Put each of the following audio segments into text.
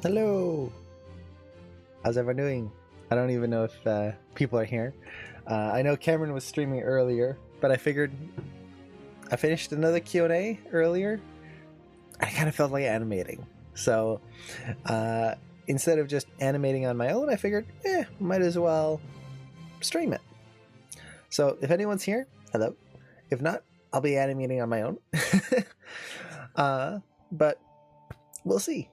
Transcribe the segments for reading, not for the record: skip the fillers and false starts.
Hello! How's everyone doing? I don't even know if people are here. I know Cameron was streaming earlier, but I figured I finished another Q&A earlier. I kind of felt like animating. So instead of just animating on my own, I figured, might as well stream it. So if anyone's here, hello. If not, I'll be animating on my own. But we'll see.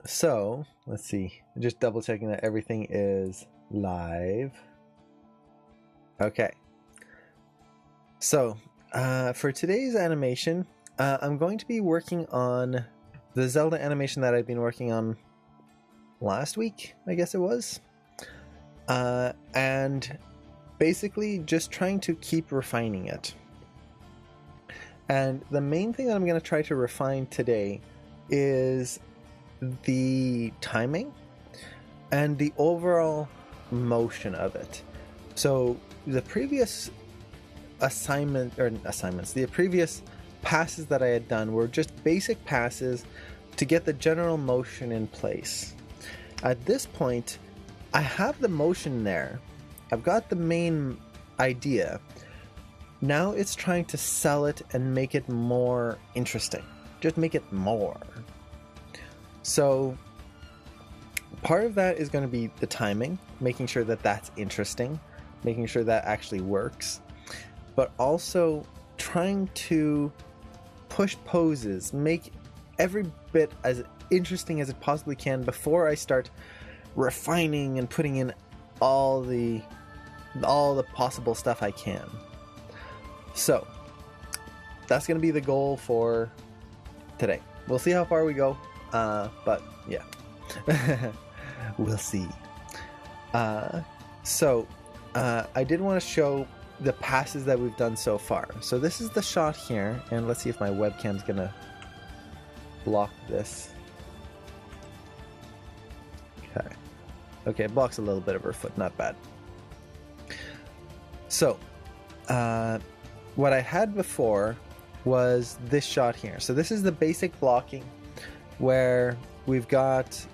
So let's see. Just double checking that everything is live. Okay. So for today's animation, I'm going to be working on the Zelda animation that I've been working on last week, I guess it was. And basically just trying to keep refining it. And the main thing that I'm going to try to refine today is the timing and the overall motion of it. So the previous the previous passes that I had done were just basic passes to get the general motion in place. At this point, I have the motion there. I've got the main idea. Now it's trying to sell it and make it more interesting. Just make it more. So part of that is going to be the timing, making sure that that's interesting, making sure that actually works, but also trying to push poses, make every bit as interesting as it possibly can before I start refining and putting in all the possible stuff I can. So that's going to be the goal for today. We'll see how far we go, but yeah, we'll see. So I did want to show the passes that we've done so far. So this is the shot here, and let's see if my webcam's going to block this. Okay, it blocks a little bit of her foot, not bad. So what I had before was this shot here. So this is the basic blocking where we've got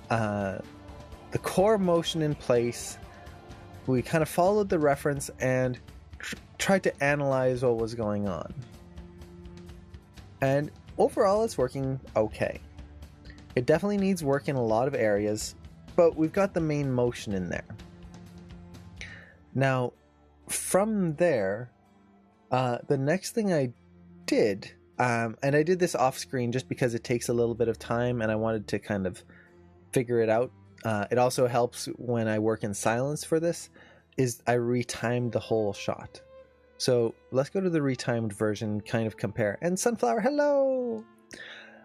the core motion in place. We kind of followed the reference and tried to analyze what was going on. And overall, it's working okay. It definitely needs work in a lot of areas, but we've got the main motion in there. Now, from there, the next thing I did, and I did this off screen just because it takes a little bit of time and I wanted to kind of figure it out. It also helps when I work in silence for this, is I retimed the whole shot. So let's go to the retimed version, kind of compare. And Sunflower, hello!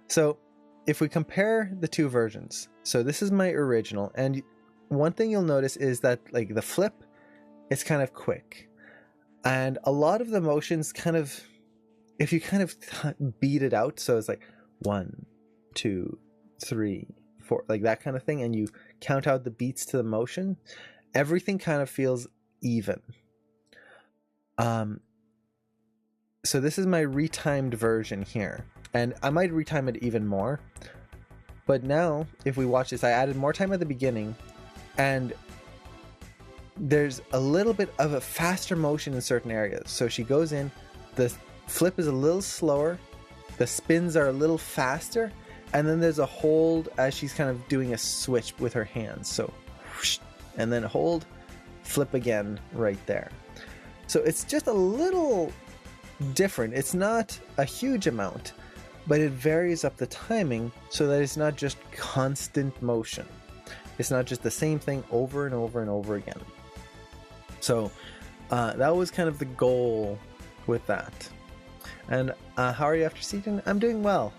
So if we compare the two versions, so this is my original, and one thing you'll notice is that like the flip, it's kind of quick. And a lot of the motions kind of, if you kind of beat it out, so it's like 1, 2, 3, 4, like that kind of thing, and you count out the beats to the motion, everything kind of feels even. So this is my retimed version here, and I might retime it even more. But now, if we watch this, I added more time at the beginning, and there's a little bit of a faster motion in certain areas. So she goes in, the flip is a little slower, the spins are a little faster, and then there's a hold as she's kind of doing a switch with her hands. So whoosh, and then hold, flip again right there. So it's just a little different. It's not a huge amount, but it varies up the timing so that it's not just constant motion. It's not just the same thing over and over and over again. So that was kind of the goal with that. And how are you after season? I'm doing well.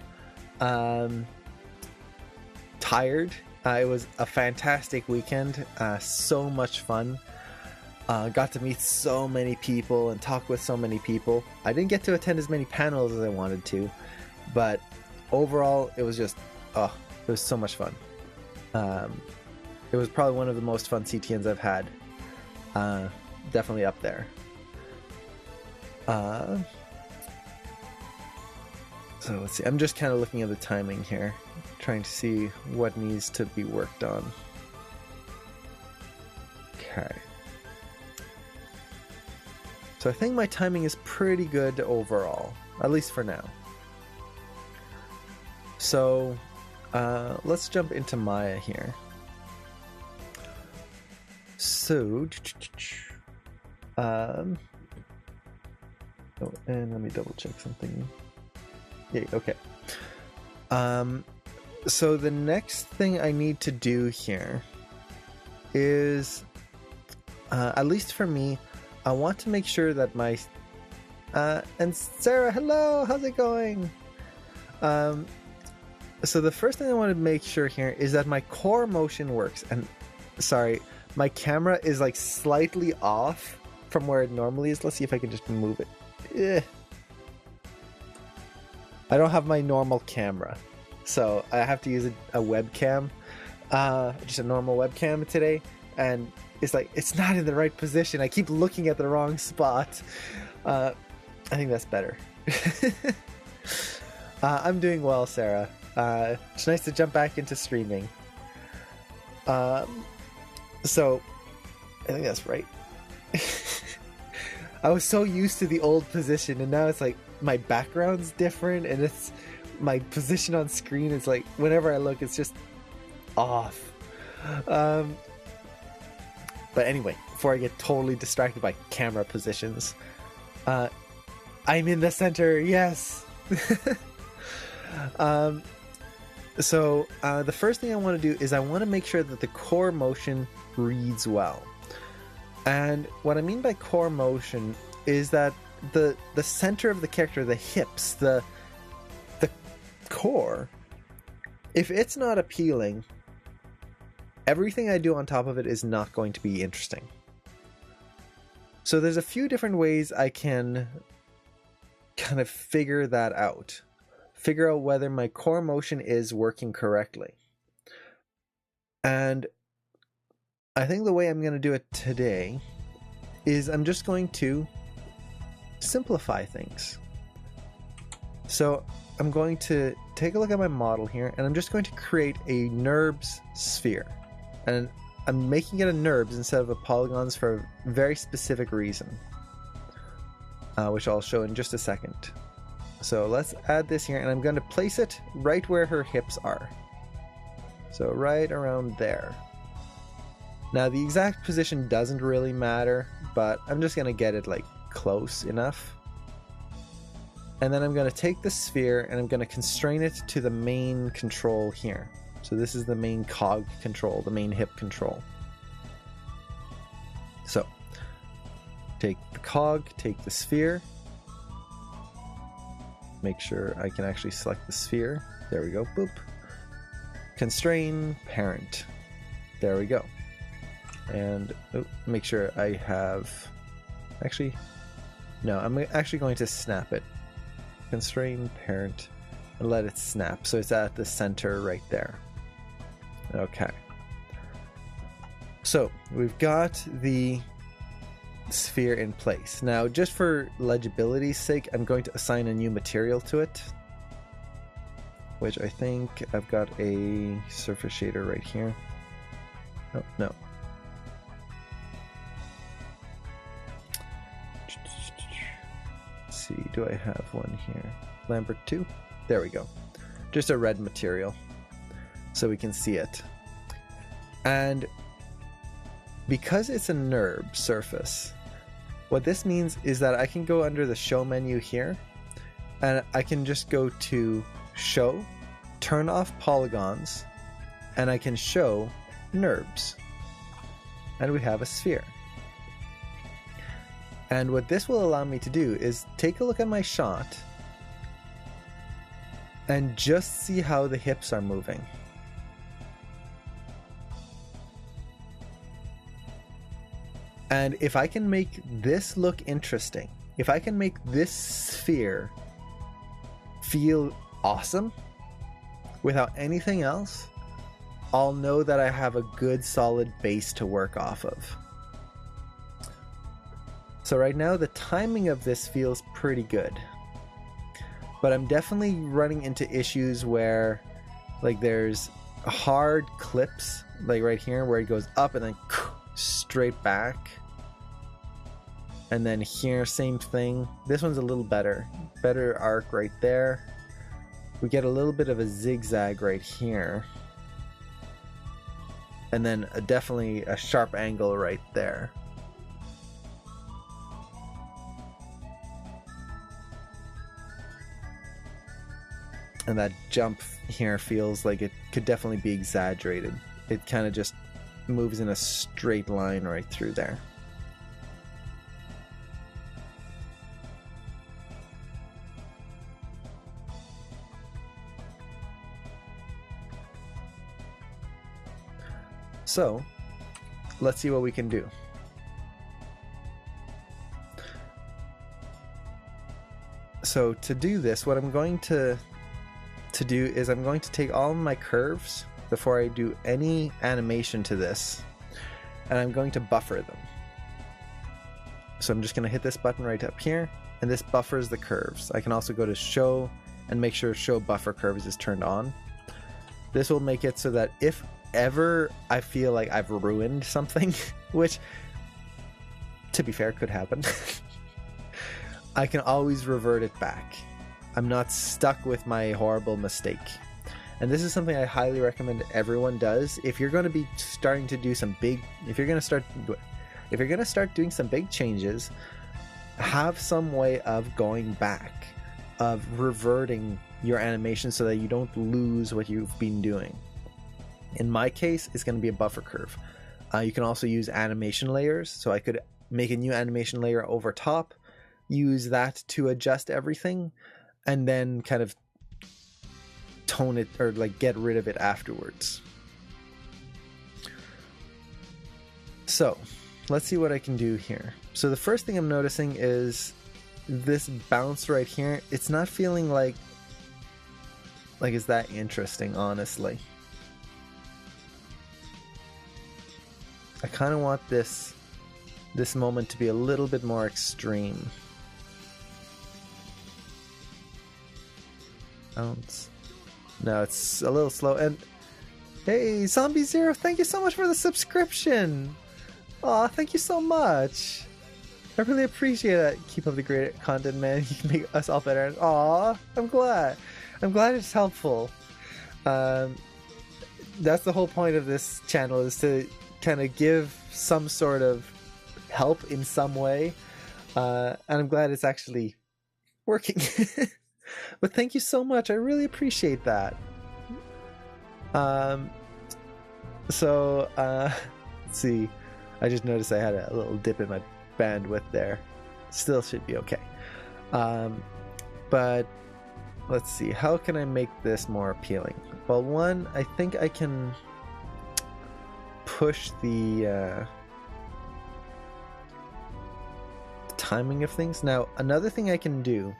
Tired. It was a fantastic weekend. So much fun. Got to meet so many people and talk with so many people. I didn't get to attend as many panels as I wanted to, but overall it was just, it was so much fun. It was probably one of the most fun CTNs I've had. Definitely up there. So let's see, I'm just kind of looking at the timing here, trying to see what needs to be worked on. Okay. So I think my timing is pretty good overall, at least for now. So let's jump into Maya here. So, oh, and let me double check something. Yeah, okay. So the next thing I need to do here is, at least for me, I want to make sure that my, and Sarah, hello, how's it going? So the first thing I want to make sure here is that my core motion works. And sorry, my camera is like slightly off from where it normally is. Let's see if I can just move it. I don't have my normal camera, so I have to use a webcam, just a normal webcam today, and it's like it's not in the right position. I keep looking at the wrong spot. I think that's better. I'm doing well, Sarah. It's nice to jump back into streaming. So I think that's right. I was so used to the old position, and now it's like my background's different, and it's my position on screen is like whenever I look, it's just off. But anyway, before I get totally distracted by camera positions, I'm in the center. Yes. So the first thing I want to do is I want to make sure that the core motion reads well. And what I mean by core motion is that the center of the character, the hips, the core, if it's not appealing, everything I do on top of it is not going to be interesting. So there's a few different ways I can kind of figure that out. Figure out whether my core motion is working correctly. And I think the way I'm going to do it today is I'm just going to simplify things. So I'm going to take a look at my model here, and I'm just going to create a NURBS sphere. And I'm making it a NURBS instead of a polygons for a very specific reason, which I'll show in just a second. So let's add this here, and I'm going to place it right where her hips are. So right around there. Now the exact position doesn't really matter, but I'm just going to get it like close enough. And then I'm going to take the sphere and I'm going to constrain it to the main control here. So this is the main cog control, the main hip control. So take the cog, take the sphere. Make sure I can actually select the sphere. There we go. Boop. Constrain parent. There we go. And make sure I have... Actually, no, I'm actually going to snap it. Constrain parent and let it snap. So it's at the center right there. Okay. So we've got the sphere in place. Now, just for legibility's sake, I'm going to assign a new material to it, which I think I've got a surface shader right here. Oh, no. Let's see, do I have one here? Lambert 2? There we go. Just a red material so we can see it. And because it's a NURB surface, what this means is that I can go under the show menu here, and I can just go to show, turn off polygons, and I can show NURBs. And we have a sphere. And what this will allow me to do is take a look at my shot and just see how the hips are moving. And if I can make this look interesting, if I can make this sphere feel awesome without anything else, I'll know that I have a good solid base to work off of. So right now the timing of this feels pretty good. but I'm definitely running into issues where like there's hard clips like right here where it goes up and then straight back, and then here same thing. This one's a little better arc right there. We get a little bit of a zigzag right here, and then definitely a sharp angle right there. And that jump here feels like it could definitely be exaggerated. It kind of just moves in a straight line right through there. So, let's see what we can do. So to do this, what I'm going to do is I'm going to take all of my curves before I do any animation to this, and I'm going to buffer them. So I'm just going to hit this button right up here, and this buffers the curves. I can also go to show and make sure show buffer curves is turned on. This will make it so that if ever I feel like I've ruined something, which to be fair could happen, I can always revert it back. I'm not stuck with my horrible mistake. And this is something I highly recommend everyone does. If you're going to be starting to do some big, if you're going to start doing some big changes, have some way of going back, of reverting your animation so that you don't lose what you've been doing. In my case, it's going to be a buffer curve. You can also use animation layers. So I could make a new animation layer over top, use that to adjust everything, and then kind of tone it or like get rid of it afterwards. So let's see what I can do here. So the first thing I'm noticing is this bounce right here. It's not feeling like it's that interesting, honestly. I kind of want this moment to be a little bit more extreme. Bounce. No, it's a little slow. And hey, Zombie Zero, thank you so much for the subscription. Aw, thank you so much. I really appreciate it. Keep up the great content, man. You can make us all better. Aw, I'm glad. I'm glad it's helpful. That's the whole point of this channel, is to kind of give some sort of help in some way. And I'm glad it's actually working. But thank you so much. I really appreciate that. So let's see. I just noticed I had a little dip in my bandwidth there. Still should be okay. But let's see. How can I make this more appealing? Well, one, I think I can push the timing of things. Now, another thing I can do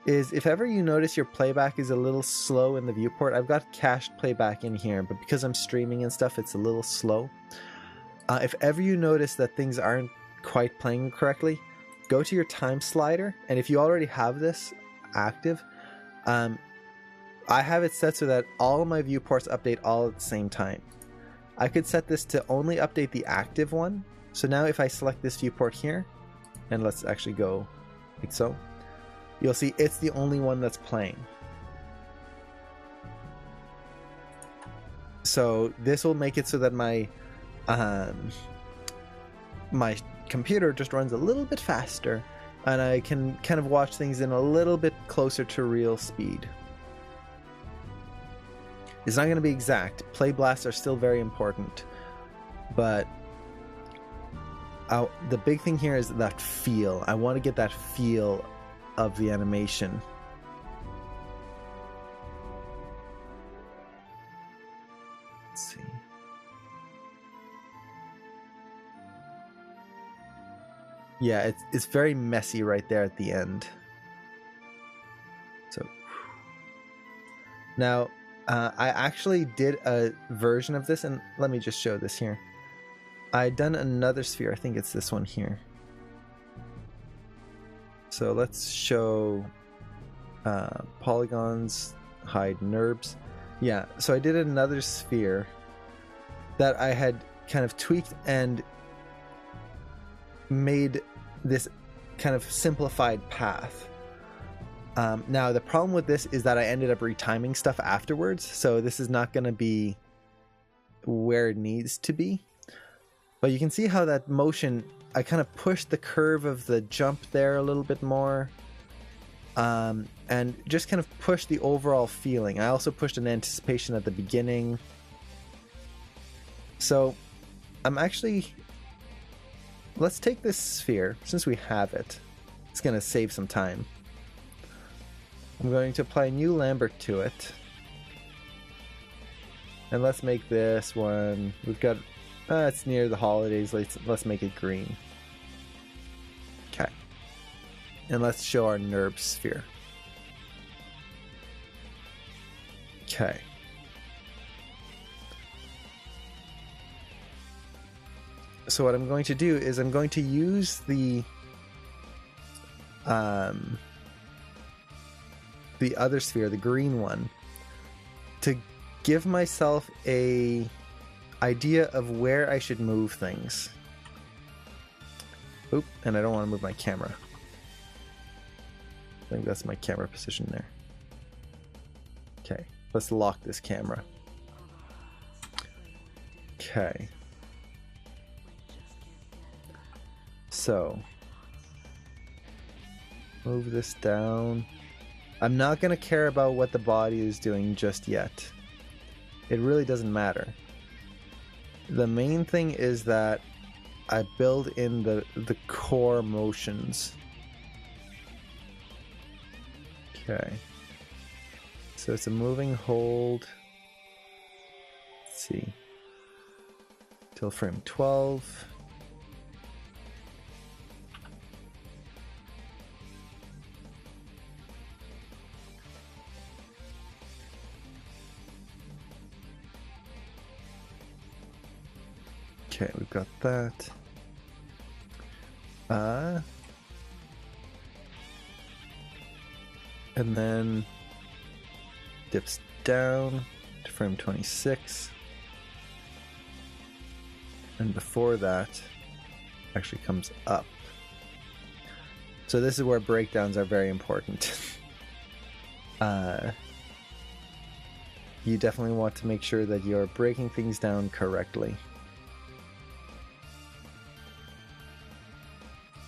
is if ever you notice your playback is a little slow in the viewport, I've got cached playback in here, but because I'm streaming and stuff, it's a little slow. If ever you notice that things aren't quite playing correctly, go to your time slider, and if you already have this active, I have it set so that all of my viewports update all at the same time. I could set this to only update the active one. So now if I select this viewport here, and let's actually go like so, you'll see it's the only one that's playing. So this will make it so that my my computer just runs a little bit faster, and I can kind of watch things in a little bit closer to real speed. It's not going to be exact. Play blasts are still very important, but the big thing here is that feel. I want to get that feel of the animation. Let's see. Yeah, it's very messy right there at the end. So now I actually did a version of this, and let me just show this here. I done another sphere. I think it's this one here. So let's show Polygons hide NURBS. Yeah, so I did another sphere that I had kind of tweaked and made this kind of simplified path. Now, the problem with this is that I ended up retiming stuff afterwards, so this is not going to be where it needs to be. But you can see how that motion, I kind of pushed the curve of the jump there a little bit more. And just kind of pushed the overall feeling. I also pushed an anticipation at the beginning. So I'm actually... Let's take this sphere, since we have it. It's going to save some time. I'm going to apply a new Lambert to it. And let's make this one... We've got... it's near the holidays. Let's make it green. Okay. And let's show our NURB sphere. Okay. So what I'm going to do is I'm going to use the other sphere, the green one, to give myself a idea of where I should move things. Oop, and I don't want to move my camera. I think that's my camera position there. Okay, let's lock this camera. Okay. So, move this down. I'm not going to care about what the body is doing just yet. It really doesn't matter. The main thing is that I build in the core motions. Okay. So it's a moving hold. Let's see. Till frame 12. Okay, we've got that. And then dips down to frame 26. And before that, actually comes up. So this is where breakdowns are very important. You definitely want to make sure that you're breaking things down correctly.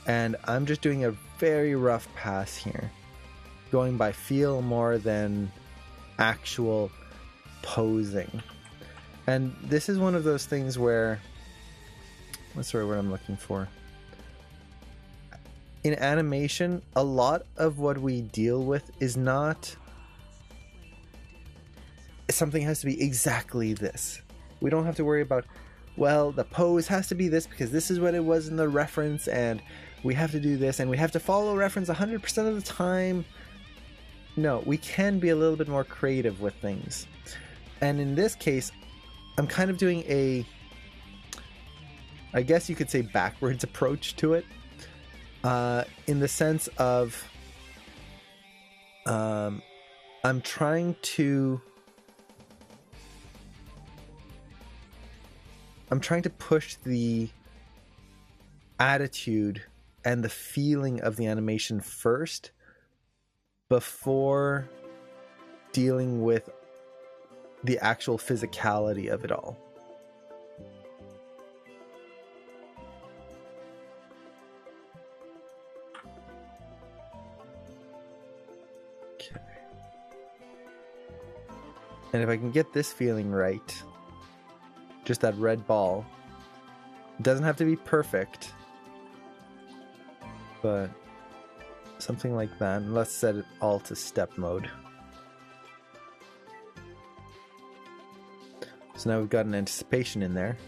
And I'm just doing a very rough pass here, going by feel more than actual posing. And this is one of those things where, what's the right word I'm looking for? In animation, a lot of what we deal with is not something has to be exactly this. We don't have to worry about, well, the pose has to be this because this is what it was in the reference, and we have to do this, and we have to follow reference 100% of the time. No, we can be a little bit more creative with things. And in this case, I'm kind of doing a, I guess you could say, backwards approach to it. In the sense of, I'm trying to push the attitude and the feeling of the animation first before dealing with the actual physicality of it all. Okay. And if I can get this feeling right, just that red ball, it doesn't have to be perfect, but something like that. And let's set it all to step mode. So now we've got an anticipation in there.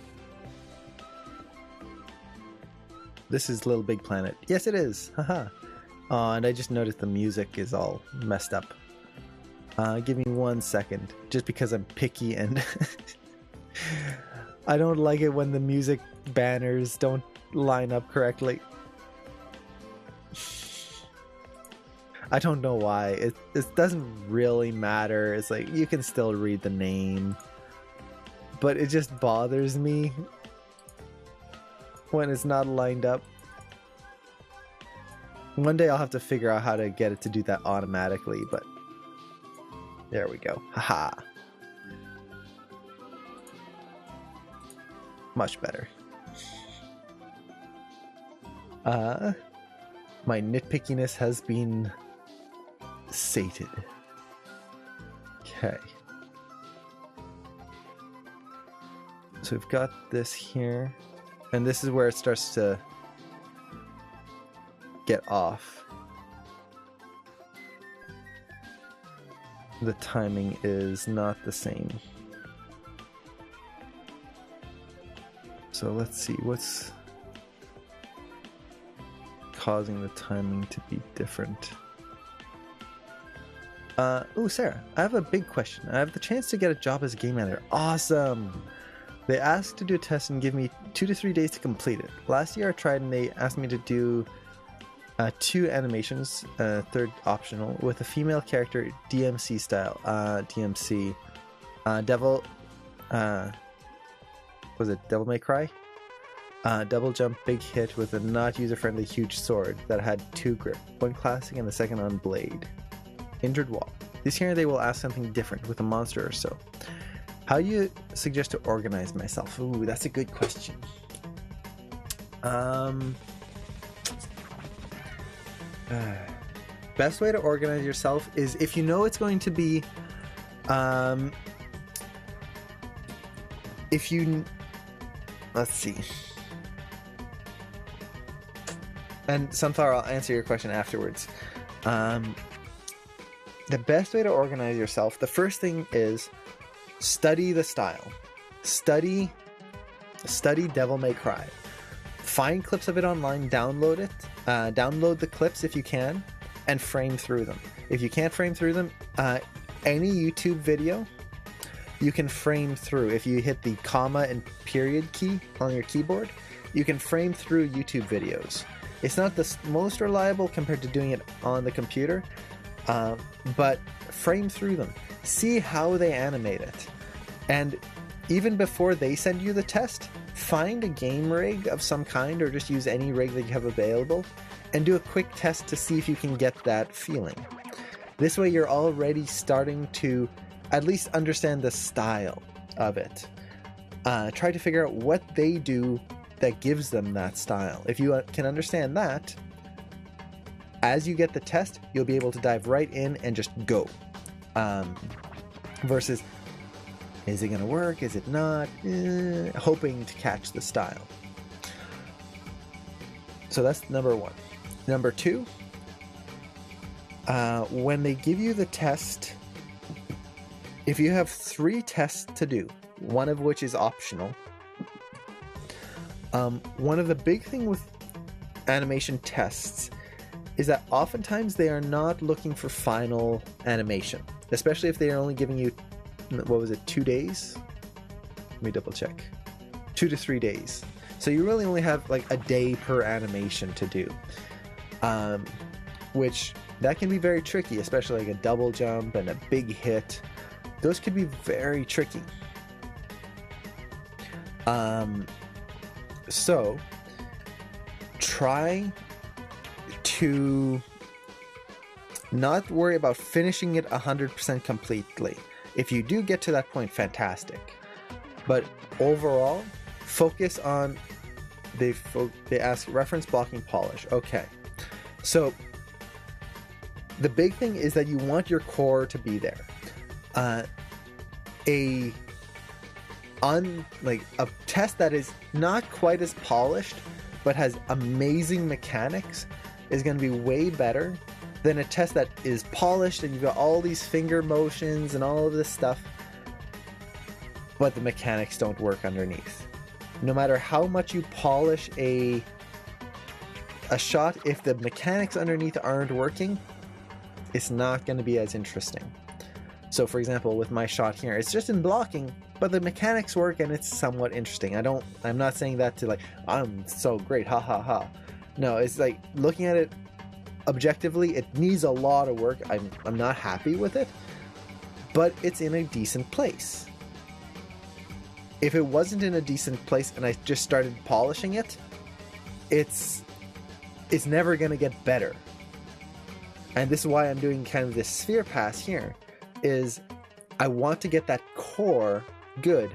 This is Little Big Planet. Yes, it is. Haha. Oh, and I just noticed the music is all messed up. Give me 1 second, just because I'm picky and I don't like it when the music banners don't line up correctly. I don't know why. It doesn't really matter. It's like you can still read the name, but it just bothers me when it's not lined up. One day I'll have to figure out how to get it to do that automatically, but there we go. Haha. Much better. My nitpickiness has been sated. Okay. So we've got this here, and this is where it starts to get off. The timing is not the same. So let's see what's causing the timing to be different. Oh, Sarah, I have a big question. I have the chance to get a job as a game editor. Awesome! They asked to do a test and give me 2 to 3 days to complete it. Last year I tried and they asked me to do 2 animations, third optional, with a female character DMC style. DMC. Devil... was it Devil May Cry? Double jump, big hit with a not user-friendly huge sword that had 2 grip, one classic and the second on blade. Injured wall. This year they will ask something different with a monster or so. How do you suggest to organize myself? Ooh, that's a good question. Best way to organize yourself is if you know it's going to be if you, let's see, and Sunflower, I'll answer your question afterwards. The best way to organize yourself, the first thing is study the style. Study Devil May Cry. Find clips of it online, download it, download the clips if you can, and frame through them. If you can't frame through them, any YouTube video you can frame through. If you hit the comma and period key on your keyboard, you can frame through YouTube videos. It's not the most reliable compared to doing it on the computer, but frame through them. See how they animate it. And even before they send you the test, find a game rig of some kind or just use any rig that you have available and do a quick test to see if you can get that feeling. This way you're already starting to at least understand the style of it. Try to figure out what they do that gives them that style. If you can understand that, as you get the test, you'll be able to dive right in and just go. Versus, is it going to work? Is it not? Hoping to catch the style. So that's number 1. Number 2, when they give you the test, if you have 3 tests to do, one of which is optional, one of the big things with animation tests is that oftentimes they are not looking for final animation, especially if they are only giving you, what was it, 2 days? Let me double check. 2 to 3 days. So you really only have like a day per animation to do, which that can be very tricky, especially like a double jump and a big hit. Those could be very tricky. So try to not worry about finishing it 100% completely. If you do get to that point, fantastic. But overall, focus on, they ask reference, blocking, polish. Okay. So the big thing is that you want your core to be there. A test that is not quite as polished but has amazing mechanics is going to be way better than a test that is polished and you've got all these finger motions and all of this stuff, but the mechanics don't work underneath. No matter how much you polish a shot, if the mechanics underneath aren't working, it's not going to be as interesting. So for example, with my shot here, it's just in blocking, but the mechanics work and it's somewhat interesting. I'm not saying that to like, I'm so great, ha ha ha. No, it's like looking at it objectively, it needs a lot of work. I'm not happy with it, but it's in a decent place. If it wasn't in a decent place and I just started polishing it, it's never going to get better. And this is why I'm doing kind of this sphere pass here, is I want to get that core good.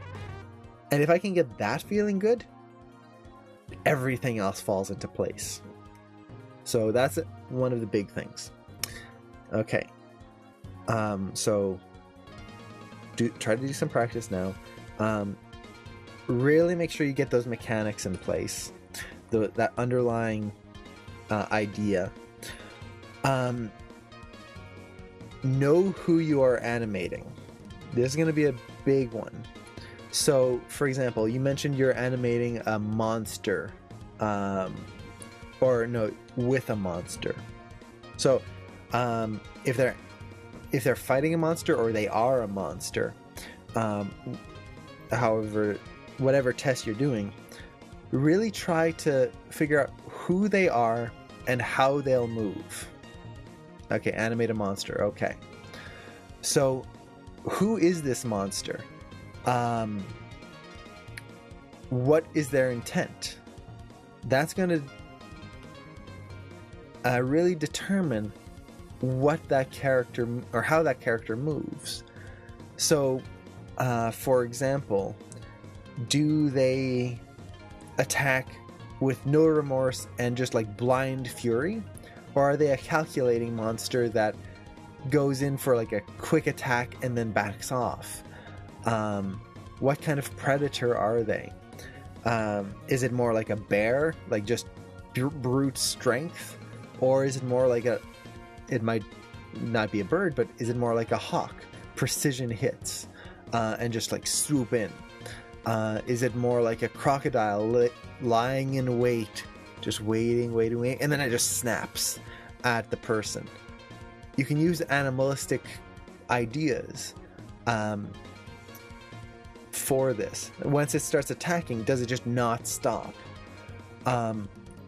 And if I can get that feeling good, everything else falls into place. So that's one of the big things. Okay. So try to do some practice now. Really make sure you get those mechanics in place, that underlying idea. Know who you are animating. This is going to be a big one. So, for example, you mentioned you're animating a monster, or no, with a monster. So, if they're fighting a monster or they are a monster, however, whatever test you're doing, really try to figure out who they are and how they'll move. Okay, animate a monster. Okay. So, who is this monster? What is their intent? That's going to really determine what that character, or how that character moves. So, for example, do they attack with no remorse and just like blind fury? Or are they a calculating monster that goes in for like a quick attack and then backs off? What kind of predator are they? Is it more like a bear, like just brute strength? Or is it more like it might not be a bird, but is it more like a hawk, precision hits, and just like swoop in? Is it more like a crocodile lying in wait, just waiting, and then it just snaps at the person? You can use animalistic ideas for this. Once it starts attacking, does it just not stop?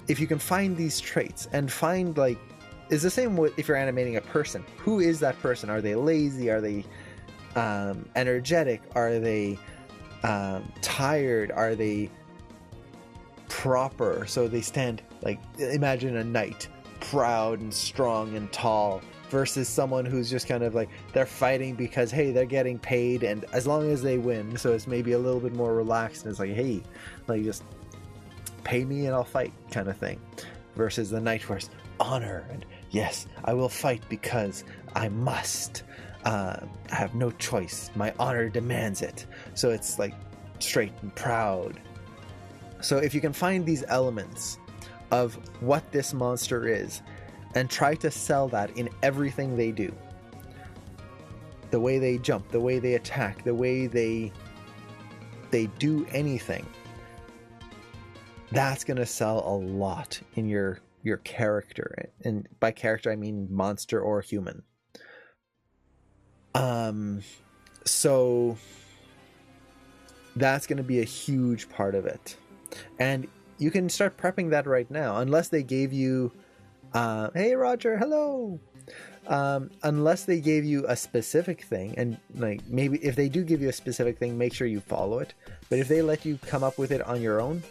If you can find these traits and find, like, it's the same with if you're animating a person. Who is that person? Are they lazy? Are they energetic? Are they tired? Are they proper? So they stand, like, imagine a knight, proud and strong and tall, versus someone who's just kind of like, they're fighting because, hey, they're getting paid, and as long as they win, so it's maybe a little bit more relaxed, and it's like, hey, like, just pay me and I'll fight kind of thing. Versus the knight, where's honor, and yes, I will fight because I must. I have no choice. My honor demands it. So it's like straight and proud. So if you can find these elements of what this monster is and try to sell that in everything they do, the way they jump, the way they attack, the way they do anything, that's going to sell a lot in your character. And by character, I mean monster or human. So that's going to be a huge part of it. And you can start prepping that right now, unless they gave you, hey Roger, hello. Unless they gave you a specific thing, and like maybe if they do give you a specific thing, make sure you follow it. But if they let you come up with it on your own,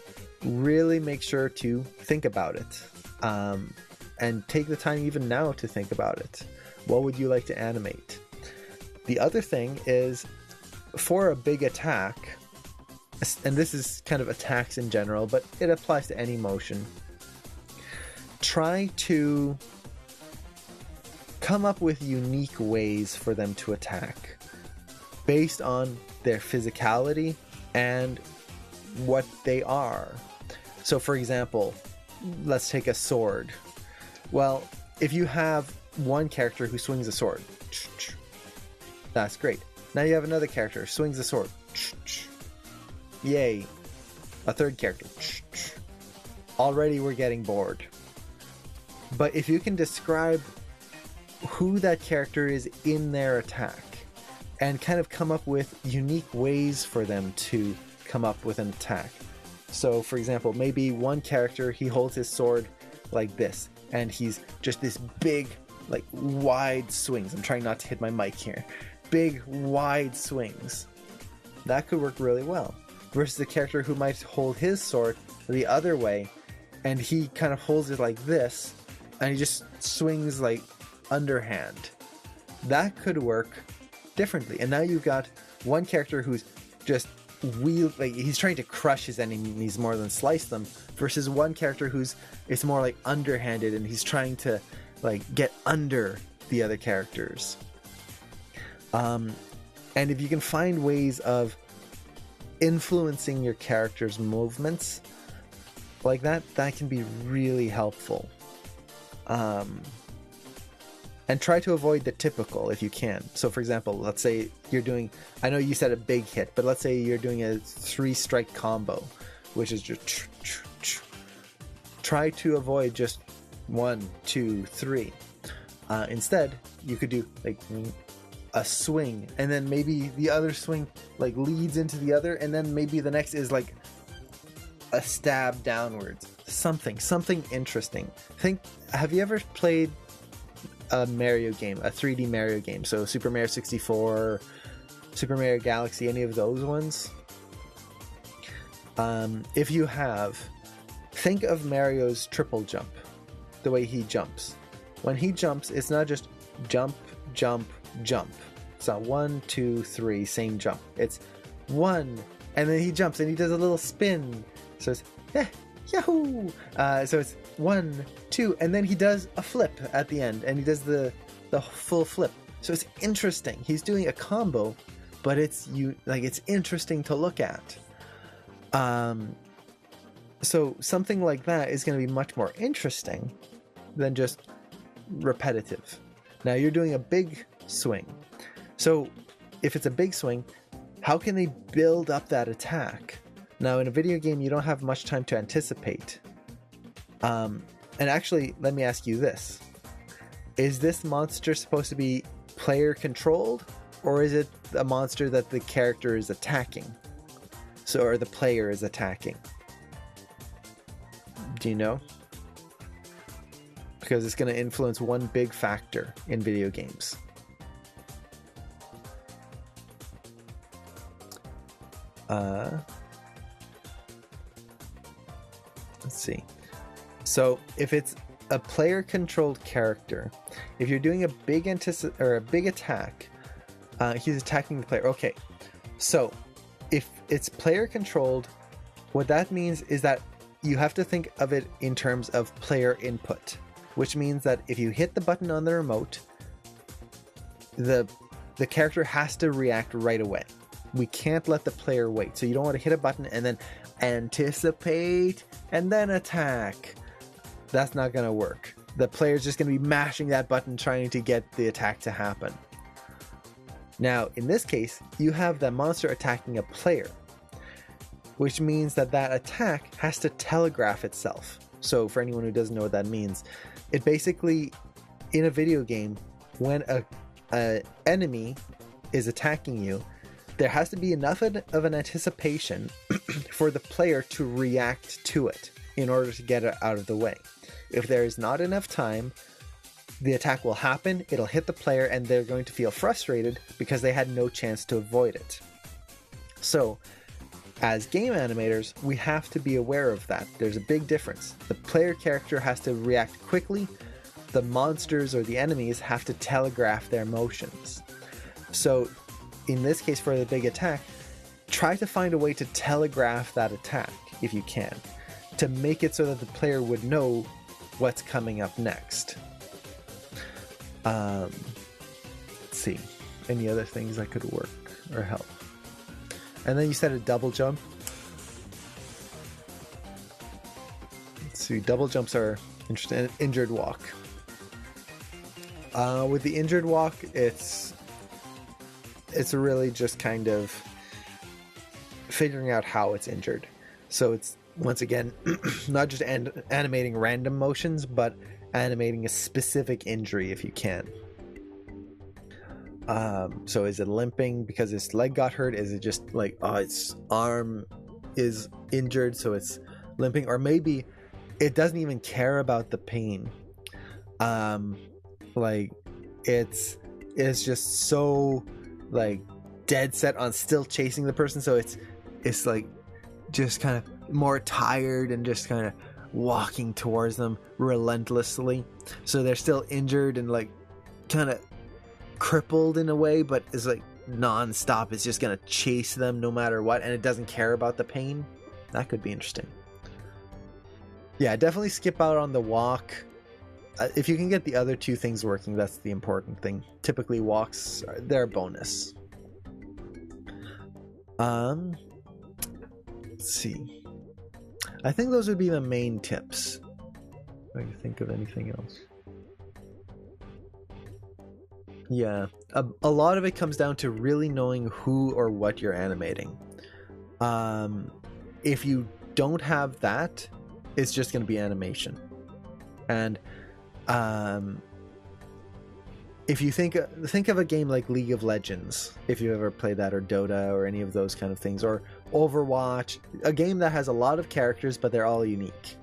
really make sure to think about it. And take the time even now to think about it. What would you like to animate? The other thing is, for a big attack, and this is kind of attacks in general, but it applies to any motion, try to come up with unique ways for them to attack based on their physicality and what they are. So for example, let's take a sword. Well, if you have one character who swings a sword, that's great. Now you have another character swings a sword, yay. A third character, already we're getting bored. But if you can describe who that character is in their attack and kind of come up with unique ways for them to come up with an attack. So for example, maybe one character, he holds his sword like this, and he's just this big, like, wide swings. I'm trying not to hit my mic here. Big, wide swings. That could work really well. Versus a character who might hold his sword the other way, and he kind of holds it like this, and he just swings like underhand. That could work differently. And now you've got one character who's just like he's trying to crush his enemies more than slice them, versus one character it's more like underhanded, and he's trying to like get under the other characters. And if you can find ways of influencing your character's movements like that, that can be really helpful. And try to avoid the typical if you can. So for example, let's say you're doing, I know you said a big hit, but let's say you're doing a 3-strike combo, which is just try to avoid just 1, 2, 3. Instead, you could do like a swing, and then maybe the other swing like leads into the other, and then maybe the next is like a stab downwards. Something interesting. Have you ever played a Mario game, a 3D Mario game? So Super Mario 64, Super Mario Galaxy, any of those ones? If you have, think of Mario's triple jump, the way he jumps. When he jumps, it's not just jump, jump, jump. It's not 1, 2, 3, same jump. It's 1, and then he jumps and he does a little spin. So it's yahoo! So it's 1, 2, and then he does a flip at the end, and he does the full flip. So it's interesting. He's doing a combo, but it's interesting to look at. So something like that is going to be much more interesting than just repetitive. Now you're doing a big swing. So if it's a big swing, how can they build up that attack? Now in a video game, you don't have much time to anticipate. And actually, let me ask you this. Is this monster supposed to be player controlled, or is it a monster that the character is attacking? So, or the player is attacking? Do you know? Because it's going to influence one big factor in video games. Let's see. So if it's a player-controlled character, if you're doing a big attack, he's attacking the player. Okay, so if it's player-controlled, what that means is that you have to think of it in terms of player input, which means that if you hit the button on the remote, the character has to react right away. We can't let the player wait. So you don't want to hit a button and then anticipate and then attack. That's not going to work. The player's just going to be mashing that button trying to get the attack to happen. Now, in this case, you have the monster attacking a player, which means that that attack has to telegraph itself. So for anyone who doesn't know what that means, it basically, in a video game, when a enemy is attacking you, there has to be enough of an anticipation for the player to react to it in order to get it out of the way. If there is not enough time, the attack will happen, it'll hit the player, and they're going to feel frustrated because they had no chance to avoid it. So, as game animators, we have to be aware of that. There's a big difference. The player character has to react quickly. The monsters or the enemies have to telegraph their motions. So, in this case, for the big attack, try to find a way to telegraph that attack, if you can, to make it so that the player would know what's coming up next. Let's see. Any other things that could work or help? And then you said a double jump. Let's see. Double jumps are interesting. Injured walk. With the injured walk, it's really just kind of figuring out how it's injured. So it's, once again, not just animating random motions, but animating a specific injury if you can. So is it limping because its leg got hurt? Is it just like, its arm is injured, so it's limping? Or maybe it doesn't even care about the pain. Um, like it's just so like dead set on still chasing the person, so it's like just kind of more tired and just kind of walking towards them relentlessly. So they're still injured and like kind of crippled in a way, but it's like non-stop. It's just gonna chase them no matter what, and it doesn't care about the pain. That could be interesting. Yeah, definitely skip out on the walk. If you can get the other two things working, that's the important thing. Typically walks, they're a bonus. Let's see. I think those would be the main tips. If I can think of anything else. Yeah, a lot of it comes down to really knowing who or what you're animating. If you don't have that, it's just going to be animation. And if you think of a game like League of Legends, if you ever played that, or Dota, or any of those kind of things, or Overwatch, a game that has a lot of characters but they're all unique.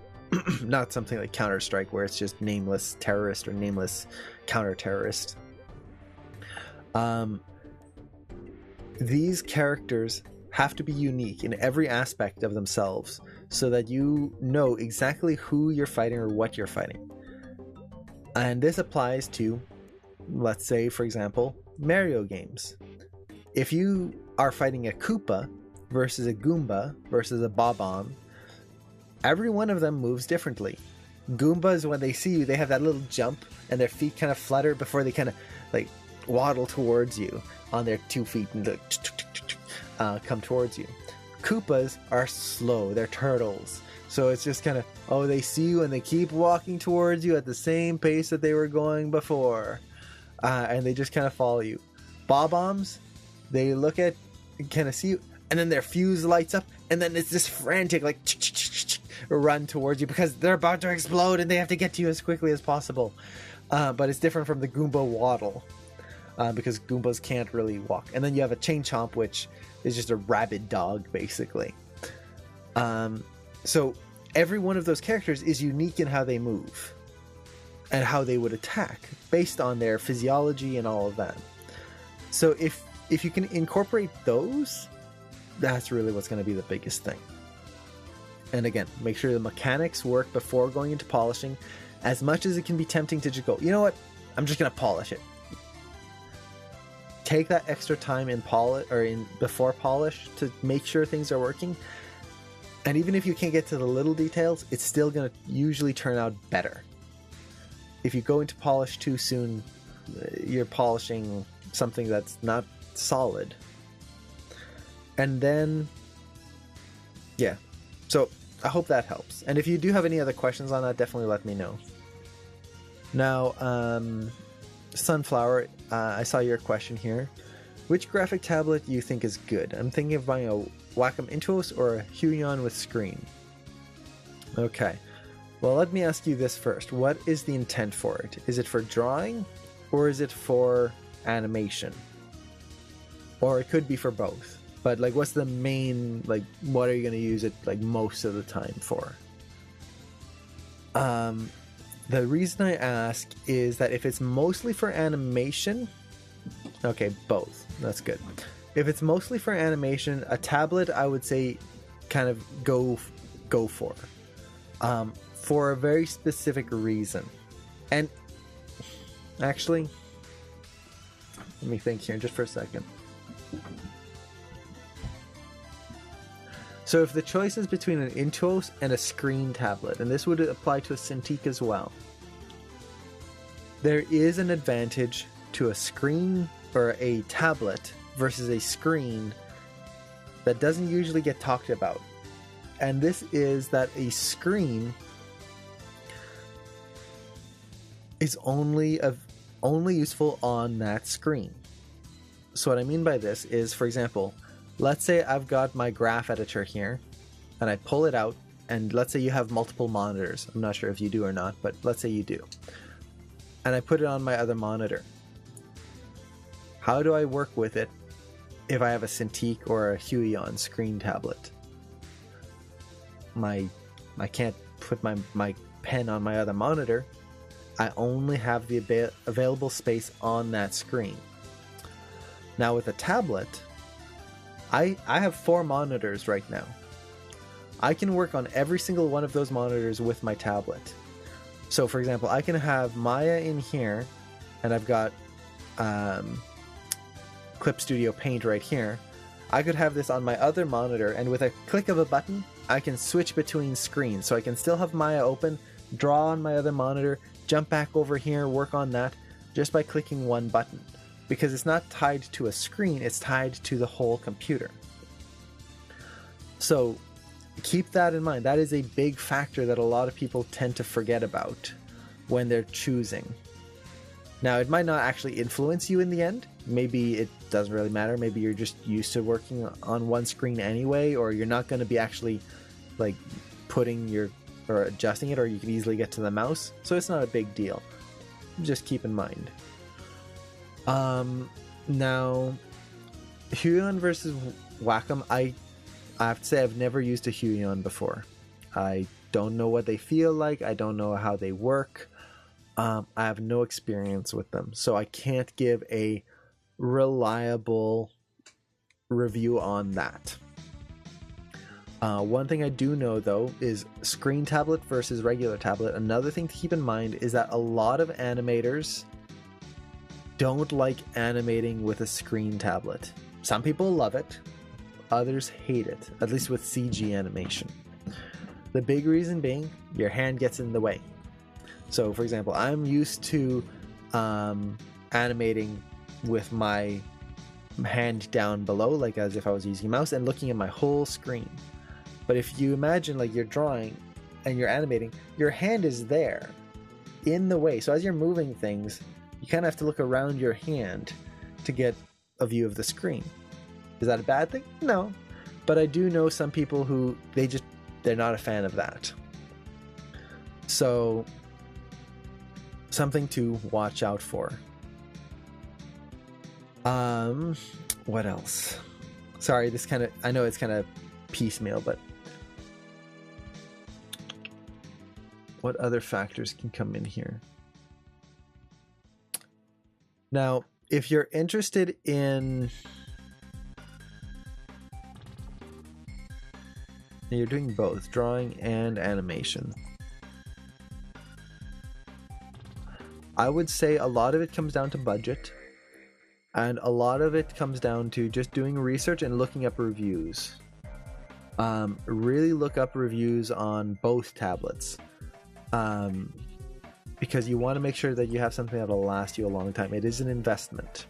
Not something like Counter-Strike where it's just nameless terrorist or nameless counter-terrorist. These characters have to be unique in every aspect of themselves so that you know exactly who you're fighting or what you're fighting. And this applies to, let's say, for example, Mario games. If you are fighting a Koopa versus a Goomba versus a Bob-omb, every one of them moves differently. Goombas, when they see you, they have that little jump and their feet kind of flutter before they kind of like waddle towards you on their 2 feet and come towards you. Koopas are slow, they're turtles. So it's just kind of, they see you and they keep walking towards you at the same pace that they were going before. And they just kind of follow you. Bob-ombs, they look at, kind of see you, and then their fuse lights up, and then it's this frantic, like, run towards you because they're about to explode and they have to get to you as quickly as possible. But it's different from the Goomba waddle. Because Goombas can't really walk. And then you have a Chain Chomp, which is just a rabid dog, basically. So every one of those characters is unique in how they move and how they would attack based on their physiology and all of that. So if you can incorporate those, that's really what's going to be the biggest thing. And again, make sure the mechanics work before going into polishing. As much as it can be tempting to just go, you know what, I'm just going to polish it. Take that extra time in polish or in before polish to make sure things are working. And even if you can't get to the little details, it's still going to usually turn out better. If you go into polish too soon, you're polishing something that's not solid. And then, yeah. So I hope that helps. And if you do have any other questions on that, definitely let me know. Now, Sunflower, I saw your question here. Which graphic tablet do you think is good? I'm thinking of buying a Wacom Intuos or a Huion with screen. Okay. Well, let me ask you this first. What is the intent for it? Is it for drawing or is it for animation? Or it could be for both. But like, what's the main, like, what are you going to use it like most of the time for? The reason I ask is that if it's mostly for animation, okay, both. That's good. If it's mostly for animation, a tablet I would say kind of go for a very specific reason. And actually, let me think here just for a second. So if the choice is between an Intuos and a screen tablet, and this would apply to a Cintiq as well, there is an advantage to a screen or a tablet versus a screen that doesn't usually get talked about. And this is that a screen is only useful on that screen. So what I mean by this is, for example, let's say I've got my graph editor here and I pull it out, and let's say you have multiple monitors. I'm not sure if you do or not, but let's say you do. And I put it on my other monitor. How do I work with it if I have a Cintiq or a Huion screen tablet? I can't put my pen on my other monitor. I only have the available space on that screen. Now with a tablet, I have 4 monitors right now. I can work on every single one of those monitors with my tablet. So for example, I can have Maya in here, and I've got Clip Studio Paint right here. I could have this on my other monitor, and with a click of a button, I can switch between screens. So I can still have Maya open, draw on my other monitor, jump back over here, work on that, just by clicking one button. Because it's not tied to a screen, it's tied to the whole computer. So keep that in mind. That is a big factor that a lot of people tend to forget about when they're choosing. Now, it might not actually influence you in the end. Maybe it doesn't really matter. Maybe you're just used to working on one screen anyway, or you're not going to be actually like putting your or adjusting it, or you can easily get to the mouse. So it's not a big deal. Just keep in mind. Now, Huion versus Wacom, I have to say I've never used a Huion before. I don't know what they feel like. I don't know how they work. I have no experience with them, so I can't give a reliable review on that. One thing I do know though is screen tablet versus regular tablet. Another thing to keep in mind is that a lot of animators don't like animating with a screen tablet. Some people love it, others hate it, at least with CG animation. The big reason being your hand gets in the way. So for example, I'm used to animating with my hand down below, like as if I was using a mouse, and looking at my whole screen. But if you imagine like you're drawing and you're animating, your hand is there in the way. So as you're moving things, you kind of have to look around your hand to get a view of the screen. Is that a bad thing? No. But I do know some people who they're not a fan of that. So something to watch out for. What else? Sorry, I know it's kind of piecemeal, but what other factors can come in here? Now, if you're interested in, you're doing both drawing and animation, I would say a lot of it comes down to budget, and a lot of it comes down to just doing research and looking up reviews. Really look up reviews on both tablets, because you want to make sure that you have something that'll last you a long time. It is an investment.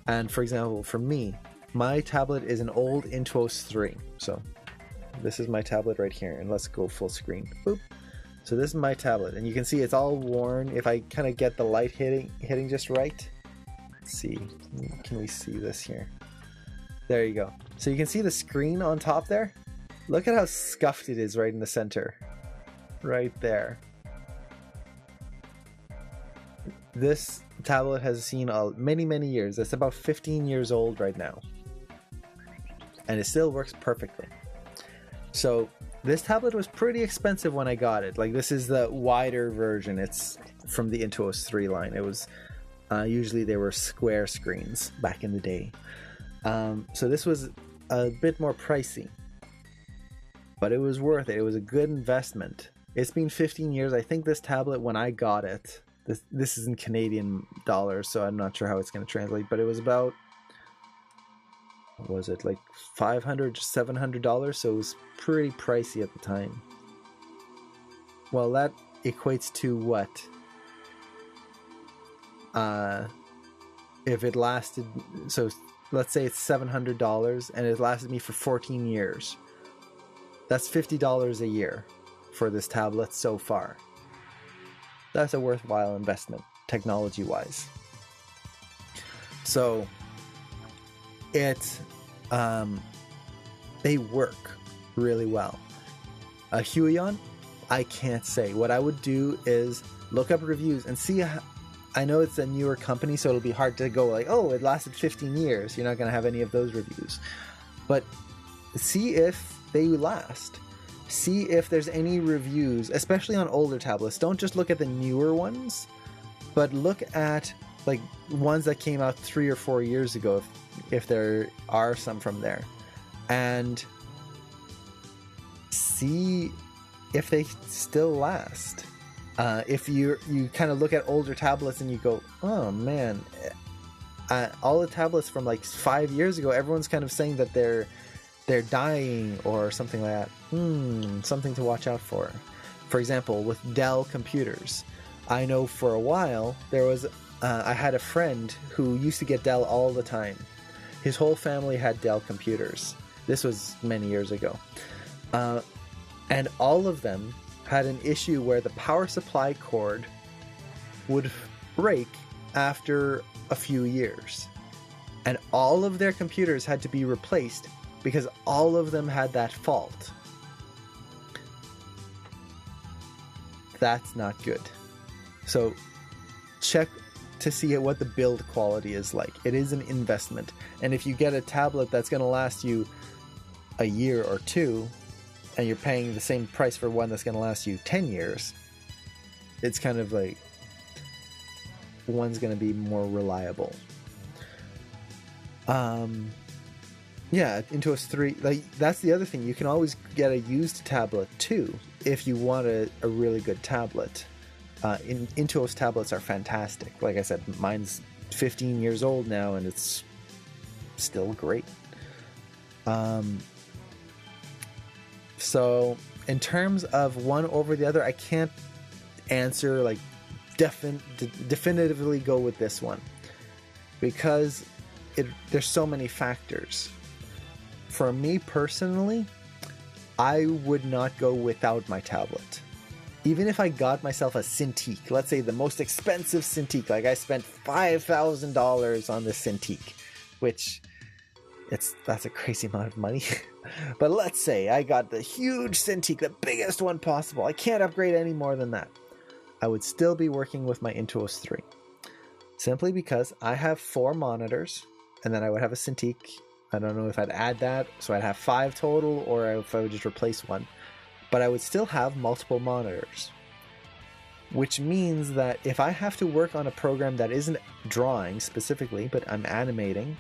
And for example, for me, my tablet is an old Intuos 3. So this is my tablet right here, and let's go full screen. Boop. So this is my tablet, and you can see it's all worn. If I kind of get the light hitting just right, let's see, can we see this here? There you go. So you can see the screen on top there. Look at how scuffed it is right in the center, right there. This tablet has seen many years. It's about 15 years old right now, and it still works perfectly. So this tablet was pretty expensive when I got it. Like, this is the wider version. It's from the Intuos 3 line. It was usually they were square screens back in the day. So this was a bit more pricey, but it was worth it. It was a good investment. It's been 15 years. I think this tablet, when I got it, this is in Canadian dollars, so I'm not sure how it's going to translate, but it was about, what was it, like $500 to $700, so it was pretty pricey at the time. Well, that equates to what? If it lasted, so let's say it's $700 and it lasted me for 14 years. That's $50 a year for this tablet so far. That's a worthwhile investment, technology-wise. So they work really well. A Huion, I can't say. What I would do is look up reviews and see how, I know it's a newer company, so it'll be hard to go like, oh, it lasted 15 years. You're not going to have any of those reviews. But see if they last. see if there's any reviews, especially on older tablets. Don't just look at the newer ones, but look at like ones that came out 3 or 4 years ago, if there are some from there, and see if they still last. If you kind of look at older tablets and you go, oh man, all the tablets from like 5 years ago, everyone's kind of saying that they're dying or something like that. Something to watch out for. For example, with Dell computers, I know for a while there was I had a friend who used to get Dell all the time. His whole family had Dell computers. This was many years ago. And all of them had an issue where the power supply cord would break after a few years. And all of their computers had to be replaced because all of them had that fault. That's not good. So check to see what the build quality is like. It is an investment. And if you get a tablet that's going to last you a year or two, and you're paying the same price for one that's going to last you 10 years, it's kind of like one's going to be more reliable. Yeah, Intuos 3, like that's the other thing. You can always get a used tablet too if you want a really good tablet. Intuos tablets are fantastic. Like I said, mine's 15 years old now and it's still great. So in terms of one over the other, I can't answer like definitively go with this one because there's so many factors. For me personally, I would not go without my tablet. Even if I got myself a Cintiq, let's say the most expensive Cintiq, like I spent $5,000 on this Cintiq, which that's a crazy amount of money. But let's say I got the huge Cintiq, the biggest one possible. I can't upgrade any more than that. I would still be working with my Intuos 3. Simply because I have 4 monitors, and then I would have a Cintiq. I don't know if I'd add that, so I'd have 5 total, or if I would just replace one. But I would still have multiple monitors. Which means that if I have to work on a program that isn't drawing specifically, but I'm animating,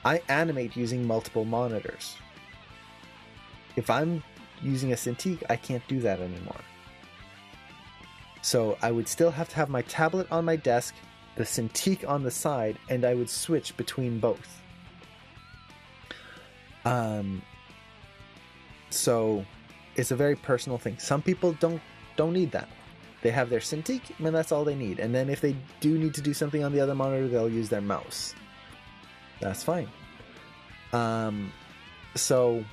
I animate using multiple monitors. If I'm using a Cintiq, I can't do that anymore. So I would still have to have my tablet on my desk, the Cintiq on the side, and I would switch between both. So it's a very personal thing. Some people don't need that. They have their Cintiq, and that's all they need. And then if they do need to do something on the other monitor, they'll use their mouse. That's fine. So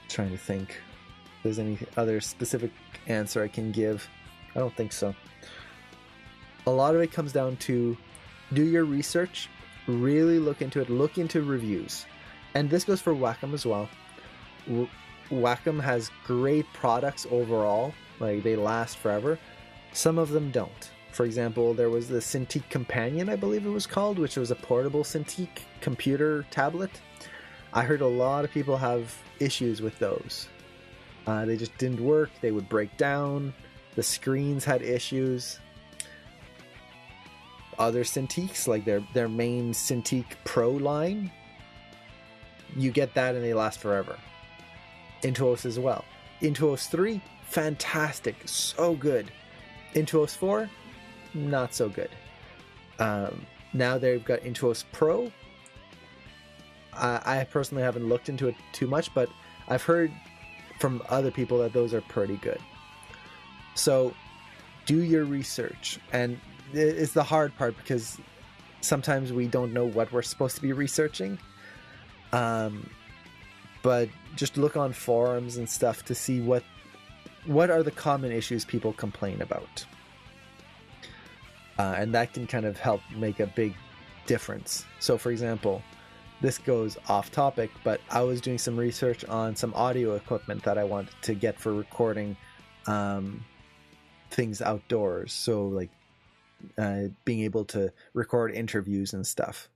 trying to think if there's any other specific answer I can give. I don't think so. A lot of it comes down to do your research, really look into it, look into reviews. And this goes for Wacom as well. Wacom has great products overall, like they last forever. Some of them don't. For example, there was the Cintiq Companion, I believe it was called, which was a portable Cintiq computer tablet. I heard a lot of people have issues with those. They just didn't work, they would break down, the screens had issues. Other Cintiqs, like their main Cintiq Pro line, you get that and they last forever. Intuos as well. Intuos 3, fantastic, so good. Intuos 4, not so good. Now they've got Intuos Pro. I personally haven't looked into it too much, but I've heard from other people that those are pretty good. So do your research, and it's the hard part because sometimes we don't know what we're supposed to be researching. But just look on forums and stuff to see what are the common issues people complain about. And that can kind of help make a big difference. So for example, this goes off topic, but I was doing some research on some audio equipment that I wanted to get for recording things outdoors. So like being able to record interviews and stuff.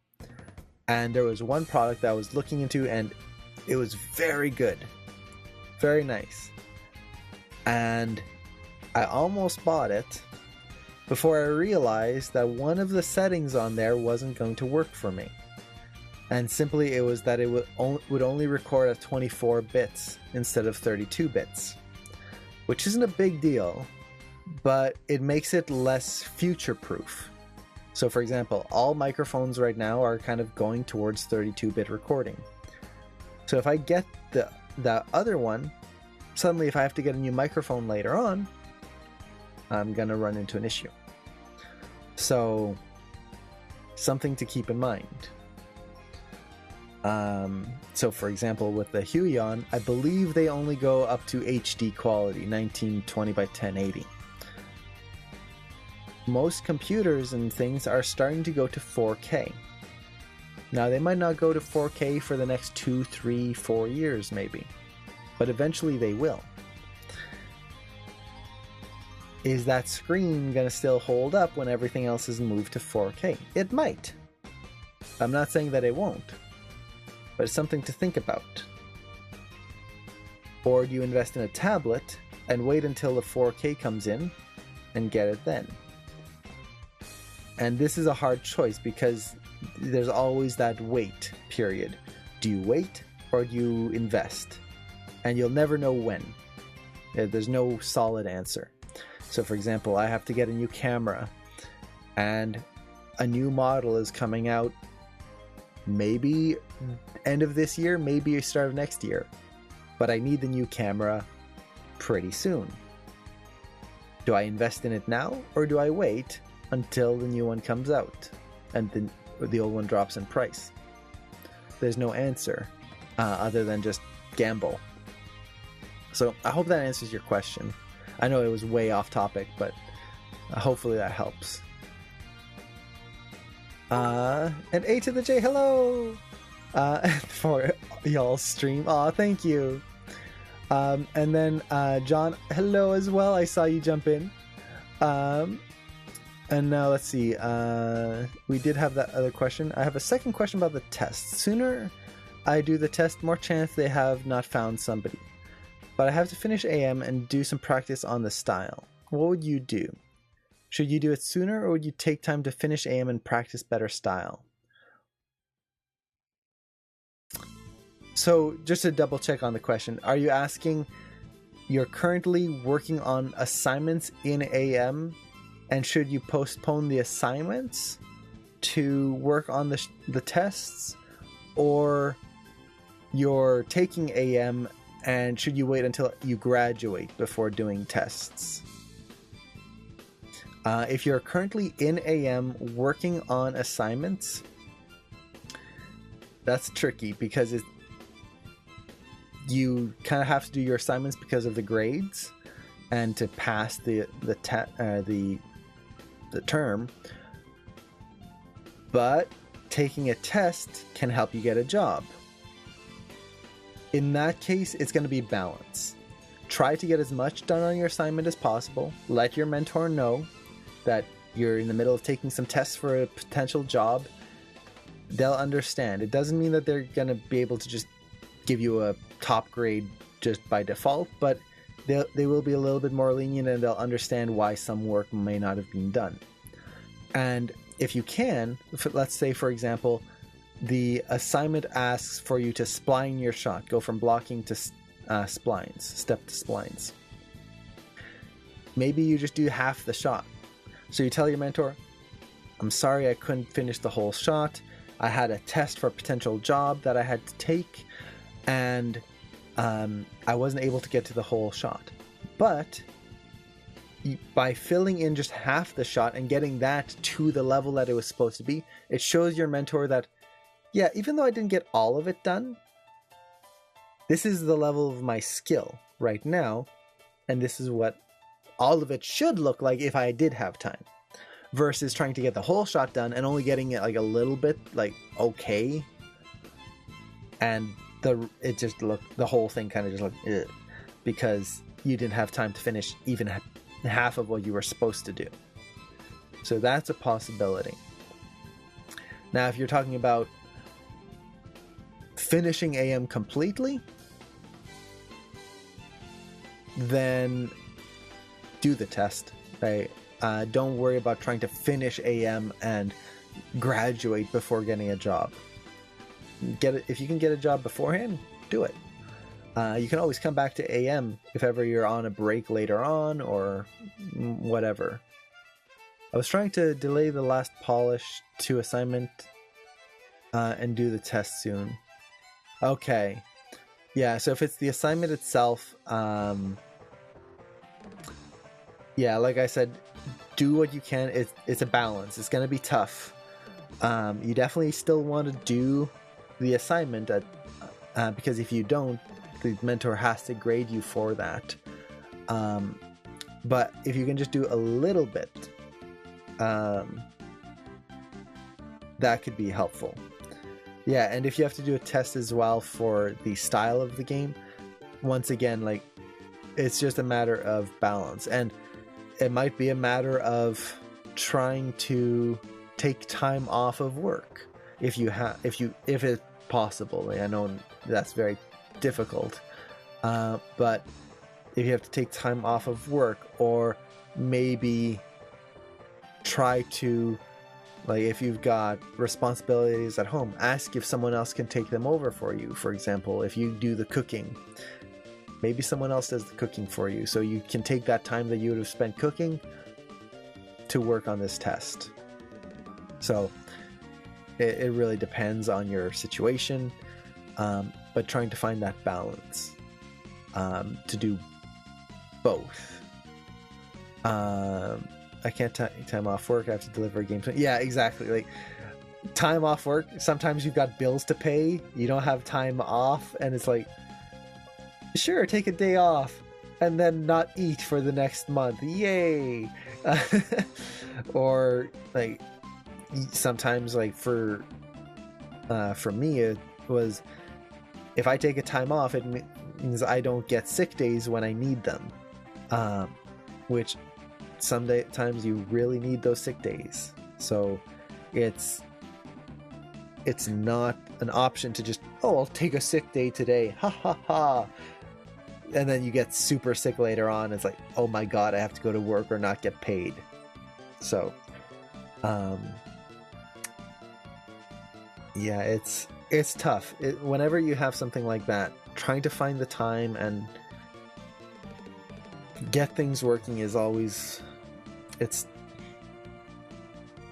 And there was one product that I was looking into and it was very good. very nice. And I almost bought it before I realized that one of the settings on there wasn't going to work for me. And simply it was that it would only record at 24 bits instead of 32 bits. Which isn't a big deal, but it makes it less future-proof. So for example, all microphones right now are kind of going towards 32-bit recording. So if I get the other one, suddenly if I have to get a new microphone later on, I'm gonna run into an issue. So something to keep in mind. So for example, with the Huion, I believe they only go up to HD quality, 1920 by 1080. Most computers and things are starting to go to 4K. Now they might not go to 4K for the next 2, 3, 4 years maybe, but eventually they will. Is that screen going to still hold up when everything else is moved to 4K? It might. I'm not saying that it won't, but it's something to think about. Or do you invest in a tablet and wait until the 4K comes in and get it then? And this is a hard choice because there's always that wait period. Do you wait or do you invest? And you'll never know when. There's no solid answer. So for example, I have to get a new camera and a new model is coming out maybe end of this year, maybe start of next year. But I need the new camera pretty soon. Do I invest in it now or do I wait until the new one comes out and the old one drops in price? There's no answer other than just gamble. So I hope that answers your question. I know it was way off topic, but hopefully that helps. And A to the J, hello! For y'all's stream. Aw, thank you. And then John, hello as well. I saw you jump in. And now let's see. We did have that other question. I have a second question about the test. Sooner I do the test, more chance they have not found somebody. But I have to finish AM and do some practice on the style. What would you do? Should you do it sooner or would you take time to finish AM and practice better style? So just to double check on the question, are you asking you're currently working on assignments in AM and should you postpone the assignments to work on the tests, or you're taking AM and should you wait until you graduate before doing tests? If you're currently in AM working on assignments, that's tricky because you kind of have to do your assignments because of the grades and to pass the term. But taking a test can help you get a job. In that case, it's going to be balance. Try to get as much done on your assignment as possible. Let your mentor know that you're in the middle of taking some tests for a potential job. They'll understand. It doesn't mean that they're going to be able to just give you a top grade just by default, but they will be a little bit more lenient and they'll understand why some work may not have been done. And if you can, let's say, for example, the assignment asks for you to spline your shot, go from blocking to splines, step to splines. Maybe you just do half the shot. So you tell your mentor, I'm sorry I couldn't finish the whole shot. I had a test for a potential job that I had to take, and I wasn't able to get to the whole shot. But by filling in just half the shot and getting that to the level that it was supposed to be, it shows your mentor that, yeah, even though I didn't get all of it done, this is the level of my skill right now, and this is what all of it should look like if I did have time. Versus trying to get the whole shot done and only getting it like a little bit like okay, and the whole thing kind of just looked ugh, because you didn't have time to finish even half of what you were supposed to do. So that's a possibility. Now, if you're talking about finishing AM completely, then do the test, right? Don't worry about trying to finish AM and graduate before getting a job. If you can get a job beforehand, do it. You can always come back to AM if ever you're on a break later on or whatever. I was trying to delay the last polish to assignment and do the test soon. Okay. Yeah, so if it's the assignment itself, yeah, like I said, do what you can. It's a balance. It's going to be tough. You definitely still want to do the assignment because if you don't, the mentor has to grade you for that. But if you can just do a little bit, that could be helpful. Yeah, and if you have to do a test as well for the style of the game, once again, like, it's just a matter of balance. And it might be a matter of trying to take time off of work if it's possible. Like, I know that's very difficult, but if you have to take time off of work, or maybe try to, like, if you've got responsibilities at home, ask if someone else can take them over for you. For example, if you do the cooking, maybe someone else does the cooking for you, so you can take that time that you would have spent cooking to work on this test. So it really depends on your situation, but trying to find that balance to do both. I can't take time off work. I have to deliver a game. Yeah, exactly. Like, time off work, sometimes you've got bills to pay. You don't have time off, and it's like, sure, take a day off and then not eat for the next month. Yay! Or, like, sometimes, like, for me, it was, if I take a time off, it means I don't get sick days when I need them, which sometimes you really need those sick days. So it's not an option to just, oh, I'll take a sick day today, ha ha ha, and then you get super sick later on. It's like, oh my god, I have to go to work or not get paid. So yeah, it's tough. Whenever you have something like that, trying to find the time and get things working is always,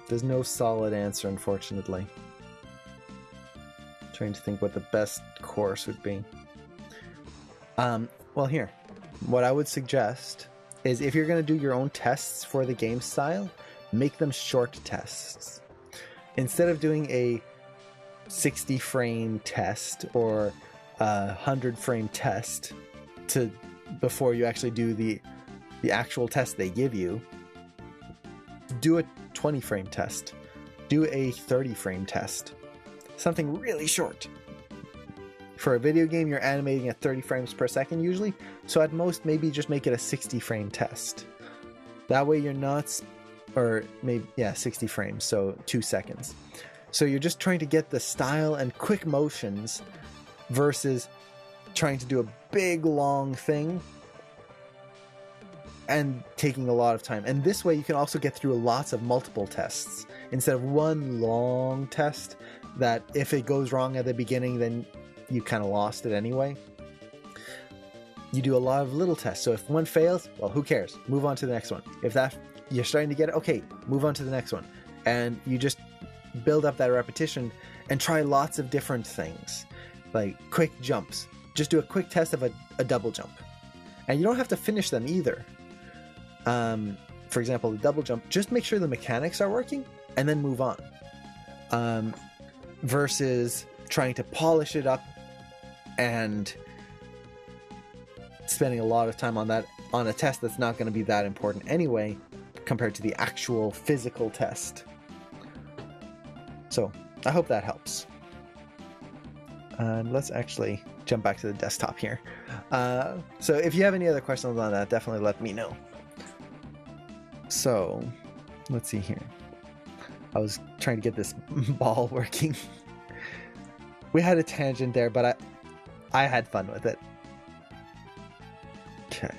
there's no solid answer, unfortunately. Trying to think what the best course would be. Well, here, what I would suggest is, if you're going to do your own tests for the game style, make them short tests. Instead of doing a 60 frame test or a 100 frame test before you actually do the actual test they give you, do a 20 frame test, do a 30 frame test, something really short. For a video game, you're animating at 30 frames per second usually, so at most maybe just make it a 60 frame test. That way you're not, or maybe, yeah, 60 frames, so 2 seconds. So you're just trying to get the style and quick motions versus trying to do a big long thing and taking a lot of time. And this way you can also get through lots of multiple tests instead of one long test that if it goes wrong at the beginning, then you kind of lost it anyway. You do a lot of little tests. So if one fails, well, who cares? Move on to the next one. If that you're starting to get it, okay, move on to the next one. And you just build up that repetition and try lots of different things, like quick jumps. Just do a quick test of a double jump. And you don't have to finish them either. For example, the double jump, just make sure the mechanics are working and then move on. Versus trying to polish it up and spending a lot of time on that, on a test that's not going to be that important anyway compared to the actual physical test. So I hope that helps. And let's actually jump back to the desktop here. So if you have any other questions on that, definitely let me know. So let's see here. I was trying to get this ball working. We had a tangent there, but I had fun with it. Okay.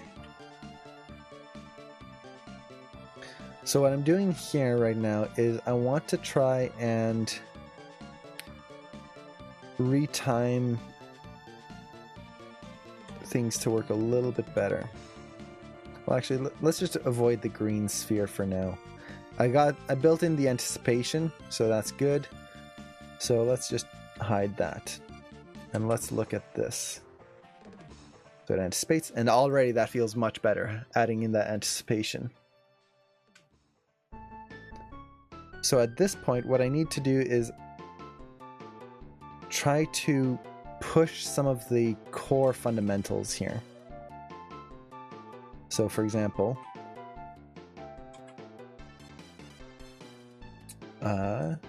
So what I'm doing here right now is I want to try and retime things to work a little bit better. Well, actually, let's just avoid the green sphere for now. I built in the anticipation, so that's good. So let's just hide that. And let's look at this. So it anticipates, and already that feels much better, adding in that anticipation. So at this point, what I need to do is try to push some of the core fundamentals here. So for example, and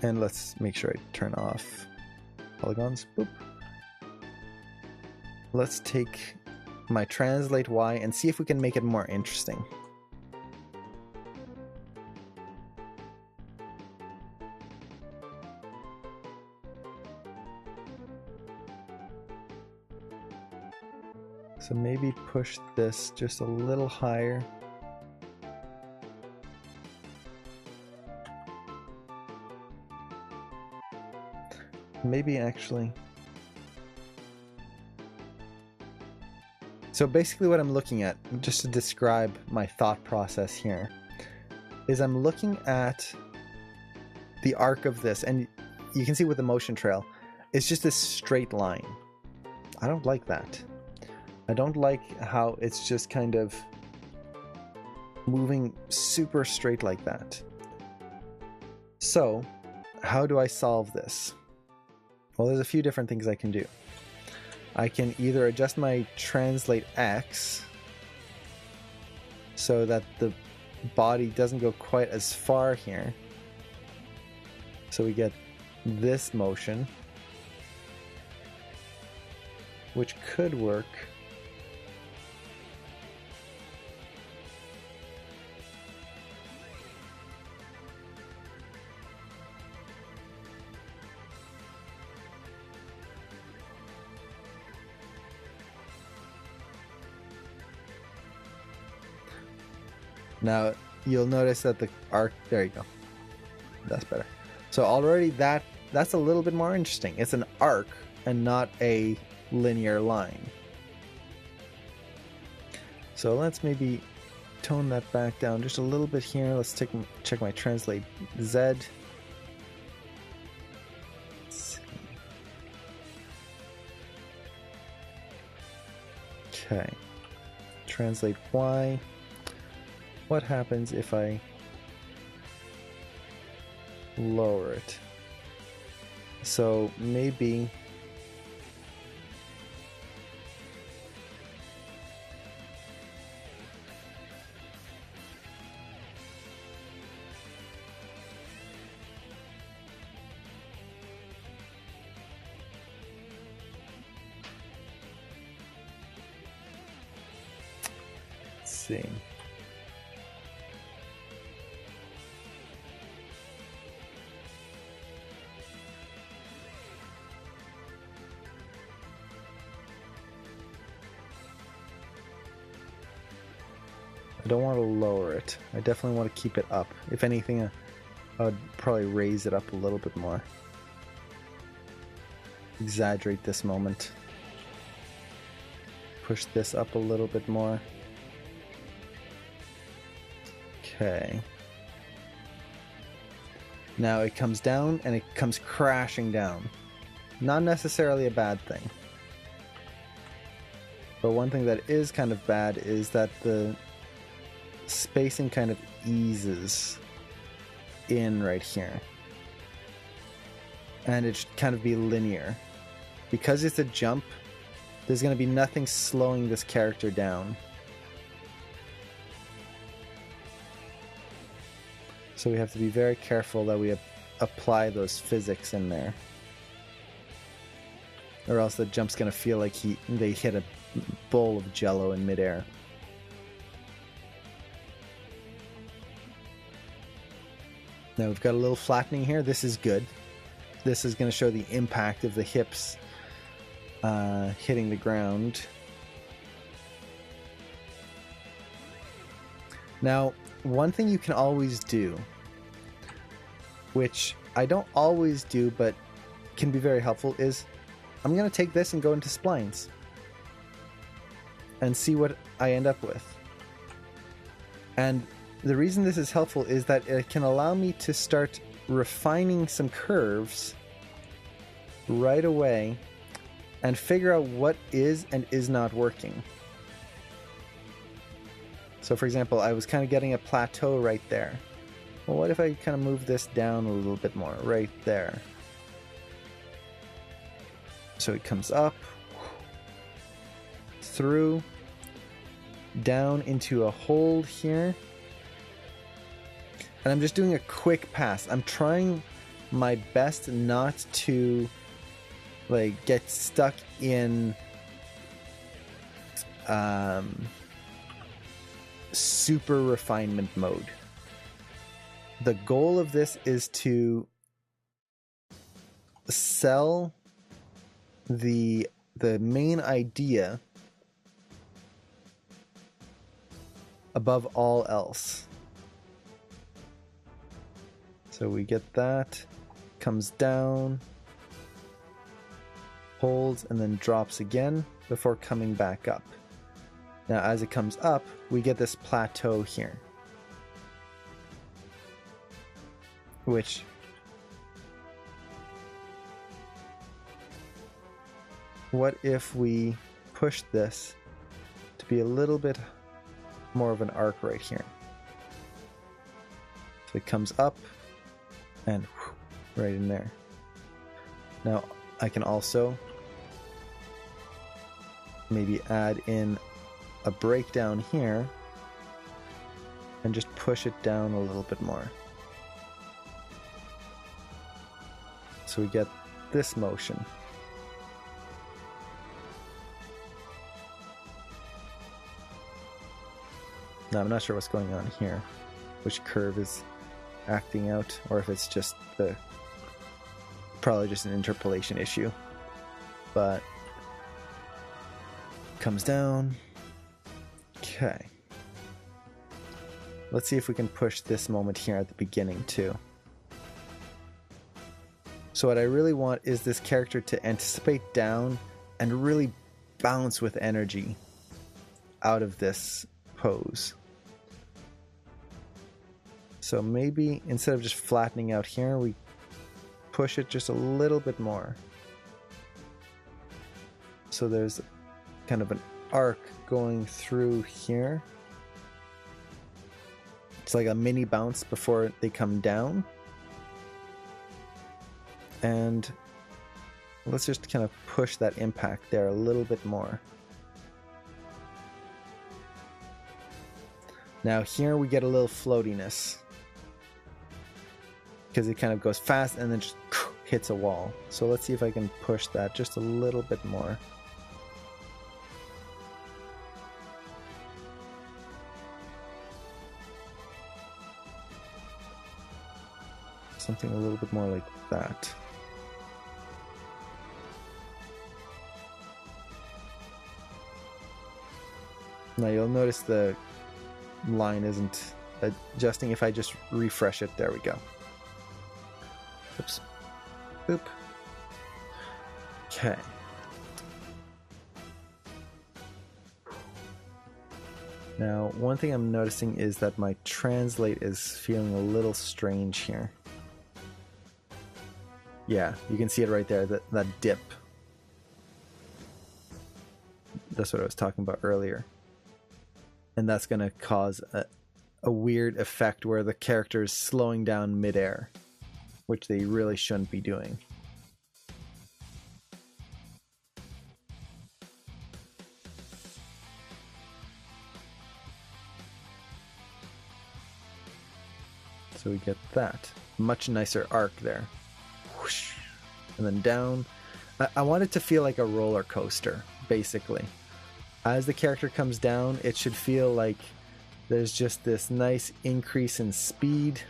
let's make sure I turn off polygons. Boop. Let's take my translate Y and see if we can make it more interesting. So maybe push this just a little higher. Maybe actually. So basically what I'm looking at, just to describe my thought process here, is I'm looking at the arc of this, and you can see with the motion trail, it's just this straight line. I don't like that. I don't like how it's just kind of moving super straight like that. So, how do I solve this? Well, there's a few different things I can do. I can either adjust my translate X so that the body doesn't go quite as far here. So we get this motion, which could work. Now, you'll notice that the arc, there you go. That's better. So already that's a little bit more interesting. It's an arc and not a linear line. So let's maybe tone that back down just a little bit here. Let's check my translate Z. Let's see. Okay. Translate Y. What happens if I lower it? So maybe let's see. I don't want to lower it. I definitely want to keep it up. If anything, I would probably raise it up a little bit more. Exaggerate this moment. Push this up a little bit more. Okay. Now it comes down and it comes crashing down. Not necessarily a bad thing. But one thing that is kind of bad is that the spacing kind of eases in right here. And it should kind of be linear. Because it's a jump, there's going to be nothing slowing this character down. So we have to be very careful that we apply those physics in there. Or else the jump's going to feel like they hit a bowl of jello in midair. Now we've got a little flattening here. This is good. This is going to show the impact of the hips hitting the ground. Now, one thing you can always do, which I don't always do but can be very helpful, is I'm going to take this and go into splines and see what I end up with. And the reason this is helpful is that it can allow me to start refining some curves right away and figure out what is and is not working. So for example, I was kind of getting a plateau right there. Well, what if I kind of move this down a little bit more right there? So it comes up, through, down into a hold here. And I'm just doing a quick pass. I'm trying my best not to like get stuck in super refinement mode. The goal of this is to sell the main idea above all else. So we get that, comes down, holds, and then drops again before coming back up. Now as it comes up, we get this plateau here, which what if we push this to be a little bit more of an arc right here? So it comes up and right in there. Now I can also maybe add in a breakdown here and just push it down a little bit more. So we get this motion. Now I'm not sure what's going on here, which curve is acting out, or if it's just probably just an interpolation issue. But comes down. Okay. Let's see if we can push this moment here at the beginning too. So what I really want is this character to anticipate down and really bounce with energy out of this pose. So maybe instead of just flattening out here, we push it just a little bit more. So there's kind of an arc going through here. It's like a mini bounce before they come down. And let's just kind of push that impact there a little bit more. Now here we get a little floatiness, because it kind of goes fast and then just hits a wall. So let's see if I can push that just a little bit more. Something a little bit more like that. Now you'll notice the line isn't adjusting. If I just refresh it, there we go. Oops. Boop. Okay. Now, one thing I'm noticing is that my translate is feeling a little strange here. Yeah, you can see it right there, that dip. That's what I was talking about earlier. And that's going to cause a weird effect where the character is slowing down midair, which they really shouldn't be doing. So we get that. Much nicer arc there. Whoosh. And then down. I want it to feel like a roller coaster, basically. As the character comes down, it should feel like there's just this nice increase in speed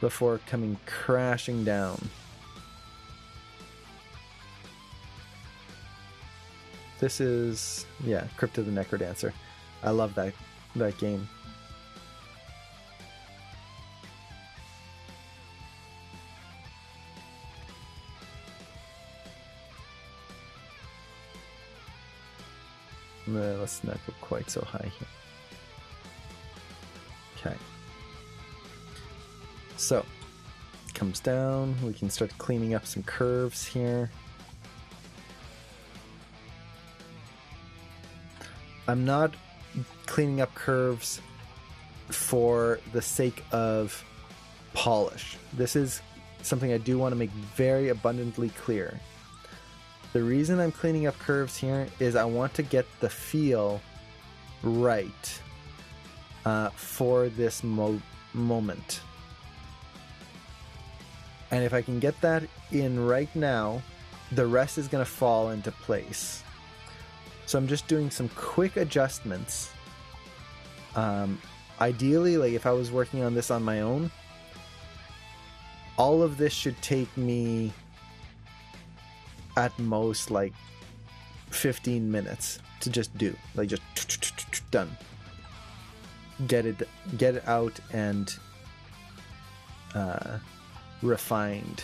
before coming crashing down. This is, yeah, Crypt of the Necrodancer. I love that that game. Let's not go quite so high here. Okay. So, it comes down. We can start cleaning up some curves here. I'm not cleaning up curves for the sake of polish. This is something I do want to make very abundantly clear. The reason I'm cleaning up curves here is I want to get the feel right for this moment. And if I can get that in right now, the rest is going to fall into place. So I'm just doing some quick adjustments. Ideally, like if I was working on this on my own, all of this should take me at most like 15 minutes to just do. Like just done. Get it out and refined.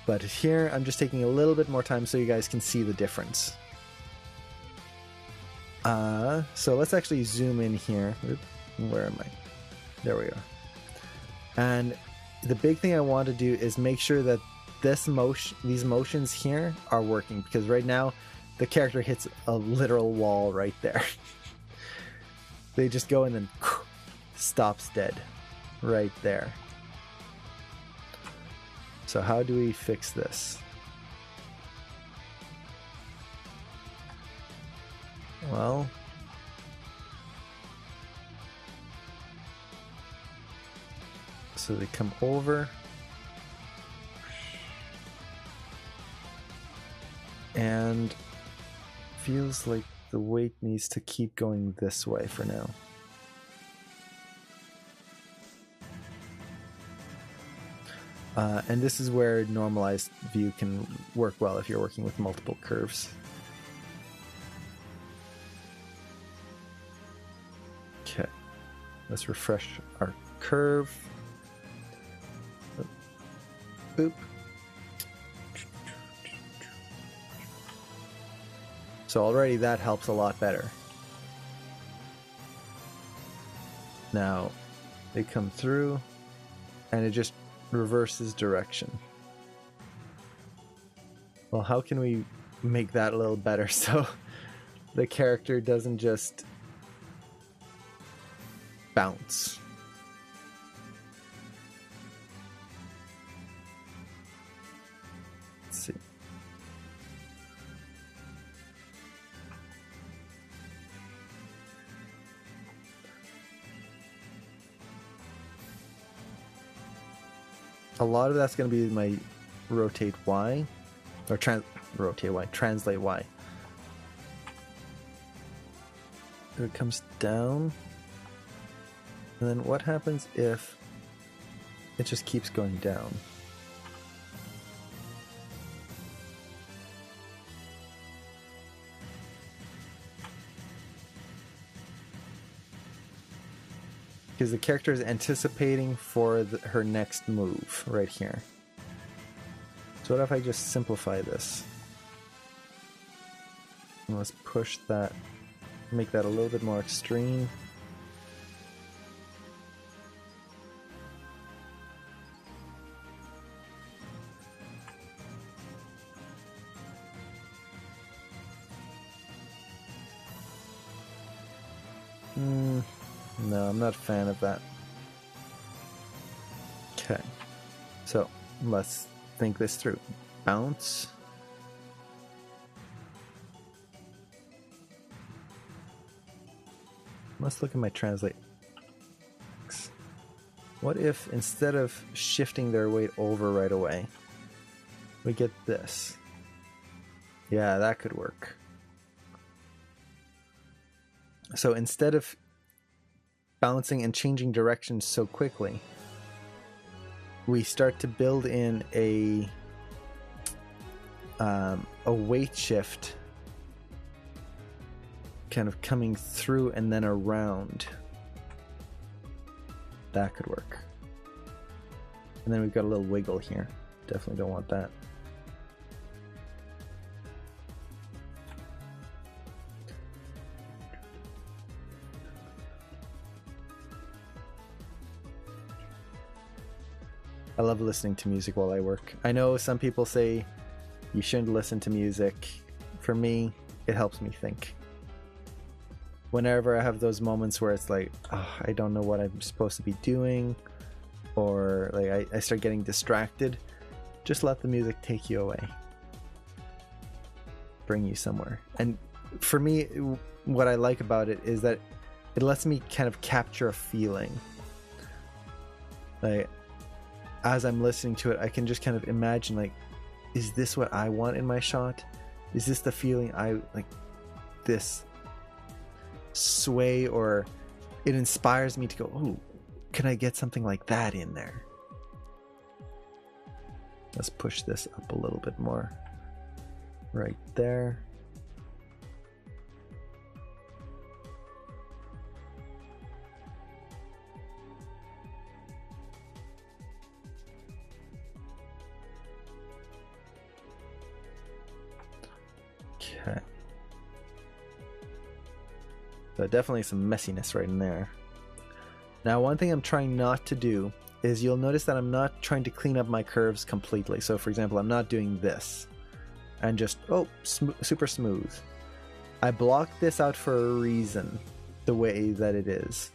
But here I'm just taking a little bit more time so you guys can see the difference. So let's actually zoom in here. Where am I? There we are. And the big thing I want to do is make sure that these motions here are working, because right now the character hits a literal wall right there. They just go and then stops dead right there. So how do we fix this? Well, so they come over and feels like the weight needs to keep going this way for now. And this is where normalized view can work well if you're working with multiple curves. Okay, let's refresh our curve. Boop. So already that helps a lot better. Now they come through and it just reverses direction. Well, how can we make that a little better so the character doesn't just bounce? Let's see. A lot of that's going to be my rotate Y, or translate Y. It comes down, and then what happens if it just keeps going down? Because the character is anticipating for her next move right here. So what if I just simplify this? And let's push that, make that a little bit more extreme. No, I'm not a fan of that. Okay, so let's think this through. Bounce. Let's look at my translate. What if instead of shifting their weight over right away, we get this? Yeah, that could work. So instead of bouncing and changing directions so quickly, we start to build in a weight shift kind of coming through and then around. That could work. And then we've got a little wiggle here. Definitely don't want that. I love listening to music while I work. I know some people say you shouldn't listen to music. For me, it helps me think. Whenever I have those moments where it's like, oh, I don't know what I'm supposed to be doing, or like I start getting distracted, just let the music take you away. Bring you somewhere. And for me, what I like about it is that it lets me kind of capture a feeling. Like, as I'm listening to it, I can just kind of imagine, like, is this what I want in my shot? Is this the feeling I like? This sway, or it inspires me to go, oh, can I get something like that in there? Let's push this up a little bit more. Right there. Okay. So definitely some messiness right in there. Now, one thing I'm trying not to do is, you'll notice that I'm not trying to clean up my curves completely. So for example, I'm not doing this and just, oh, super smooth. I blocked this out for a reason, the way that it is.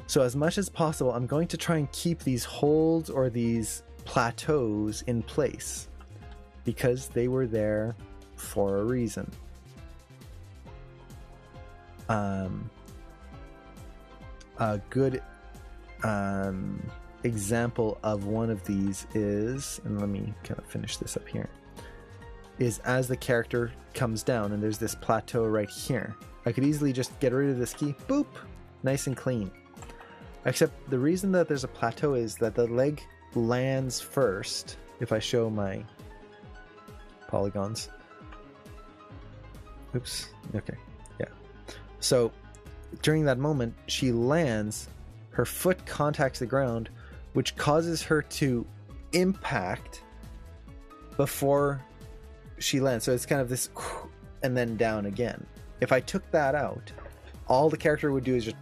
So as much as possible, I'm going to try and keep these holds or these plateaus in place, because they were there for a reason. A good example of one of these is, and let me kind of finish this up here, is as the character comes down and there's this plateau right here. I could easily just get rid of this key, boop, nice and clean. Except the reason that there's a plateau is that the leg lands first. If I show my polygons. Oops. Okay. Yeah. So during that moment, she lands, her foot contacts the ground, which causes her to impact before she lands. So it's kind of this and then down again. If I took that out, all the character would do is just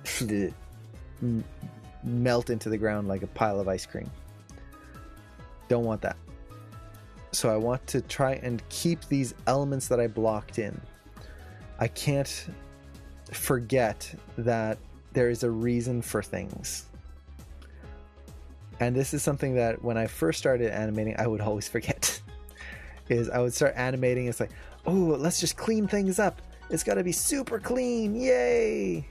melt into the ground like a pile of ice cream. Don't want that. So I want to try and keep these elements that I blocked in. I can't forget that there is a reason for things. And this is something that when I first started animating, I would always forget. Is I would start animating, it's like, oh, let's just clean things up. It's got to be super clean. Yay!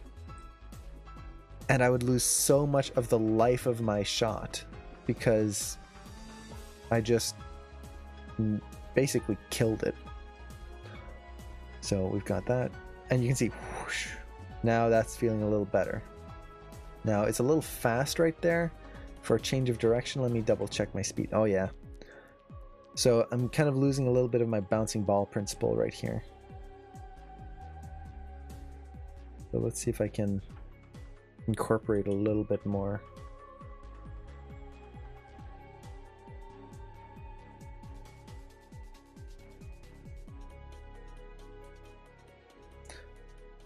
And I would lose so much of the life of my shot because I just basically killed it. So we've got that, and you can see whoosh, now that's feeling a little better. Now it's a little fast right there for a change of direction. Let me double check my speed. Oh yeah. So I'm kind of losing a little bit of my bouncing ball principle right here. So let's see if I can incorporate a little bit more.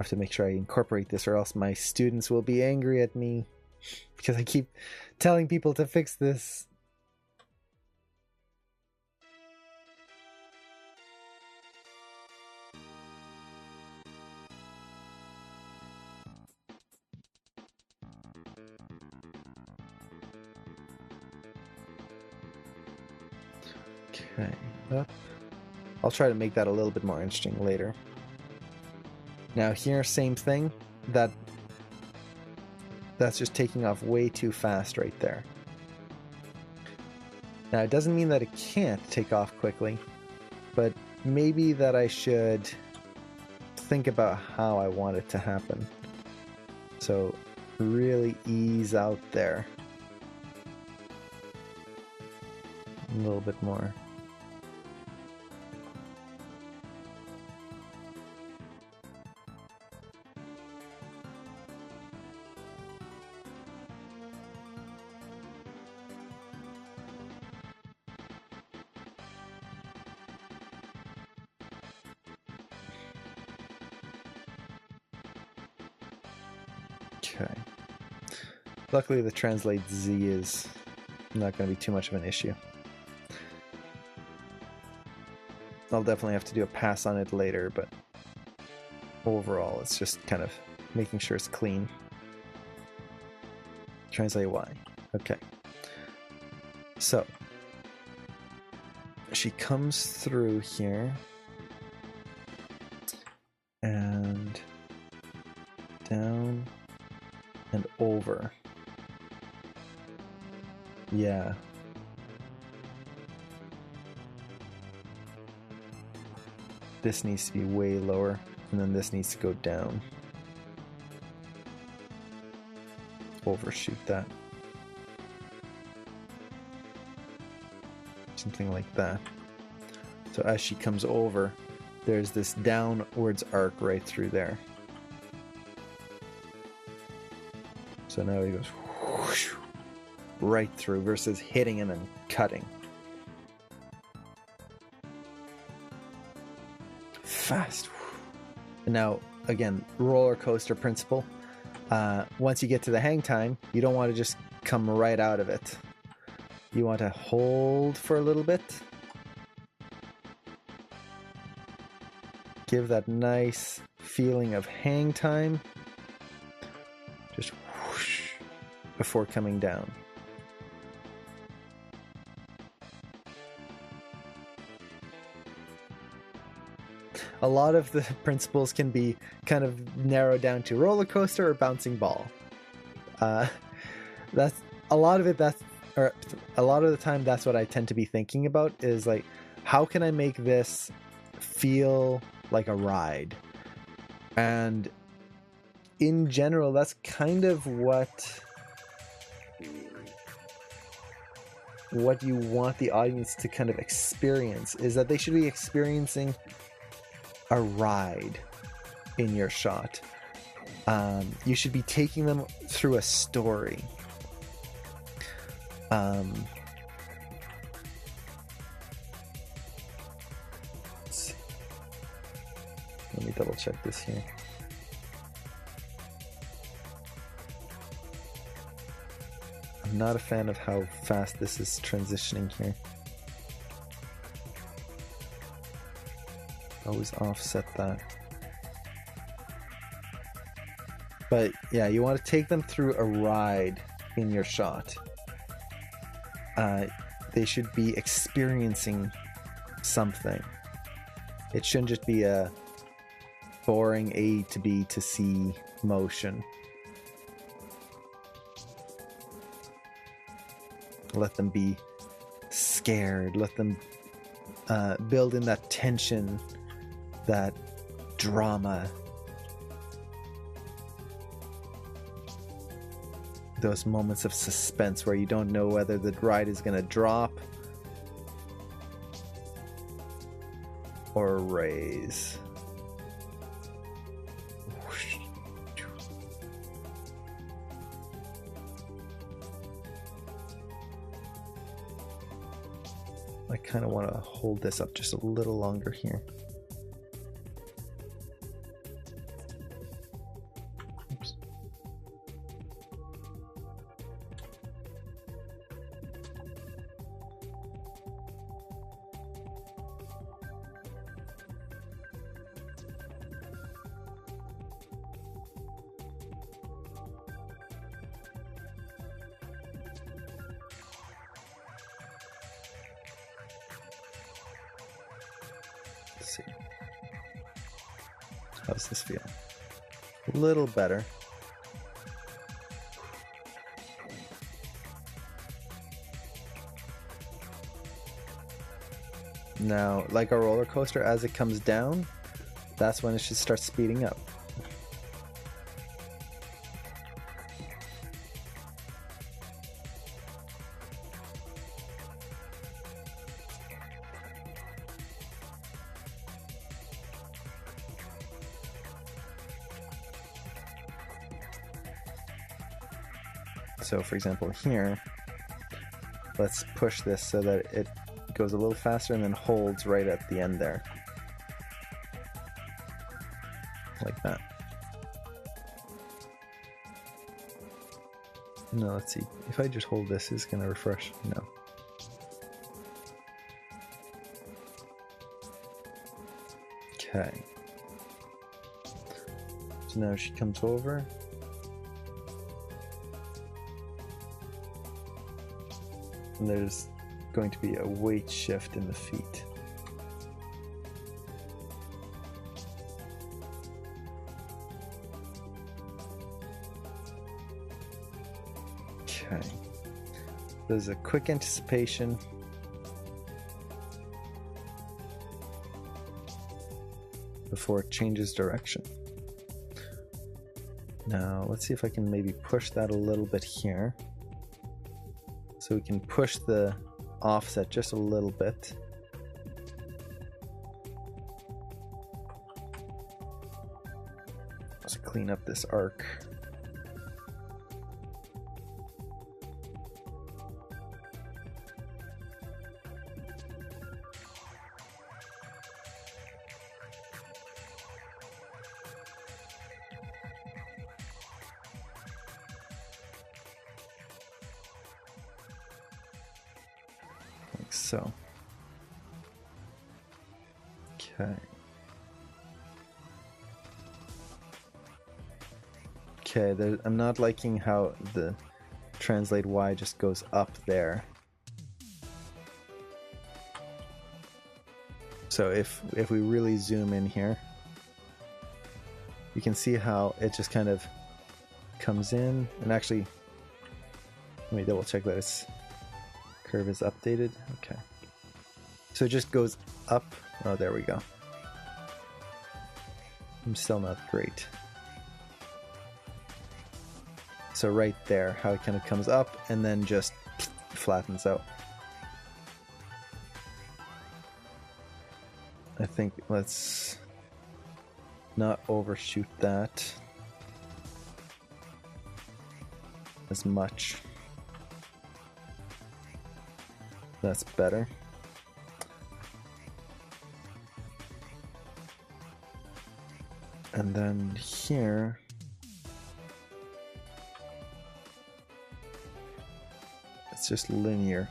I have to make sure I incorporate this, or else my students will be angry at me because I keep telling people to fix this. Okay, up. I'll try to make that a little bit more interesting later. Now here, same thing. That's just taking off way too fast right there. Now it doesn't mean that it can't take off quickly, but maybe that I should think about how I want it to happen. So really ease out there. A little bit more. Okay. Luckily the translate Z is not going to be too much of an issue. I'll definitely have to do a pass on it later, but overall it's just kind of making sure it's clean. Translate Y. Okay. So she comes through here and down and over. Yeah. This needs to be way lower, and then this needs to go down. Overshoot that. Something like that. So as she comes over, there's this downwards arc right through there. So now he goes whoosh, right through versus hitting and then cutting. Fast. And now, again, roller coaster principle. Once you get to the hang time, you don't want to just come right out of it. You want to hold for a little bit. Give that nice feeling of hang time. Just whoosh before coming down. A lot of the principles can be kind of narrowed down to roller coaster or bouncing ball. That's a lot of it. Or a lot of the time, that's what I tend to be thinking about is like, how can I make this feel like a ride? And in general, that's kind of what you want the audience to kind of experience, is that they should be experiencing a ride in your shot. You should be taking them through a story. Let's see. Let me double check this here. I'm not a fan of how fast this is transitioning here. Always offset that. But yeah, you want to take them through a ride in your shot. They should be experiencing something. It shouldn't just be a boring A to B to C motion. Let them be scared. Let them build in that tension, that drama. Those moments of suspense where you don't know whether the ride is going to drop or raise. I kind of want to hold this up just a little longer here. Oops. Let's see. How's this feel? A little better. Now, like a roller coaster, as it comes down, that's when it should start speeding up. So for example here, let's push this so that it goes a little faster and then holds right at the end there. Like that. No, let's see. If I just hold this, it's gonna refresh. No. Okay. So now she comes over. And there's going to be a weight shift in the feet. Okay. There's a quick anticipation. Before it changes direction. Now, let's see if I can maybe push that a little bit here. So we can push the offset just a little bit. Let's clean up this arc. Like so. Okay. Okay, I'm not liking how the translate Y just goes up there. So if we really zoom in here, you can see how it just kind of comes in, and actually, let me double check that its curve is updated. Okay. So it just goes up. Oh, there we go. I'm still not great. So right there, how it kind of comes up and then just flattens out. I think let's not overshoot that as much. That's better. And then here, it's just linear.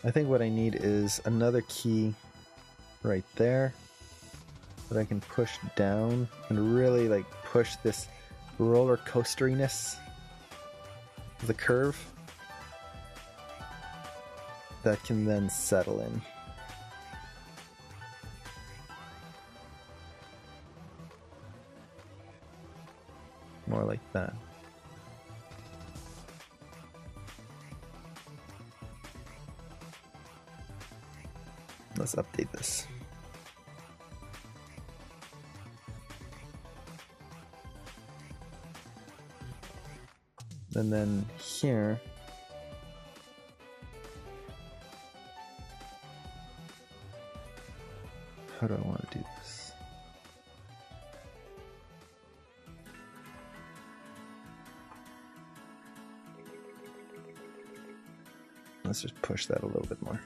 I think what I need is another key right there that I can push down and really like push this roller coasteriness of the curve that can then settle in. More like that. Let's update this. And then here, how do I want to do this? Let's just push that a little bit more.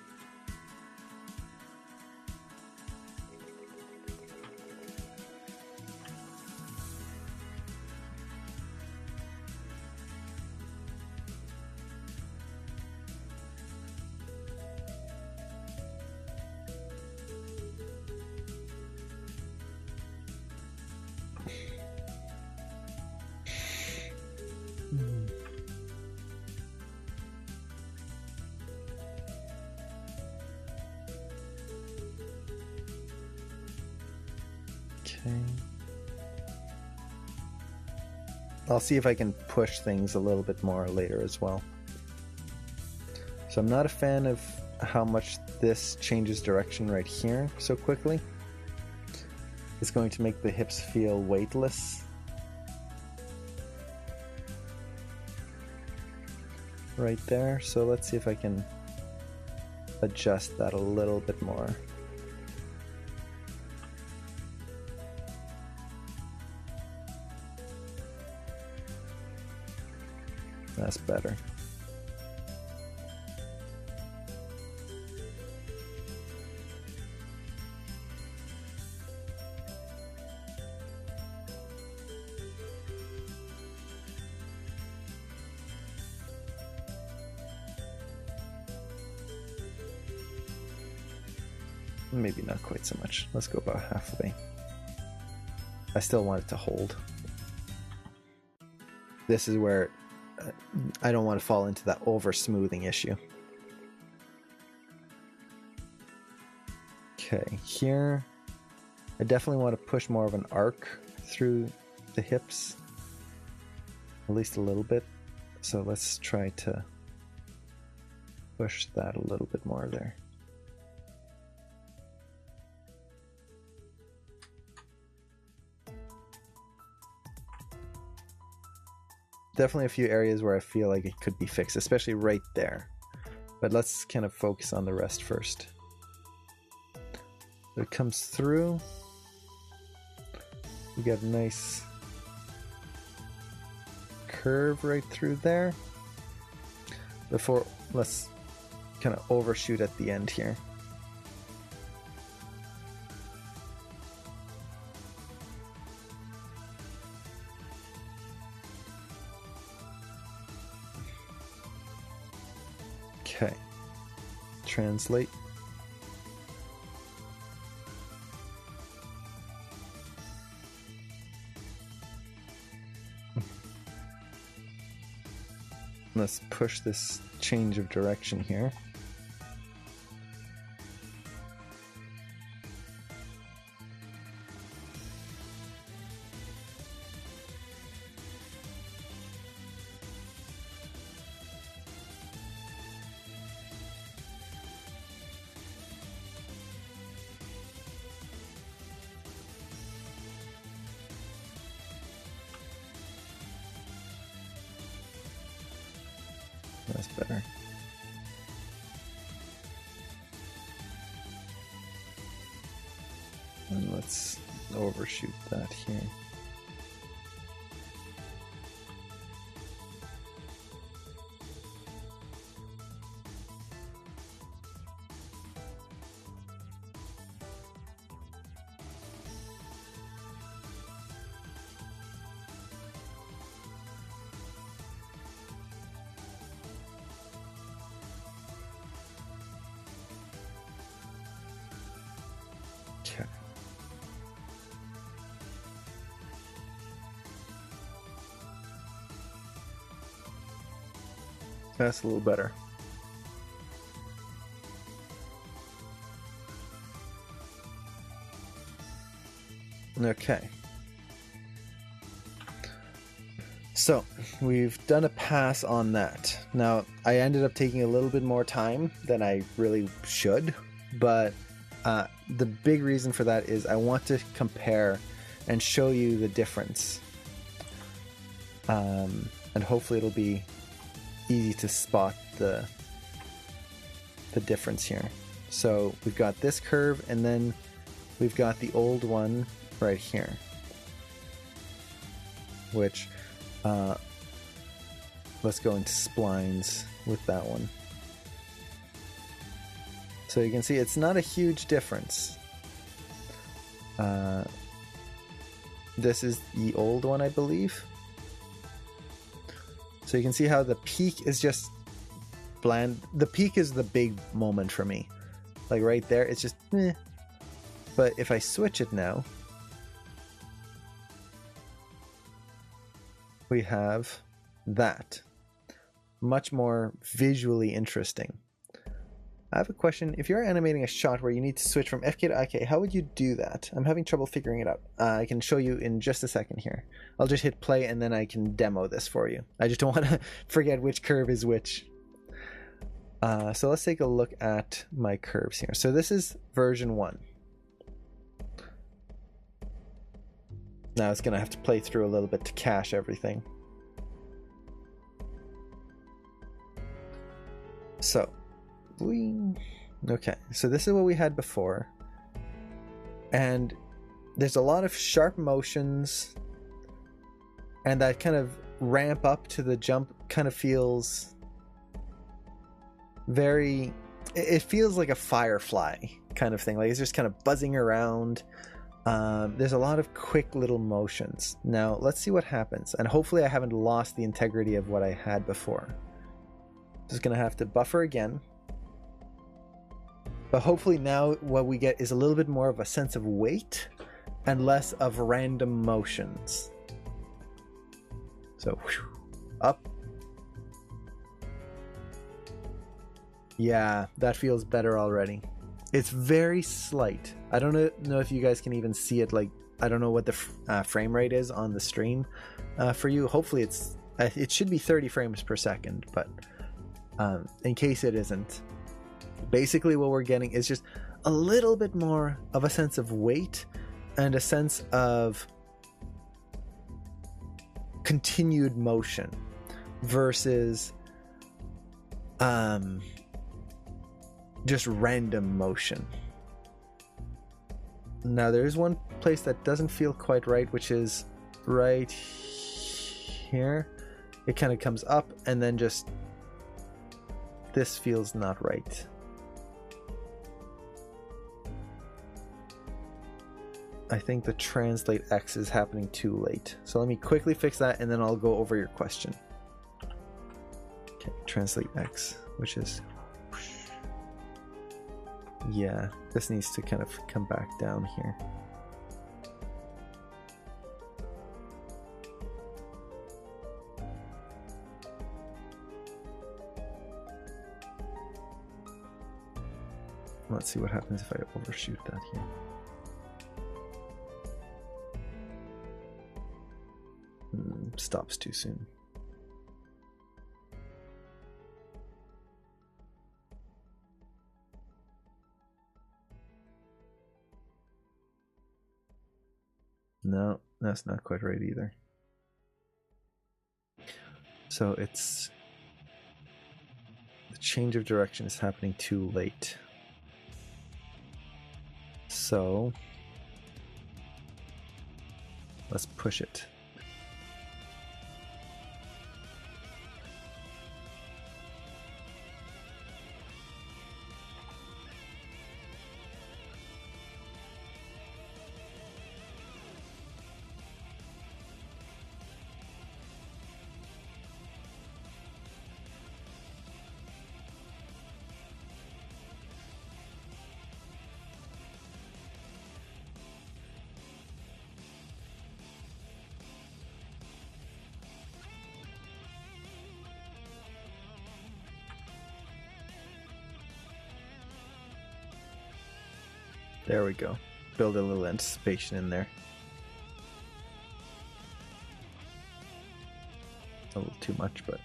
Okay. I'll see if I can push things a little bit more later as well. So I'm not a fan of how much this changes direction right here so quickly. It's going to make the hips feel weightless. Right there. So let's see if I can adjust that a little bit more. That's better. maybe not quite so much. Let's go about halfway. I still want it to hold. This is where I don't want to fall into that over smoothing issue. Okay, here I definitely want to push more of an arc through the hips, at least a little bit. So let's try to push that a little bit more there. Definitely a few areas where I feel like it could be fixed, especially right there. But let's kind of focus on the rest first. It comes through. We got a nice curve right through there. Before, let's kind of overshoot at the end here. Okay, translate. Let's push this change of direction here. That's better. And let's overshoot that here. Okay. That's a little better. Okay. So we've done a pass on that. Now I ended up taking a little bit more time than I really should, but the big reason for that is I want to compare and show you the difference. And hopefully it'll be easy to spot the difference here. So we've got this curve, and then we've got the old one right here, which let's go into splines with that one. So you can see it's not a huge difference. This is the old one, I believe. So you can see how the peak is just bland. The peak is the big moment for me. Like right there, it's just meh. But if I switch it now, we have that. Much more visually interesting. I have a question. If you're animating a shot where you need to switch from FK to IK, how would you do that? I'm having trouble figuring it out. I can show you in just a second here. I'll just hit play and then I can demo this for you. I just don't want to forget which curve is which. So let's take a look at my curves here. So this is version 1. Now it's going to have to play through a little bit to cache everything. So okay, so this is what we had before, and there's a lot of sharp motions, and that kind of ramp up to the jump kind of feels very, it feels like a firefly kind of thing, like it's just kind of buzzing around. There's a lot of quick little motions. Now let's see what happens, and hopefully I haven't lost the integrity of what I had before. Just gonna have to buffer again. But hopefully now what we get is a little bit more of a sense of weight and less of random motions. So, up. Yeah, that feels better already. It's very slight. I don't know if you guys can even see it. Like, I don't know what the frame rate is on the stream for you. Hopefully it should be 30 frames per second, but in case it isn't, basically what we're getting is just a little bit more of a sense of weight and a sense of continued motion versus just random motion. Now there is one place that doesn't feel quite right, which is right here. It kind of comes up and then just this feels not right. I think the translate X is happening too late. So let me quickly fix that and then I'll go over your question. Okay, translate X, which is, yeah, this needs to kind of come back down here. Let's see what happens if I overshoot that here. Stops too soon. No, that's not quite right either. So it's the change of direction is happening too late. So let's push it. There we go. Build a little anticipation in there. A little too much, but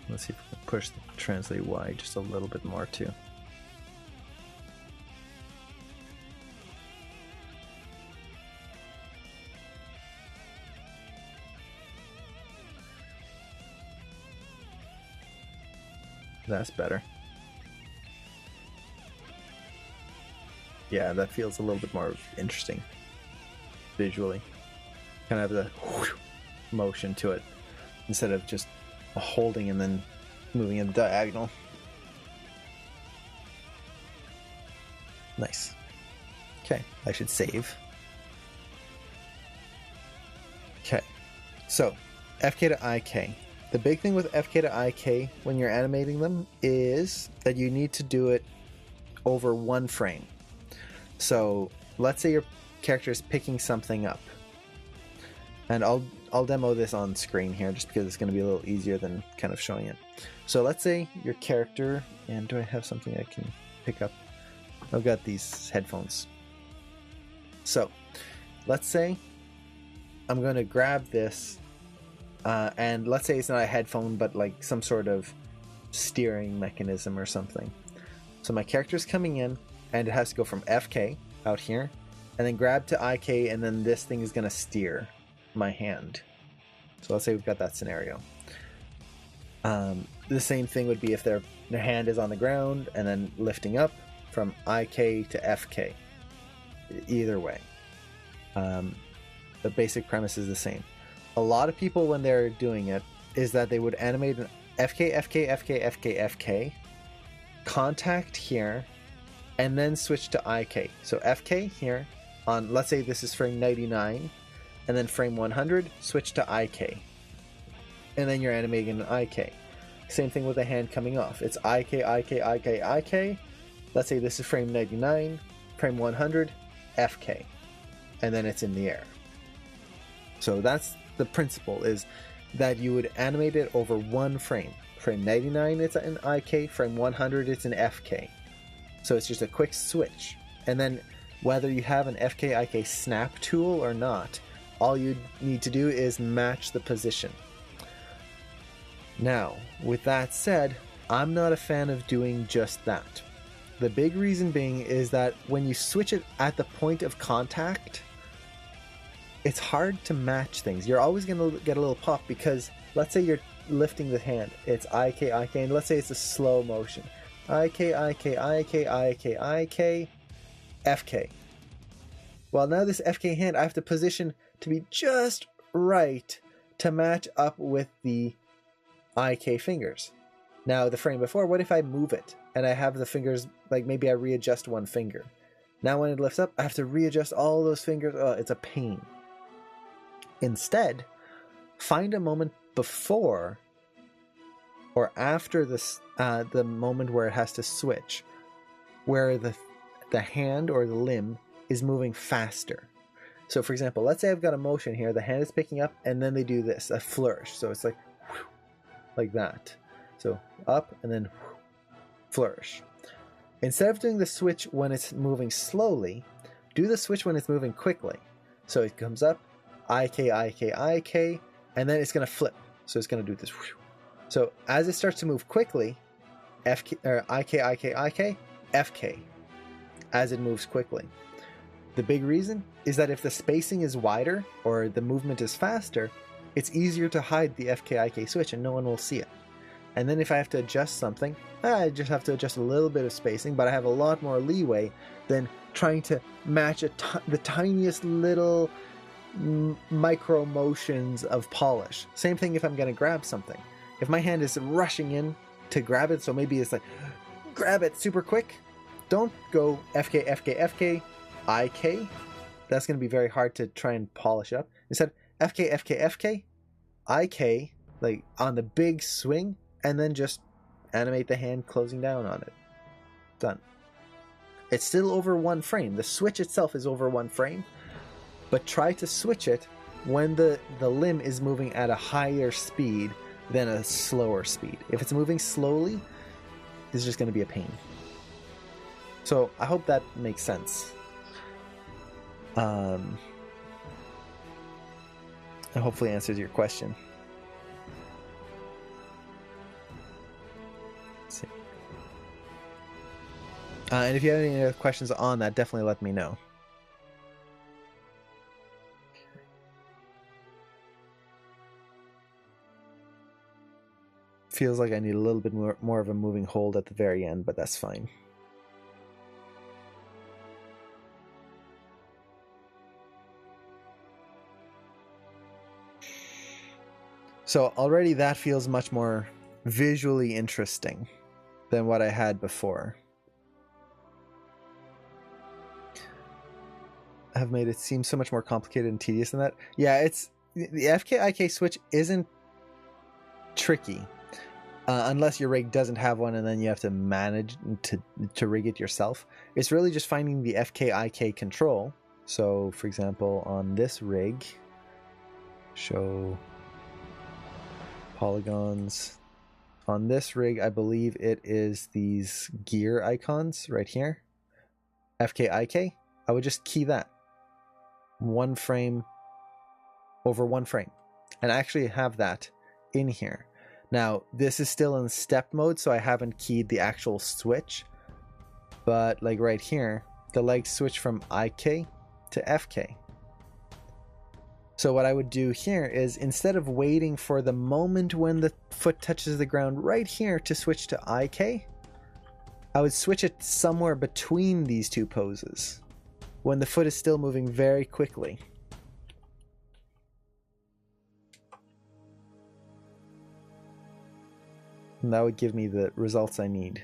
let's see if we can push the translate Y just a little bit more too. That's better. Yeah, that feels a little bit more interesting visually. Kind of have the motion to it instead of just holding and then moving in diagonal. Nice. Okay, I should save. Okay, so FK to IK. The big thing with FK to IK when you're animating them is that you need to do it over one frame. So let's say your character is picking something up. And I'll demo this on screen here just because it's going to be a little easier than kind of showing it. So let's say your character, and do I have something I can pick up? I've got these headphones. So let's say I'm going to grab this. And let's say it's not a headphone, but like some sort of steering mechanism or something. So my character's coming in, and it has to go from FK out here, and then grab to IK, and then this thing is going to steer my hand. So let's say we've got that scenario. The same thing would be if their hand is on the ground, and then lifting up from IK to FK. Either way. The basic premise is the same. A lot of people, when they're doing it, is that they would animate an FK, FK, FK, FK, FK, contact here, and then switch to IK. So FK here on, let's say this is frame 99, and then frame 100, switch to IK. And then you're animating an IK. Same thing with the hand coming off. It's IK, IK, IK, IK. Let's say this is frame 99, frame 100, FK. And then it's in the air. So that's the principle, is that you would animate it over one frame. Frame 99, it's an IK. Frame 100, it's an FK. So it's just a quick switch. And then whether you have an FK, IK snap tool or not, all you need to do is match the position. Now, with that said, I'm not a fan of doing just that. The big reason being is that when you switch it at the point of contact, it's hard to match things. You're always going to get a little pop because let's say you're lifting the hand. It's IK, IK, and let's say it's a slow motion. IK, IK, IK, IK, IK, FK. Well, now this FK hand, I have to position to be just right to match up with the IK fingers. Now, the frame before, what if I move it and I have the fingers, like maybe I readjust one finger. Now when it lifts up, I have to readjust all those fingers. Oh, it's a pain. Instead, find a moment before or after this, the moment where it has to switch, where the hand or the limb is moving faster. So for example, let's say I've got a motion here, the hand is picking up, and then they do this, a flourish. So it's like that. So up and then flourish. Instead of doing the switch when it's moving slowly, do the switch when it's moving quickly. So it comes up, IK, IK, IK, and then it's going to flip. So it's going to do this. So as it starts to move quickly, FK, or IK, IK, IK, FK, as it moves quickly. The big reason is that if the spacing is wider or the movement is faster, it's easier to hide the FK, IK switch and no one will see it. And then if I have to adjust something, I just have to adjust a little bit of spacing, but I have a lot more leeway than trying to match the tiniest little micro motions of polish. Same thing if I'm going to grab something. If my hand is rushing in to grab it, so maybe it's like, grab it super quick, don't go FK, FK, FK, IK. That's going to be very hard to try and polish up. Instead, FK, FK, FK, IK, like on the big swing, and then just animate the hand closing down on it. Done. It's still over one frame. The switch itself is over one frame, but try to switch it when the limb is moving at a higher speed than a slower speed. If it's moving slowly, it's just going to be a pain. So I hope that makes sense. And hopefully answers your question. Let's see. And if you have any other questions on that, definitely let me know. Feels like I need a little bit more of a moving hold at the very end, but that's fine. So already that feels much more visually interesting than what I had before. I have made it seem so much more complicated and tedious than that. Yeah, it's the FK-IK switch isn't tricky. Unless your rig doesn't have one and then you have to manage to rig it yourself. It's really just finding the FK-IK control. So for example, on this rig, show polygons. On this rig, I believe it is these gear icons right here. FK-IK. I would just key that. One frame over one frame. And I actually have that in here. Now, this is still in step mode, so I haven't keyed the actual switch. But like right here, the legs switch from IK to FK. So what I would do here is, instead of waiting for the moment when the foot touches the ground right here to switch to IK, I would switch it somewhere between these two poses, when the foot is still moving very quickly. And that would give me the results I need.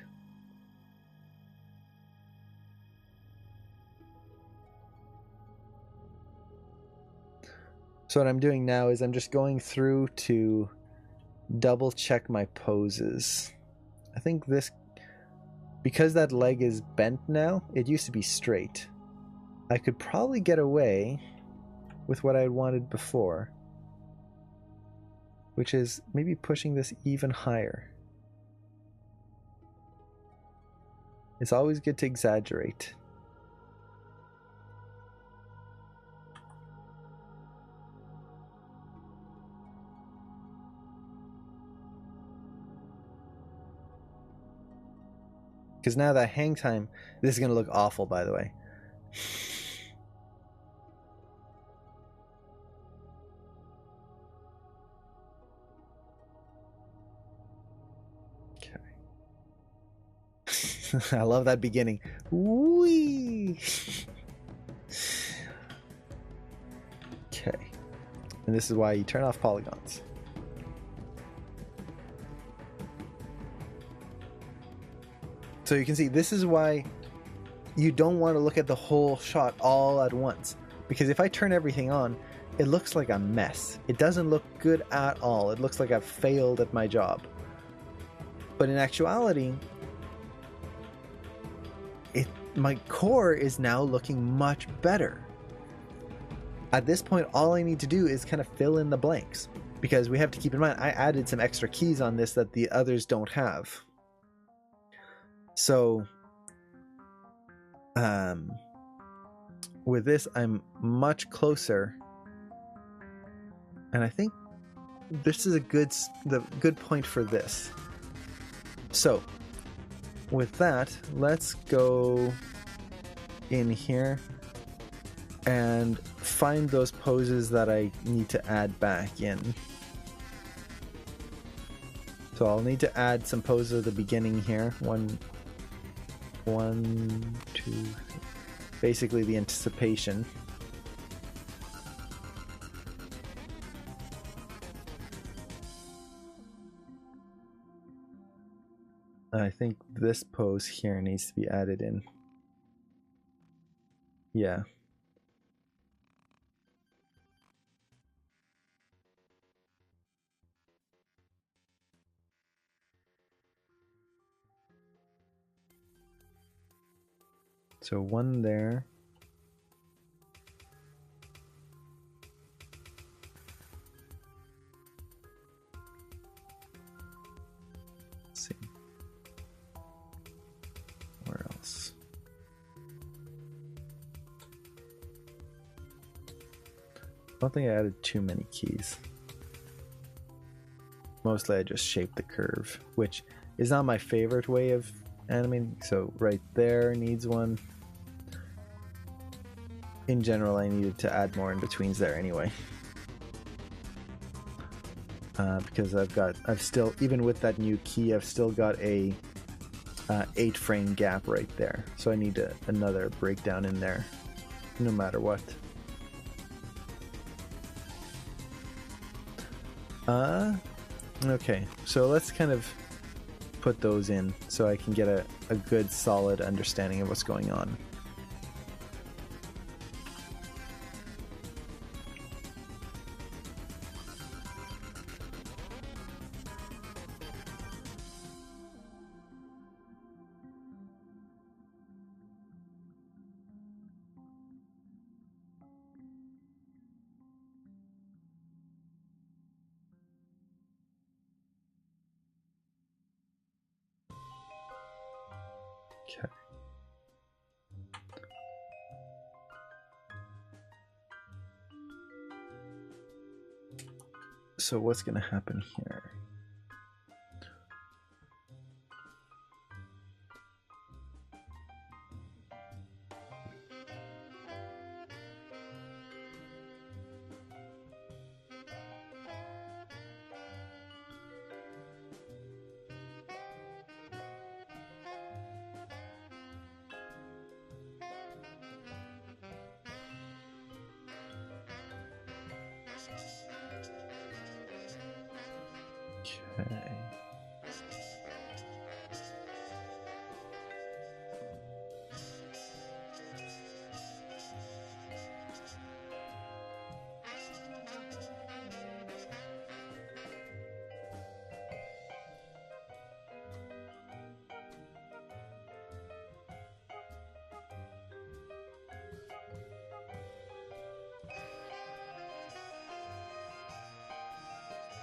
So what I'm doing now is I'm just going through to double check my poses. I think this, because that leg is bent now, it used to be straight. I could probably get away with what I wanted before, which is maybe pushing this even higher. It's always good to exaggerate. Because now that hang time, this is going to look awful, by the way. Okay. I love that beginning. Whee! Okay. And this is why you turn off polygons. So you can see this is why you don't want to look at the whole shot all at once. Because if I turn everything on, it looks like a mess. It doesn't look good at all. It looks like I've failed at my job. But in actuality, my core is now looking much better. At this point, all I need to do is kind of fill in the blanks. Because we have to keep in mind, I added some extra keys on this that the others don't have. So, with this, I'm much closer, and I think this is the good point for this. So, with that, let's go in here and find those poses that I need to add back in. So I'll need to add some poses at the beginning here. One, two, basically the anticipation. I think this pose here needs to be added in. Yeah. So one there. Let's see. Where else? I don't think I added too many keys. Mostly I just shaped the curve, which is not my favorite way of animating. So right there needs one. In general, I needed to add more in-betweens there anyway. Because I've still, even with that new key, I've still got a 8-frame gap right there. So I need another breakdown in there, no matter what. Okay, so let's kind of put those in so I can get a good solid understanding of what's going on. Okay. So what's going to happen here? Okay.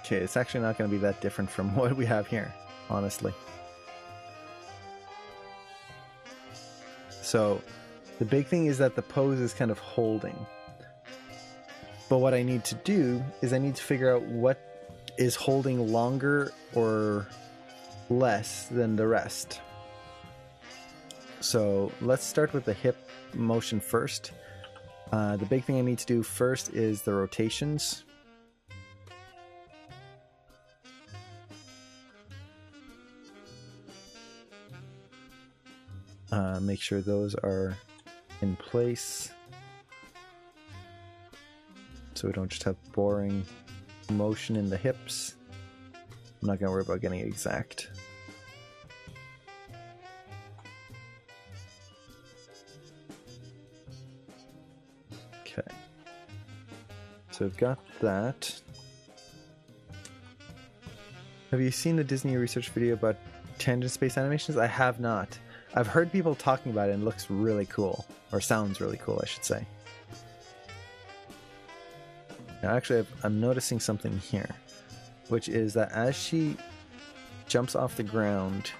Okay, it's actually not going to be that different from what we have here, honestly. So the big thing is that the pose is kind of holding. But what I need to do is I need to figure out what is holding longer or less than the rest. So let's start with the hip motion first. The big thing I need to do first is the rotations. Make sure those are in place, so we don't just have boring motion in the hips. I'm not going to worry about getting it exact. Okay, so we've got that. Have you seen the Disney research video about tangent space animations? I have not. I've heard people talking about it and it looks really cool, or sounds really cool, I should say. Now actually I'm noticing something here, which is that as she jumps off the ground...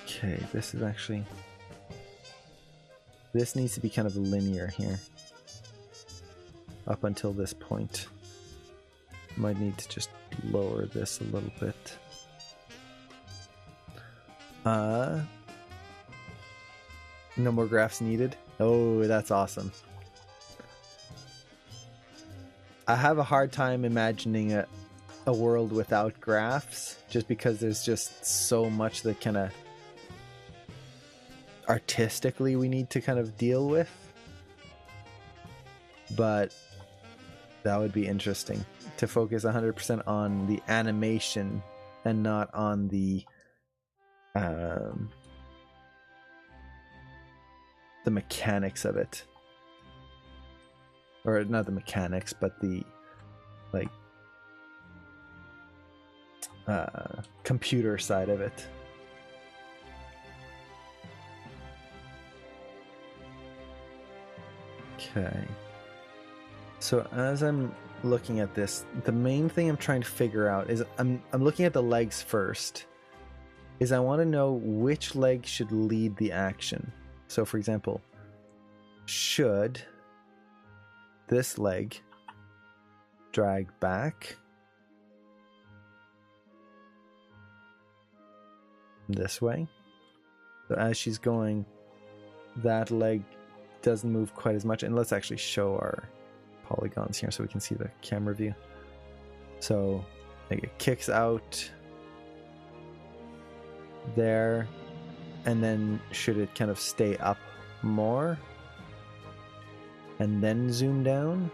Okay, this is actually... This needs to be kind of linear here. Up until this point. Might need to just lower this a little bit. No more graphs needed. Oh, that's awesome. I have a hard time imagining a world without graphs, just because there's just so much that kind of artistically we need to kind of deal with. But that would be interesting to focus 100% on the animation and not on the mechanics of it, or not the mechanics, but the like computer side of it. Okay, so as I'm looking at this, the main thing I'm trying to figure out is I'm looking at the legs first. Is I want to know which leg should lead the action. So for example, should this leg drag back this way? So as she's going, that leg doesn't move quite as much. And let's actually show our polygons here so we can see the camera view. So like it kicks out there, and then should it kind of stay up more and then zoom down,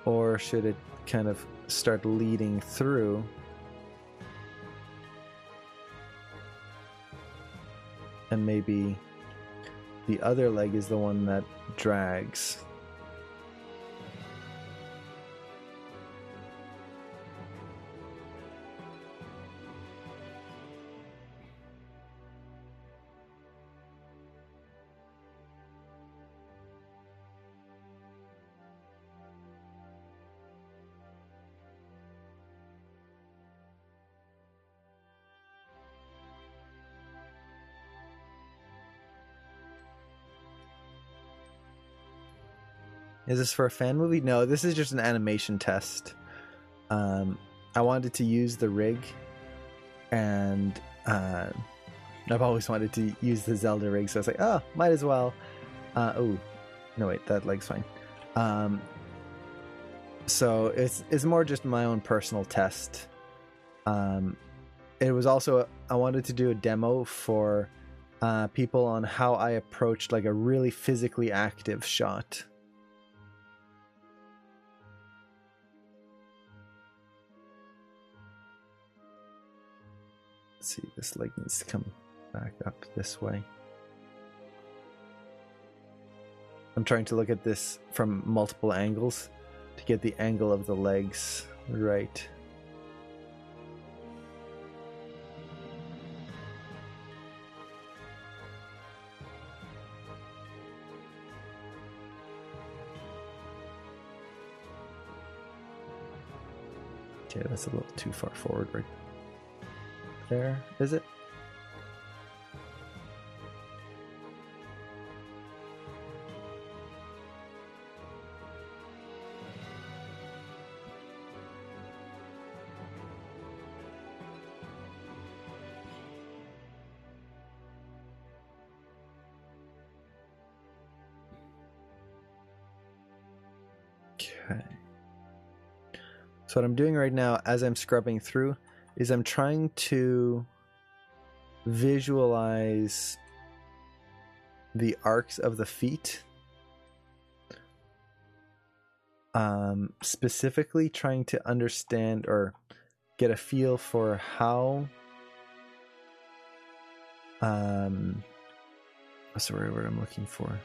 or should it kind of start leading through and maybe the other leg is the one that drags? Is this for a fan movie? No, this is just an animation test. I wanted to use the rig, and I've always wanted to use the Zelda rig, so I was like, oh, might as well. Oh, no wait, that leg's fine. So it's more just my own personal test. It was also, I wanted to do a demo for people on how I approached like a really physically active shot. Let's see, this leg needs to come back up this way. I'm trying to look at this from multiple angles to get the angle of the legs right. Okay, that's a little too far forward right there, is it? Okay. So what I'm doing right now as I'm scrubbing through is I'm trying to visualize the arcs of the feet. Specifically trying to understand or get a feel for how what's the right word I'm looking for?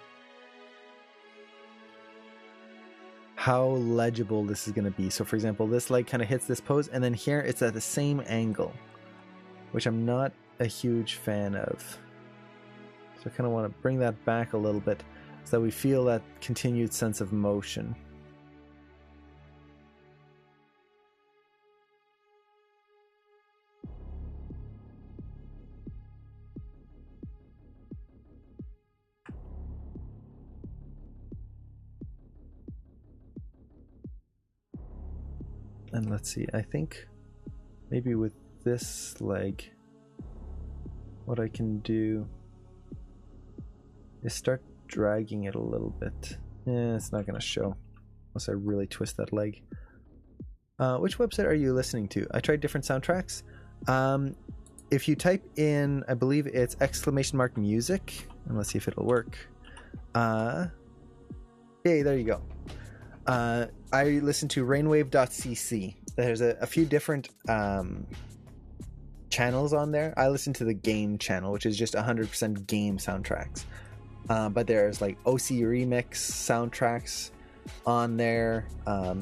How legible this is going to be. So for example, this leg kind of hits this pose, and then here it's at the same angle, which I'm not a huge fan of. So I kind of want to bring that back a little bit so that we feel that continued sense of motion. And let's see, I think maybe with this leg, what I can do is start dragging it a little bit. It's not going to show unless I really twist that leg. Which website are you listening to? I tried different soundtracks. If you type in, I believe it's !music, and let's see if it'll work. Hey, there you go. I listen to rainwave.cc. There's a few different channels on there. I listen to the game channel, which is just 100% game soundtracks. But there's like OC remix soundtracks on there,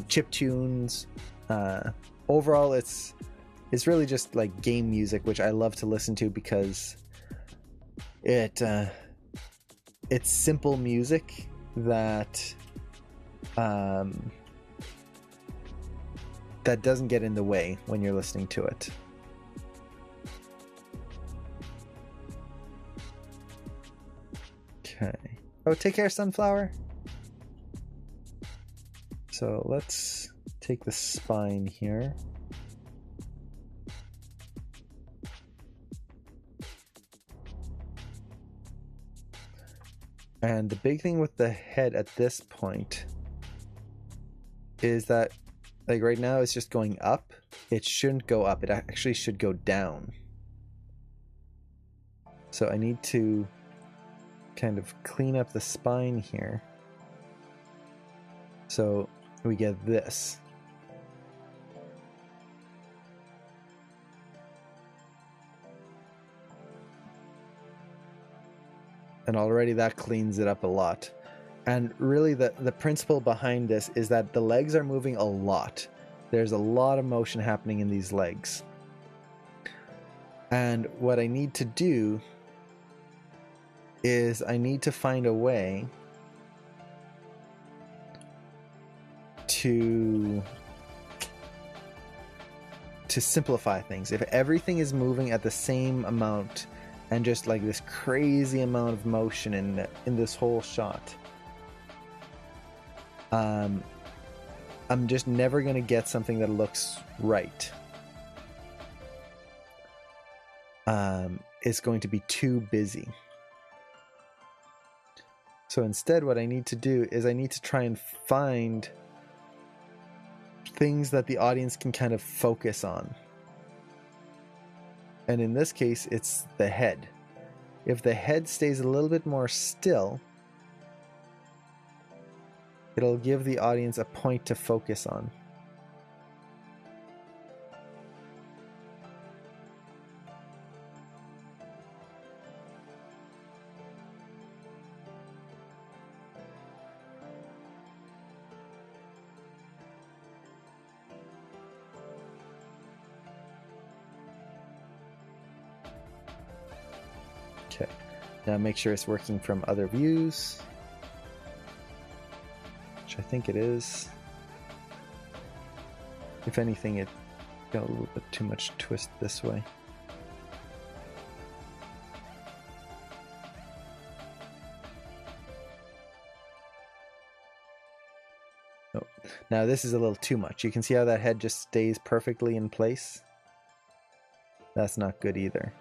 chip tunes. Overall, it's really just like game music, which I love to listen to because it's simple music that that doesn't get in the way when you're listening to it. Okay. Oh, take care, Sunflower. So let's take the spine here. And the big thing with the head at this point is that, like right now, it's just going up. It shouldn't go up. It actually should go down. So I need to kind of clean up the spine here. So we get this. And already that cleans it up a lot. And really the principle behind this is that the legs are moving a lot. There's a lot of motion happening in these legs. And what I need to do is I need to find a way to simplify things. If everything is moving at the same amount and just like this crazy amount of motion in this whole shot, I'm just never going to get something that looks right. It's going to be too busy. So instead, what I need to do is I need to try and find things that the audience can kind of focus on. And in this case, it's the head. If the head stays a little bit more still, it'll give the audience a point to focus on. Okay, now make sure it's working from other views, which I think it is. If anything, Got a little bit too much twist this way. Oh, now this is a little too much. You can see how that head just stays perfectly in place. That's not good either.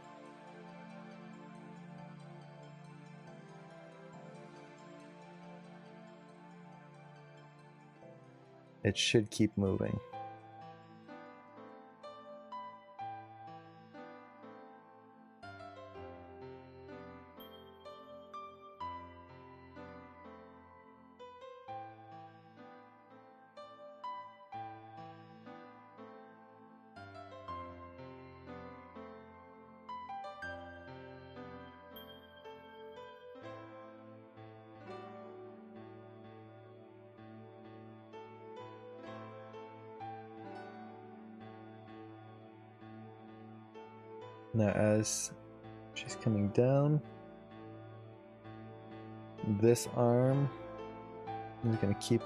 It should keep moving. Now as she's coming down, this arm is going to keep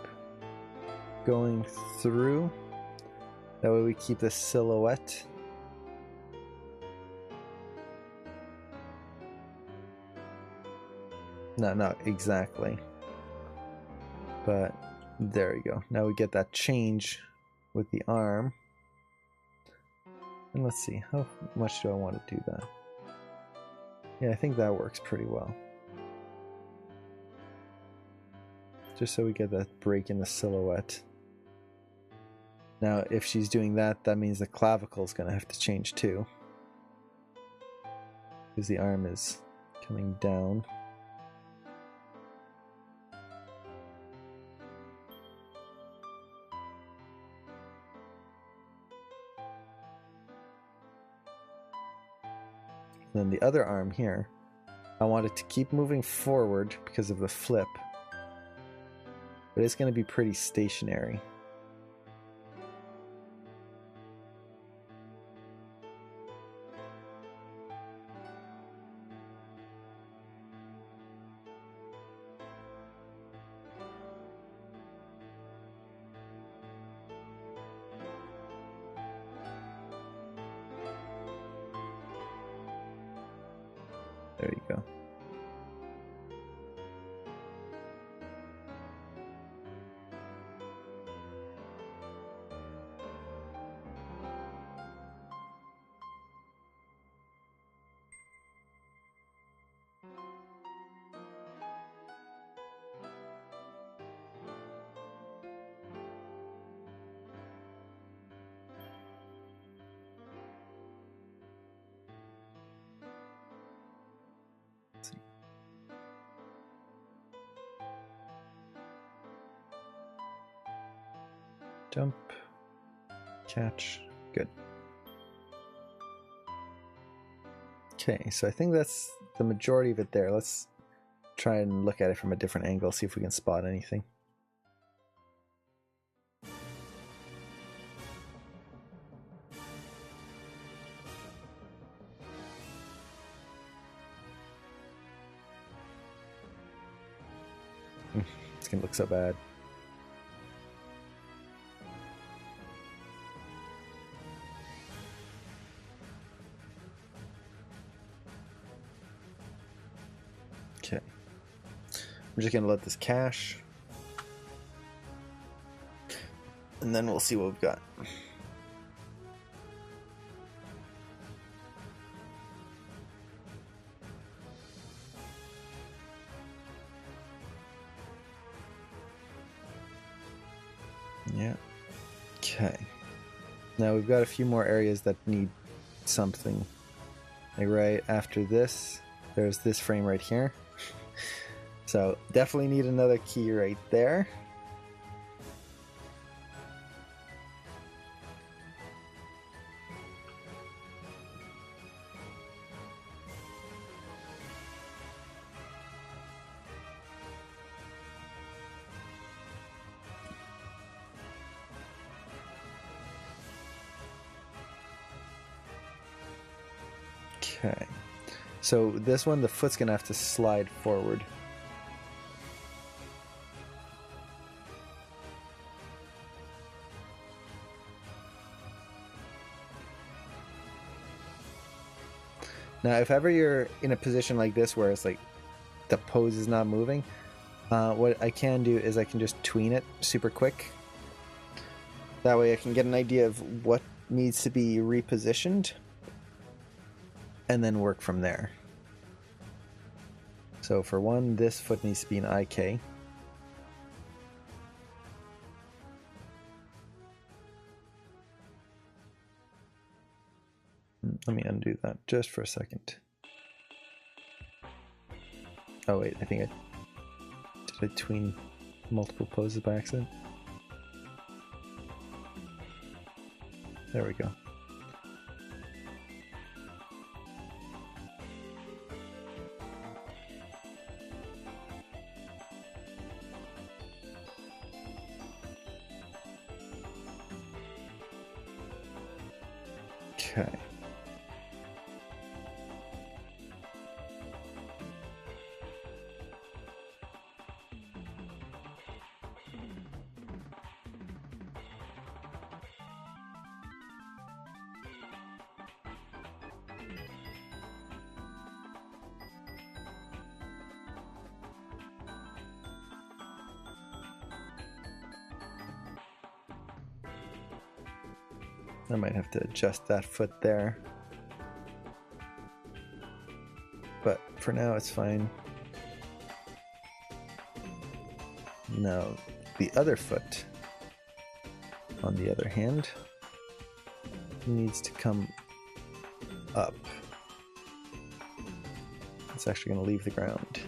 going through. That way we keep the silhouette. No, not exactly. But there we go. Now we get that change with the arm. And let's see, how much do I want to do that? Yeah, I think that works pretty well. Just so we get that break in the silhouette. Now, if she's doing that, that means the clavicle is going to have to change too. Because the arm is coming down. Then the other arm here, I want it to keep moving forward because of the flip, but it's going to be pretty stationary. There you go. Jump, catch, good. Okay, so I think that's the majority of it there. Let's try and look at it from a different angle, see if we can spot anything. It's gonna look so bad. Okay, I'm just gonna let this cache, and then we'll see what we've got. Yeah. Okay. Now we've got a few more areas that need something. Like right after this, there's this frame right here. So definitely need another key right there. Okay. So this one, the foot's gonna have to slide forward. Now, if ever you're in a position like this where it's like the pose is not moving, what I can do is I can just tween it super quick. That way I can get an idea of what needs to be repositioned and then work from there. So for one, this foot needs to be an IK. Let me undo that just for a second. Oh wait, I think did I tween multiple poses by accident? There we go. Okay. I might have to adjust that foot there. But for now it's fine. Now the other foot, on the other hand, needs to come up. It's actually going to leave the ground.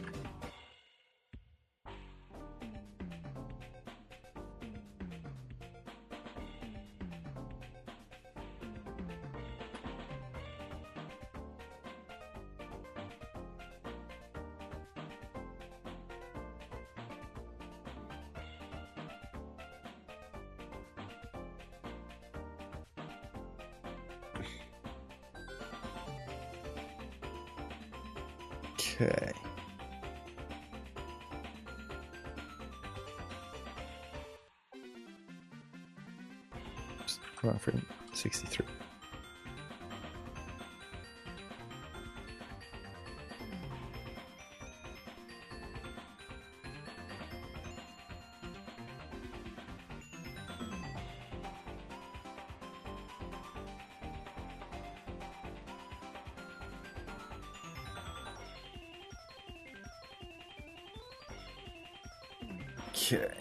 Okay. Wrong frame, 63. Okay.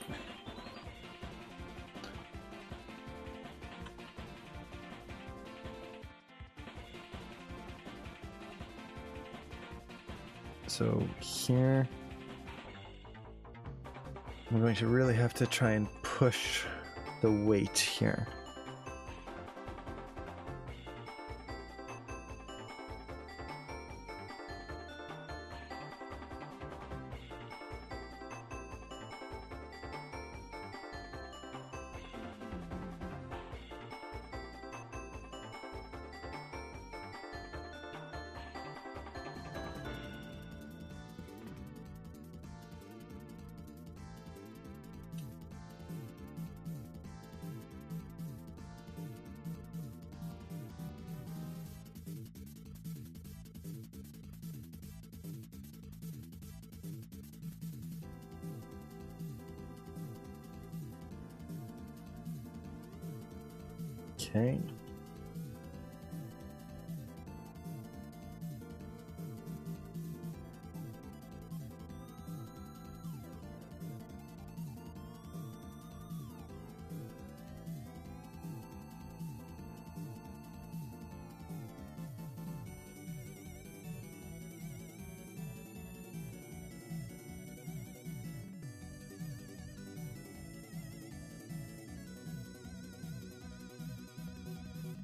So here, I'm going to really have to try and push the weight here. Okay.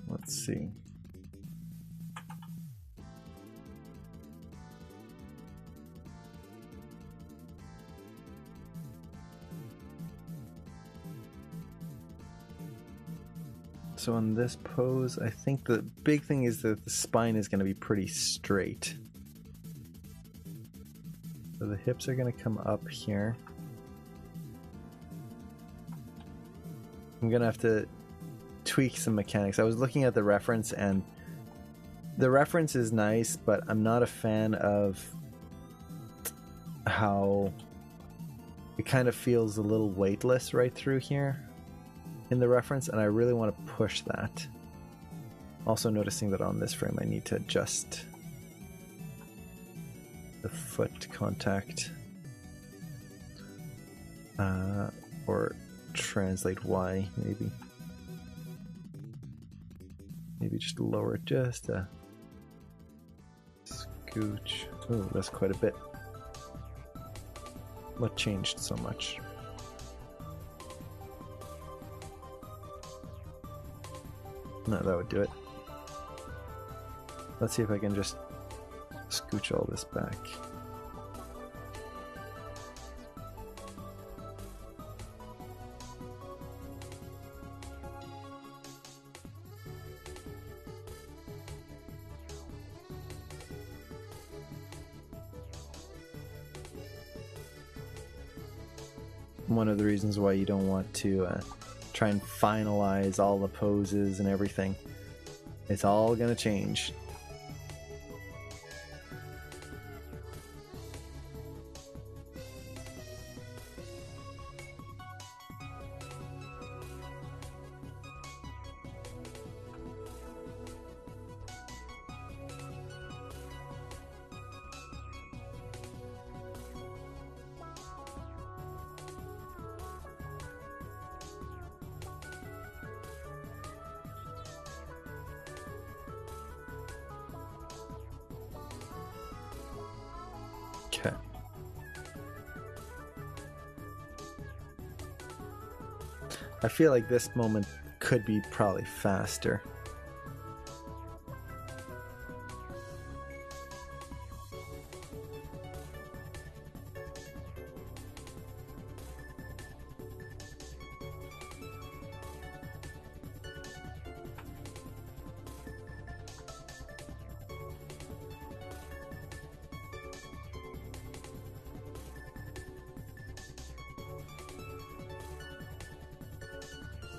Let's see. So in this pose, I think the big thing is that the spine is going to be pretty straight. So the hips are going to come up here. I'm going to have to tweak some mechanics. I was looking at the reference and The reference is nice, but I'm not a fan of how it kind of feels a little weightless right through here in the reference, and I really want to push that. Also noticing that on this frame I need to adjust the foot contact or translate Y maybe. Maybe just lower it just a scooch. Oh, that's quite a bit. What changed so much? No, that would do it. Let's see if I can just scooch all this back. One of the reasons why you don't want to try and finalize all the poses and everything. It's all gonna change. Okay. I feel like this moment could be probably faster.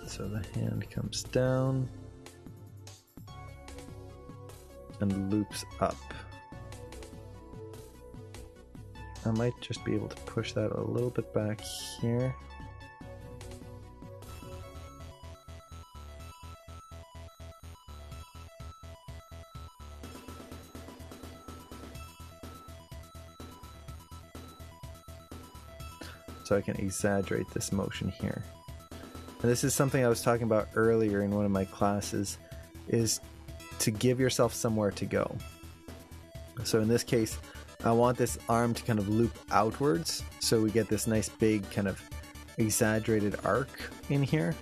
So the hand comes down and loops up. I might just be able to push that a little bit back here. So I can exaggerate this motion here. And this is something I was talking about earlier in one of my classes, is to give yourself somewhere to go. So in this case, I want this arm to kind of loop outwards, so we get this nice big kind of exaggerated arc in here.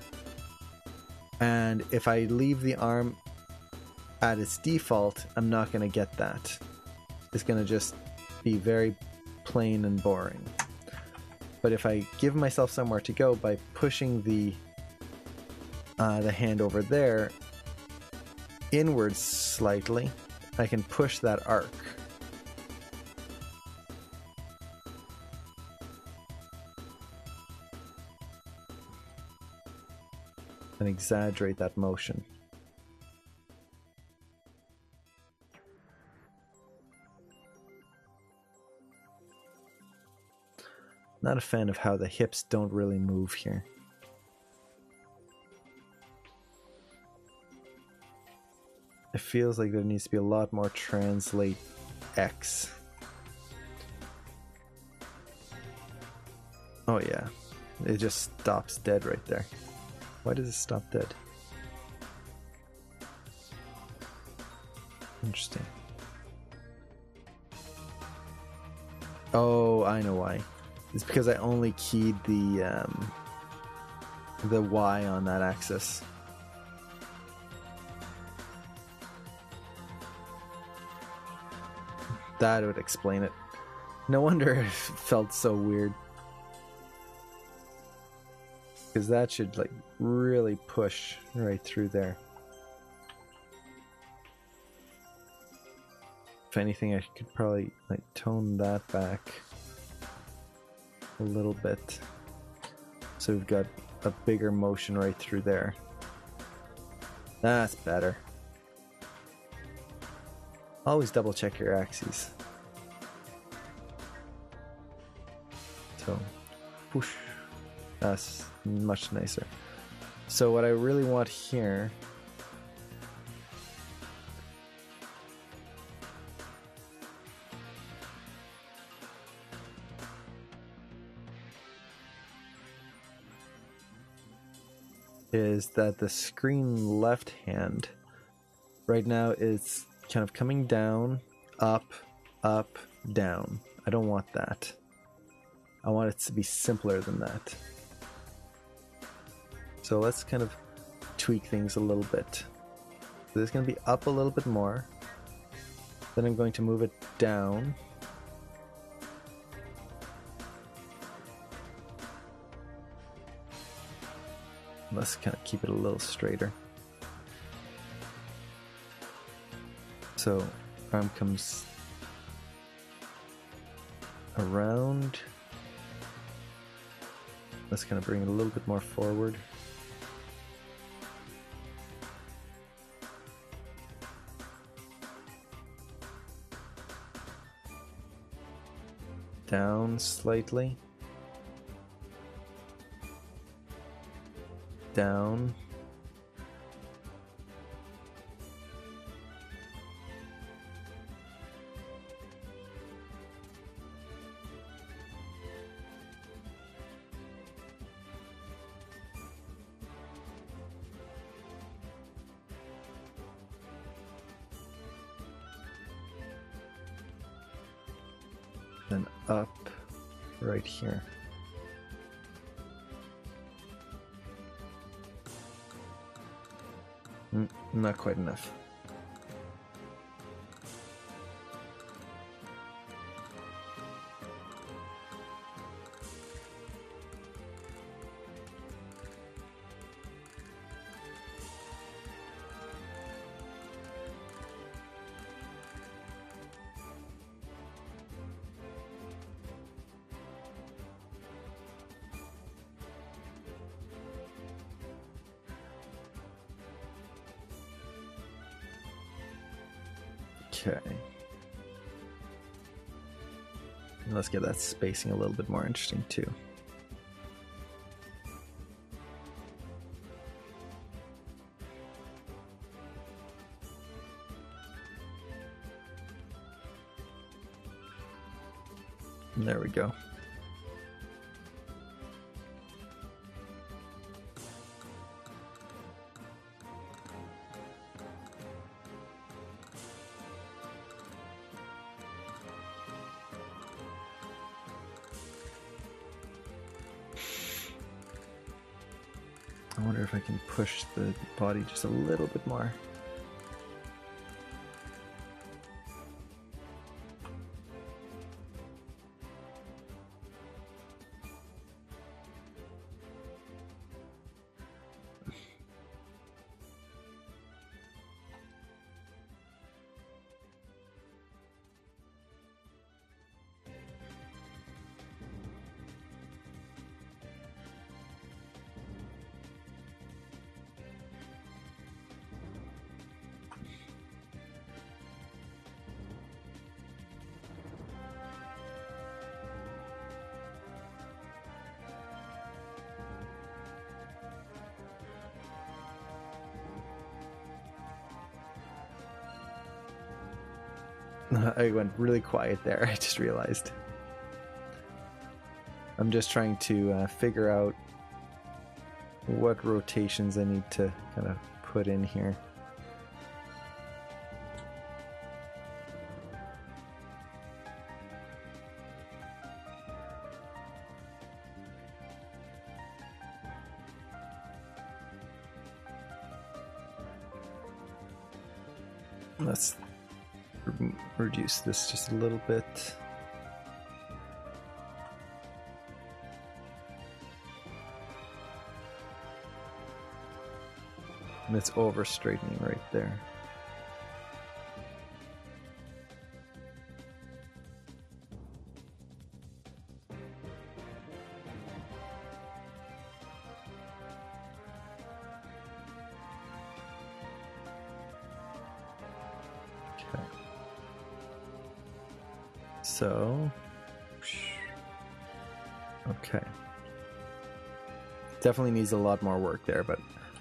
And if I leave the arm at its default, I'm not going to get that. It's going to just be very plain and boring. But if I give myself somewhere to go by pushing the hand over there inwards slightly, I can push that arc. And exaggerate that motion. Not a fan of how the hips don't really move here. It feels like there needs to be a lot more translate X. Oh yeah, it just stops dead right there. Why does it stop dead? Interesting. Oh, I know why. It's because I only keyed the Y on that axis. That would explain it. No wonder it felt so weird. Because that should like really push right through there. If anything, I could probably like tone that back a little bit. So we've got a bigger motion right through there. That's better. Always double check your axes. So, whoosh. That's much nicer. So what I really want here is that the screen left hand right now is kind of coming down, up, up, down. I don't want that. I want it to be simpler than that. So let's kind of tweak things a little bit. So this is going to be up a little bit more. Then I'm going to move it down. Let's kind of keep it a little straighter. So arm comes around. Let's kind of bring it a little bit more forward. Down slightly. Down. Then up right here. Not quite enough. Okay. And let's get that spacing a little bit more interesting too. And there we go. I wonder if I can push the body just a little bit more. I went really quiet there, I just realized. I'm just trying to figure out what rotations I need to kind of put in here. Let's reduce this just a little bit. And it's over straightening right there. Okay. So, okay. Definitely needs a lot more work there, but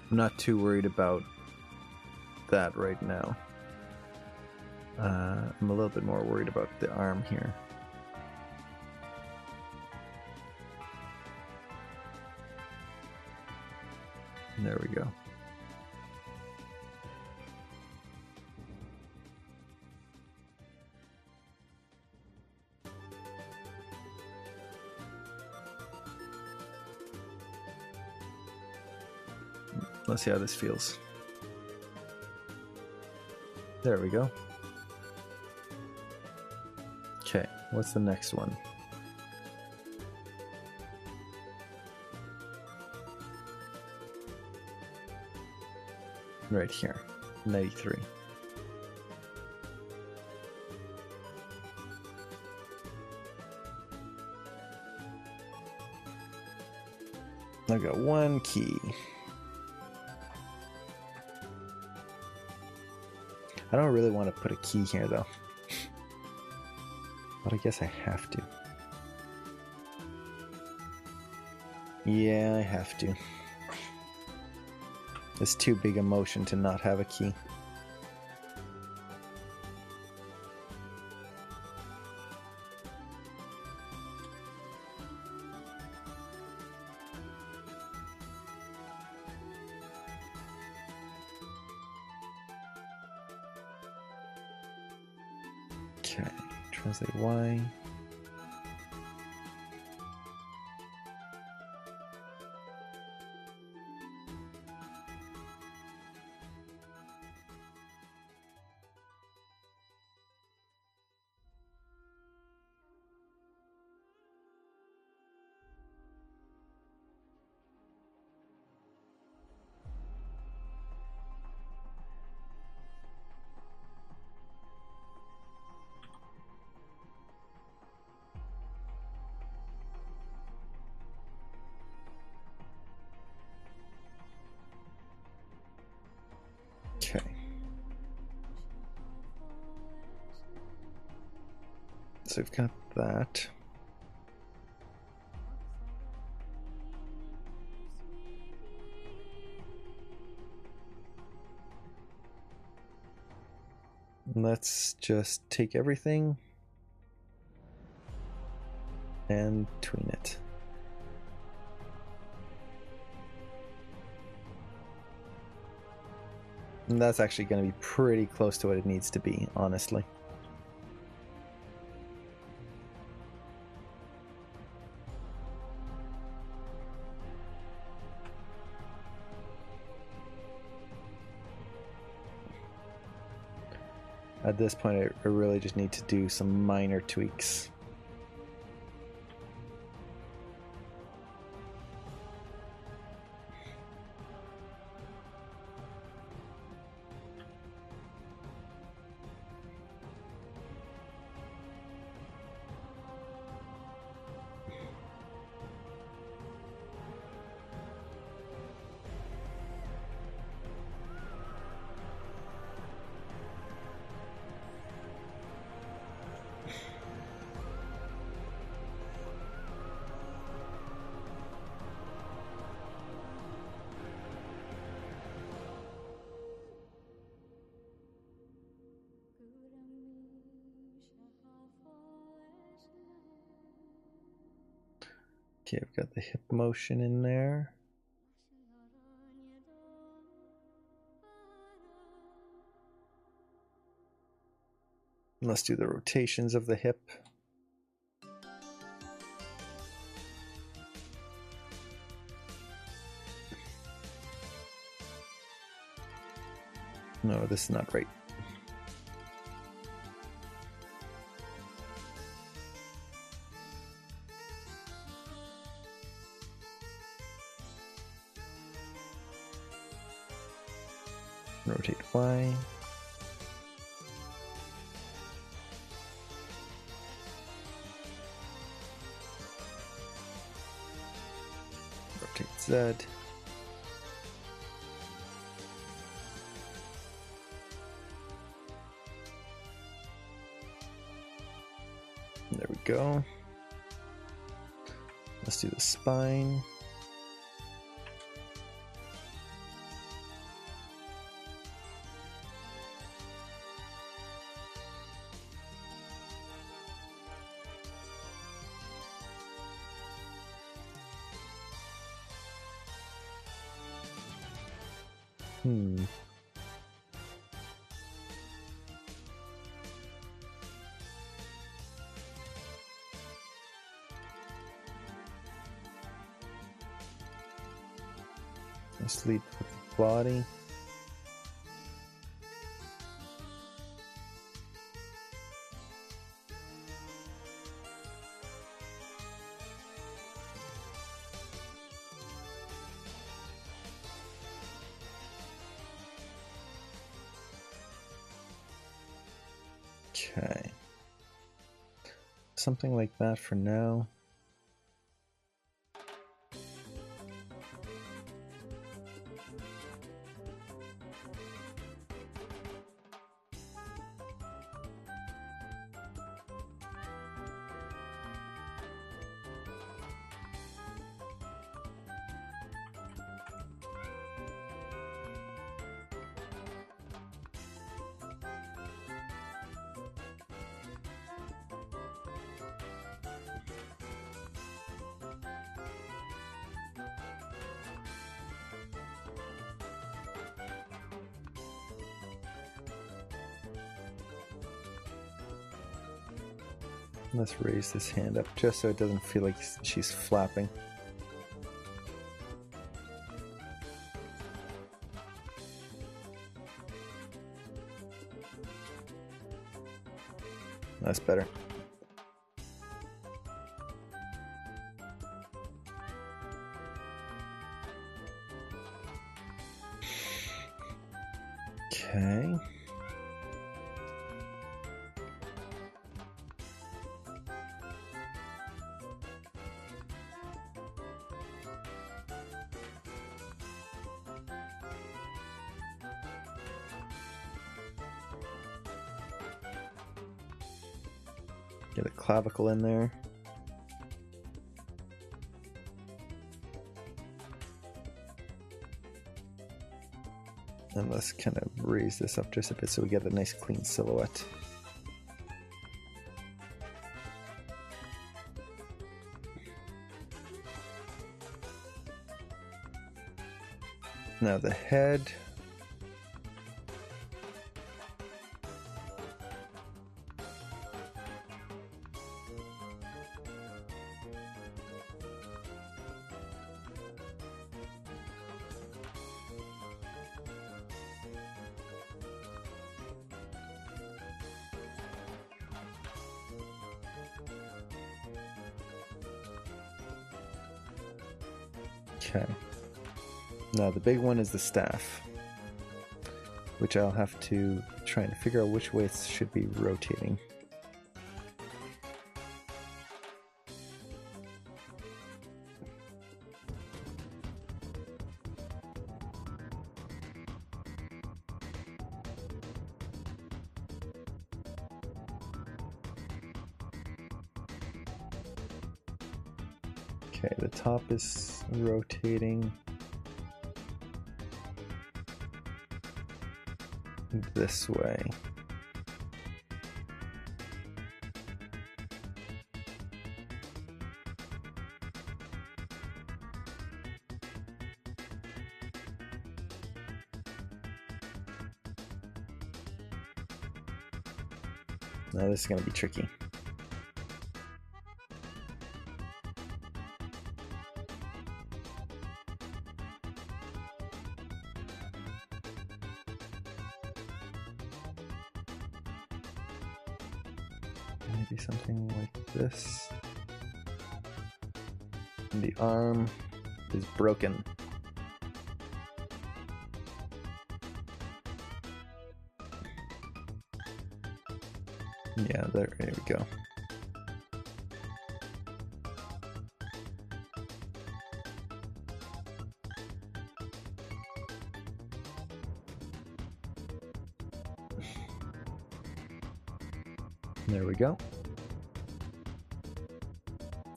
I'm not too worried about that right now. I'm a little bit more worried about the arm here. There we go. Let's see how this feels. There we go. Okay, what's the next one? Right here, 93. I've got one key. I don't really want to put a key here though. But I guess I have to. Yeah, I have to. It's too big a motion to not have a key. Okay, translate Y. Okay. So we've got that. Let's just take everything and tween it. And that's actually going to be pretty close to what it needs to be, honestly. At this point, I really just need to do some minor tweaks. Okay, I've got the hip motion in there. Let's do the rotations of the hip. No, this is not right. Rotate Y. Rotate Z. go. Let's do the spine. Let's lead with the body. Okay. Something like that for now. Let's raise this hand up just so it doesn't feel like she's flapping. That's better. Okay. Get a clavicle in there. And let's kind of raise this up just a bit so we get a nice clean silhouette. Now the head. Okay. Now the big one is the staff, which I'll have to try and figure out which way it should be rotating. Okay, the top is rotating this way. Now this is going to be tricky. Maybe something like this. And the arm is broken. Yeah, there we go. There we go.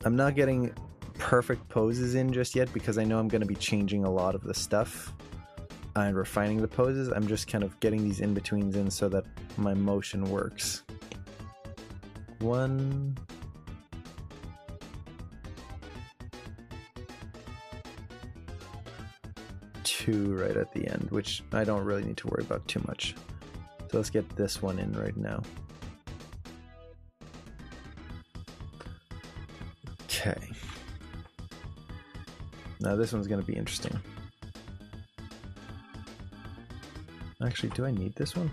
I'm not getting perfect poses in just yet because I know I'm going to be changing a lot of the stuff and refining the poses. I'm just kind of getting these in-betweens in so that my motion works. 1, 2 right at the end, which I don't really need to worry about too much. So let's get this one in right now. Okay. Now this one's going to be interesting. Actually, do I need this one?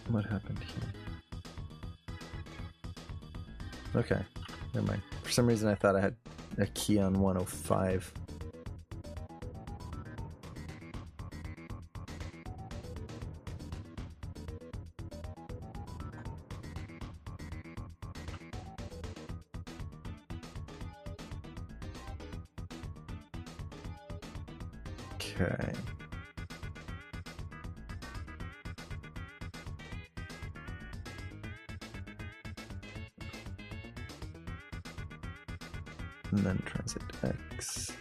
What happened here? Okay, never mind. For some reason I thought I had a key on 105. Okay. And then transit X.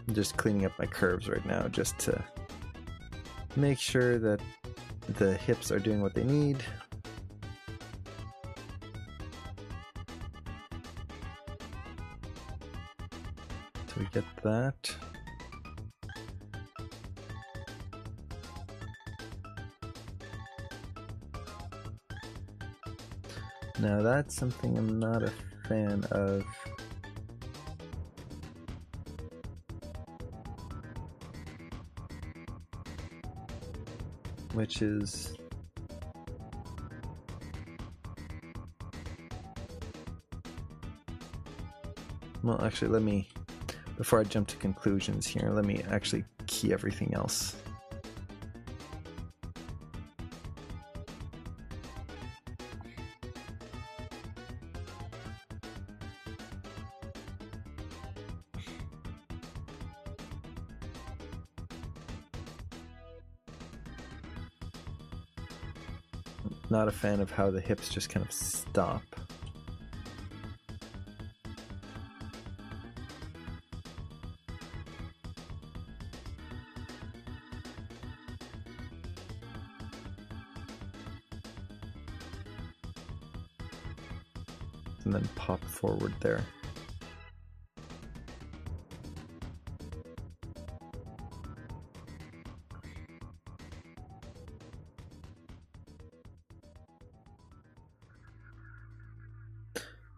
I'm just cleaning up my curves right now just to make sure that the hips are doing what they need. So we get that. Now that's something I'm not a fan of. Which is well, actually, let me, before I jump to conclusions here, let me actually key everything else. Not a fan of how the hips just kind of stop. And then pop forward there.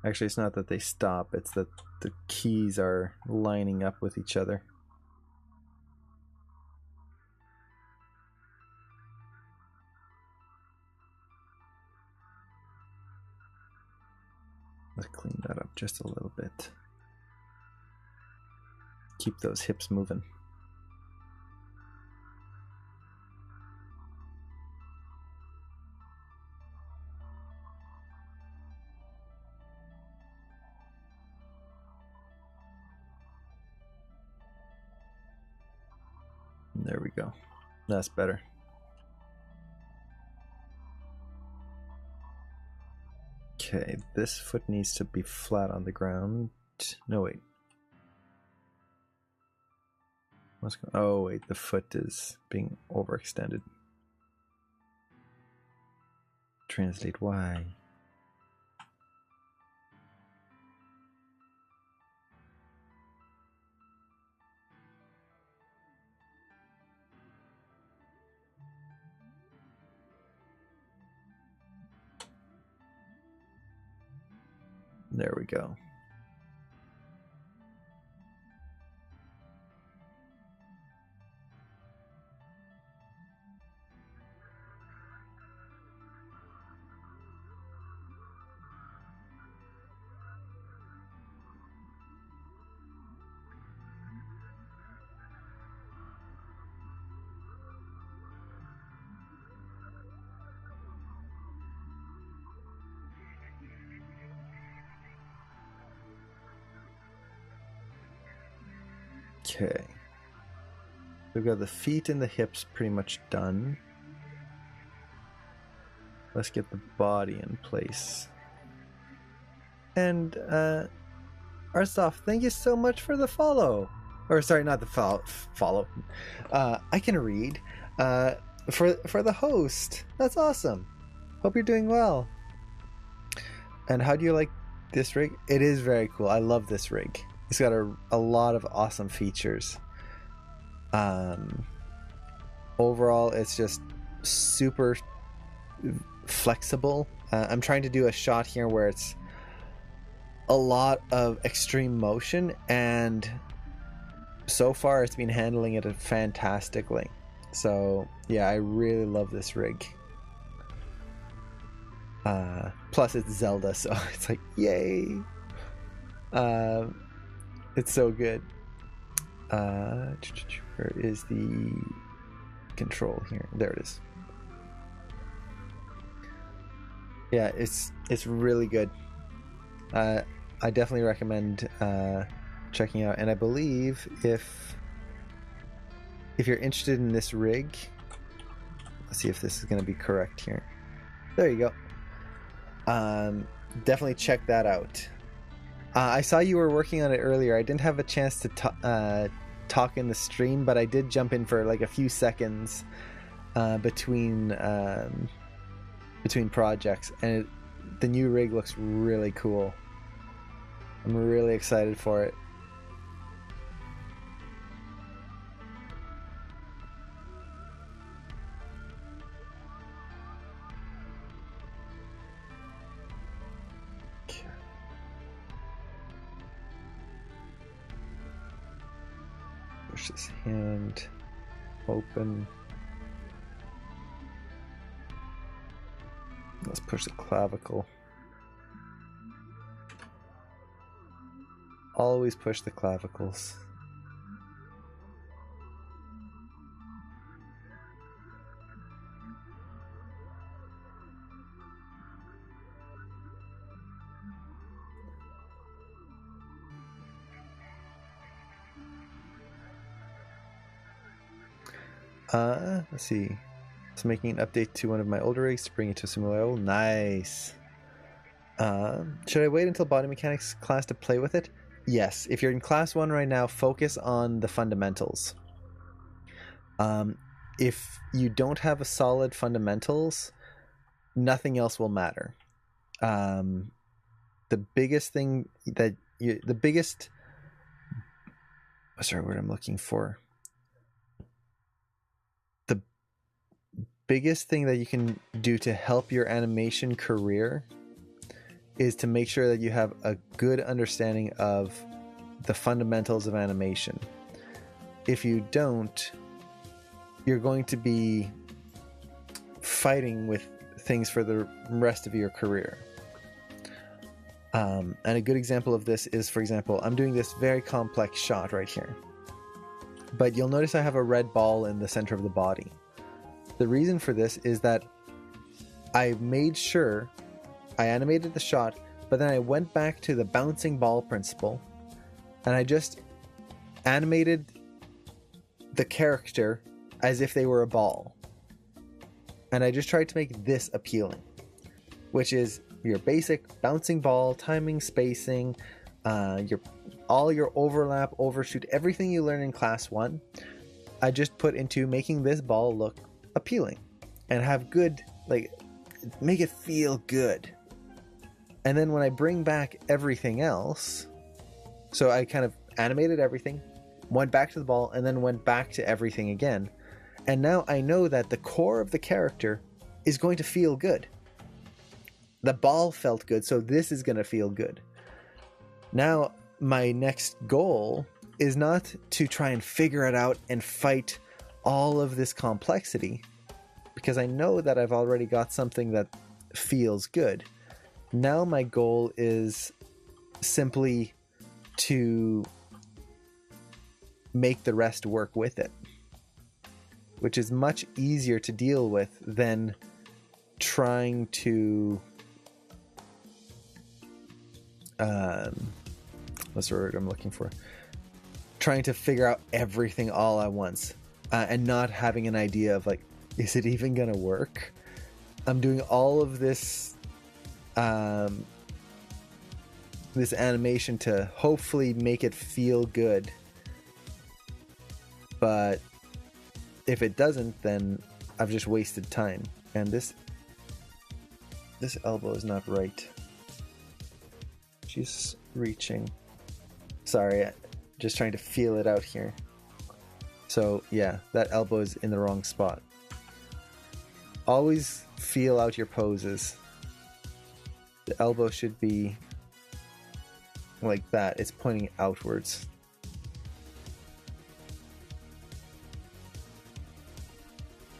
Actually, it's not that they stop, it's that the keys are lining up with each other. Let's clean that up just a little bit. Keep those hips moving. There we go. That's better. Okay, this foot needs to be flat on the ground. No, wait. What's going on? Oh, wait, the foot is being overextended. Translate Y. There we go. Okay. We've got the feet and the hips pretty much done. Let's get the body in place. And Arstoff, thank you so much for the follow. Or sorry, not the follow. I can read. For the host. That's awesome. Hope you're doing well. And how do you like this rig? It is very cool. I love this rig. It's got a lot of awesome features. Overall, it's just super flexible. I'm trying to do a shot here where it's a lot of extreme motion, and so far it's been handling it fantastically. So yeah, I really love this rig. Plus it's Zelda, so it's like yay. It's so good. Where is the control here? There it is. Yeah, it's really good. I definitely recommend checking out. And I believe if you're interested in this rig, let's see if this is going to be correct here. There you go. Definitely check that out. I saw you were working on it earlier. I didn't have a chance to talk in the stream, but I did jump in for like a few seconds between projects, and the new rig looks really cool. I'm really excited for it. Push this hand open. Let's push the clavicle. Always push the clavicles. Let's see. It's making an update to one of my older rigs to bring it to a similar level. Nice. Should I wait until body mechanics class to play with it? Yes. If you're in class 1 right now, focus on the fundamentals. If you don't have a solid fundamentals, nothing else will matter. The biggest thing that what's the word I'm looking for? The biggest thing that you can do to help your animation career is to make sure that you have a good understanding of the fundamentals of animation. If you don't, you're going to be fighting with things for the rest of your career. And a good example of this is, for example, I'm doing this very complex shot right here. But you'll notice I have a red ball in the center of the body. The reason for this is that I made sure I animated the shot, but then I went back to the bouncing ball principle, and I just animated the character as if they were a ball. And I just tried to make this appealing, which is your basic bouncing ball, timing, spacing, all your overlap, overshoot, everything you learn in class 1, I just put into making this ball look appealing and have good, like, make it feel good. And then when I bring back everything else, so I kind of animated everything, went back to the ball, and then went back to everything again. And now I know that the core of the character is going to feel good. The ball felt good, so this is going to feel good. Now, my next goal is not to try and figure it out and fight all of this complexity, because I know that I've already got something that feels good. Now my goal is simply to make the rest work with it, which is much easier to deal with than trying to what's the word I'm looking for? trying to figure out everything all at once, and not having an idea of like, is it even gonna work? I'm doing all of this this animation to hopefully make it feel good, but if it doesn't, then I've just wasted time. And this elbow is not right. She's reaching. Sorry, just trying to feel it out here. So yeah, that elbow is in the wrong spot. Always feel out your poses. The elbow should be like that. It's pointing outwards.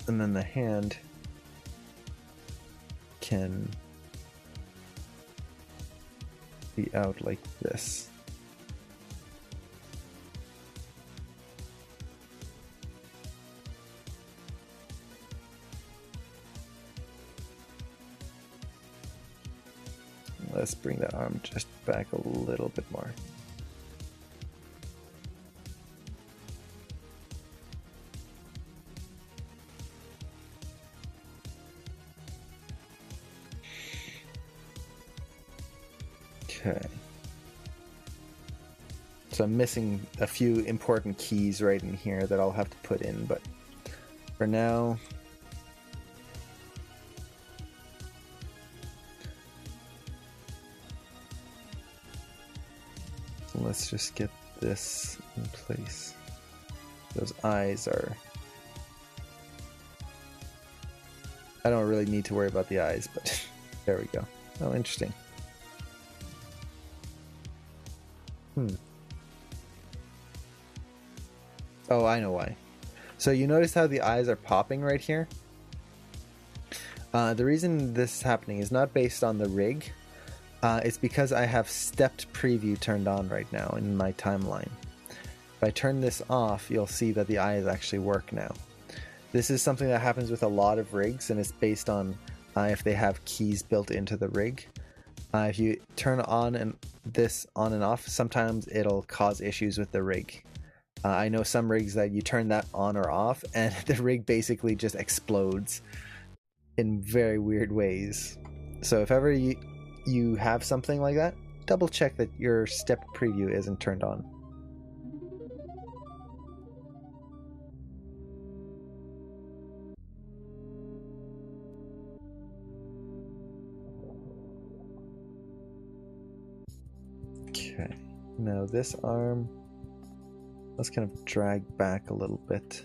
And then the hand can be out like this. Let's bring the arm just back a little bit more. Okay. So I'm missing a few important keys right in here that I'll have to put in, but for now, let's just get this in place. Those eyes are... I don't really need to worry about the eyes, but there we go. Oh, interesting. Oh, I know why. So you notice how the eyes are popping right here? The reason this is happening is not based on the rig. It's because I have stepped preview turned on right now in my timeline. If I turn this off, you'll see that the eyes actually work now. This is something that happens with a lot of rigs, and it's based on if they have keys built into the rig. If you turn on this on and off, sometimes it'll cause issues with the rig. I know some rigs that you turn that on or off, and the rig basically just explodes in very weird ways. So if ever you have something like that, double check that your step preview isn't turned on. Okay, now this arm, let's kind of drag back a little bit.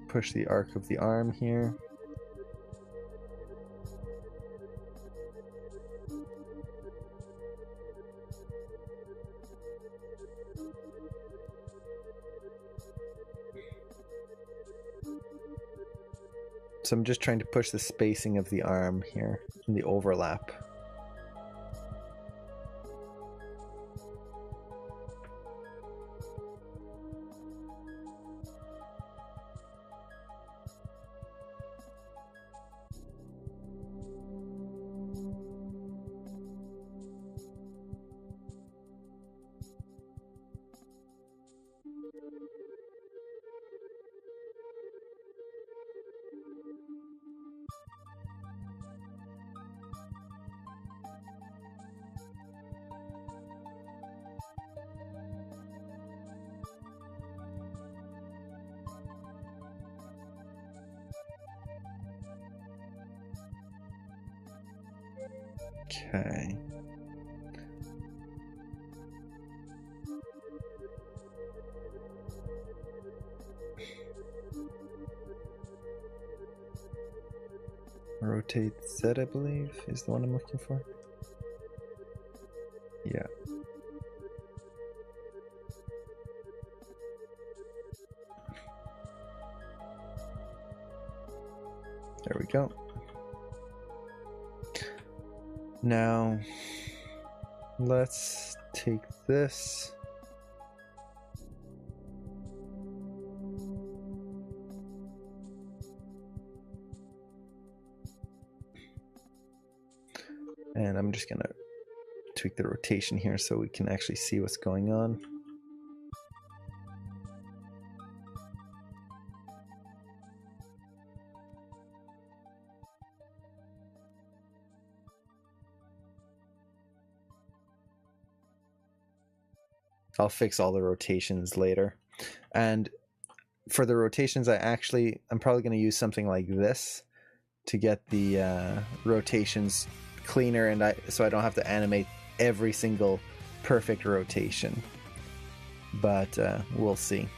Push the arc of the arm here. So I'm just trying to push the spacing of the arm here in the overlap. Okay. Rotate Z, I believe, is the one I'm looking for. Yeah. There we go. Now, let's take this. And I'm just going to tweak the rotation here so we can actually see what's going on. I'll fix all the rotations later. And for the rotations, I'm probably going to use something like this to get the rotations cleaner, and so I don't have to animate every single perfect rotation. But we'll see.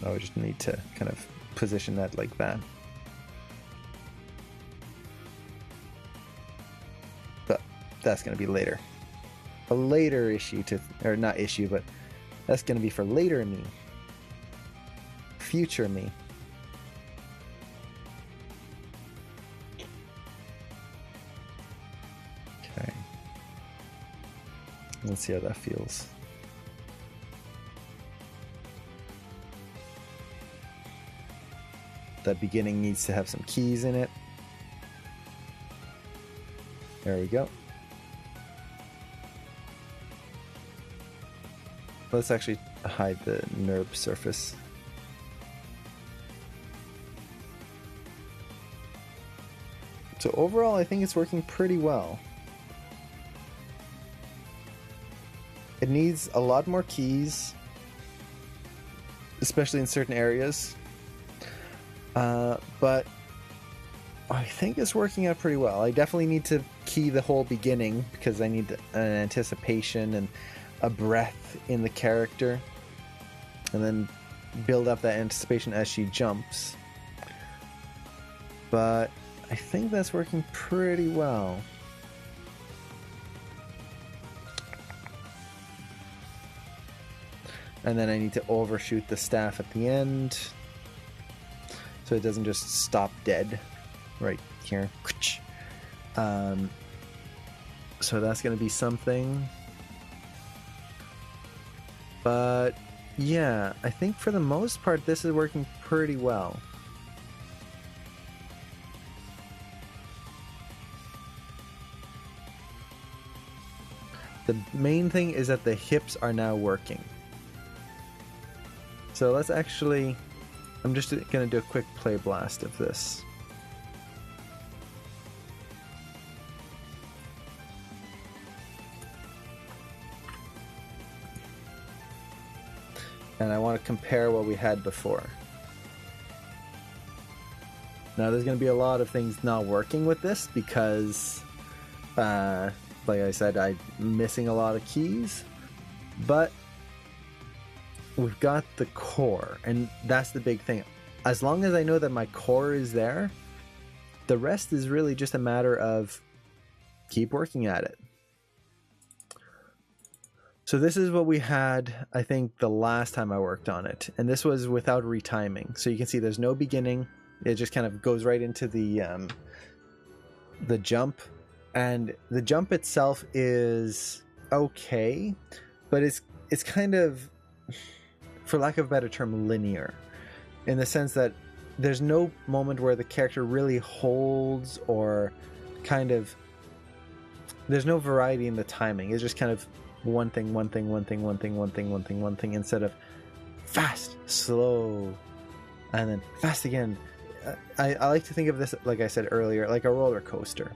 I just need to kind of position that like that. But that's going to be later. A later issue or not issue, but that's going to be for later me. Future me. Okay. Let's see how that feels. That beginning needs to have some keys in it. There we go. Let's actually hide the NURB surface. So overall, I think it's working pretty well. It needs a lot more keys, especially in certain areas. But I think it's working out pretty well. I definitely need to key the whole beginning because I need an anticipation and a breath in the character, and then build up that anticipation as she jumps. But I think that's working pretty well. And then I need to overshoot the staff at the end so it doesn't just stop dead right here. So that's going to be something. But yeah, I think for the most part this is working pretty well. The main thing is that the hips are now working. So let's actually, I'm just going to do a quick play blast of this. And I want to compare what we had before. Now there's going to be a lot of things not working with this because, like I said, I'm missing a lot of keys. But we've got the core, and that's the big thing. As long as I know that my core is there, the rest is really just a matter of keep working at it. So this is what we had, I think, the last time I worked on it. And this was without retiming. So you can see there's no beginning. It just kind of goes right into the jump. And the jump itself is okay, but it's kind of, for lack of a better term, linear. In the sense that there's no moment where the character really holds or kind of, there's no variety in the timing. It's just kind of one thing, one thing, one thing, one thing, one thing, one thing, one thing, instead of fast, slow, and then fast again. I like to think of this, like I said earlier, like a roller coaster.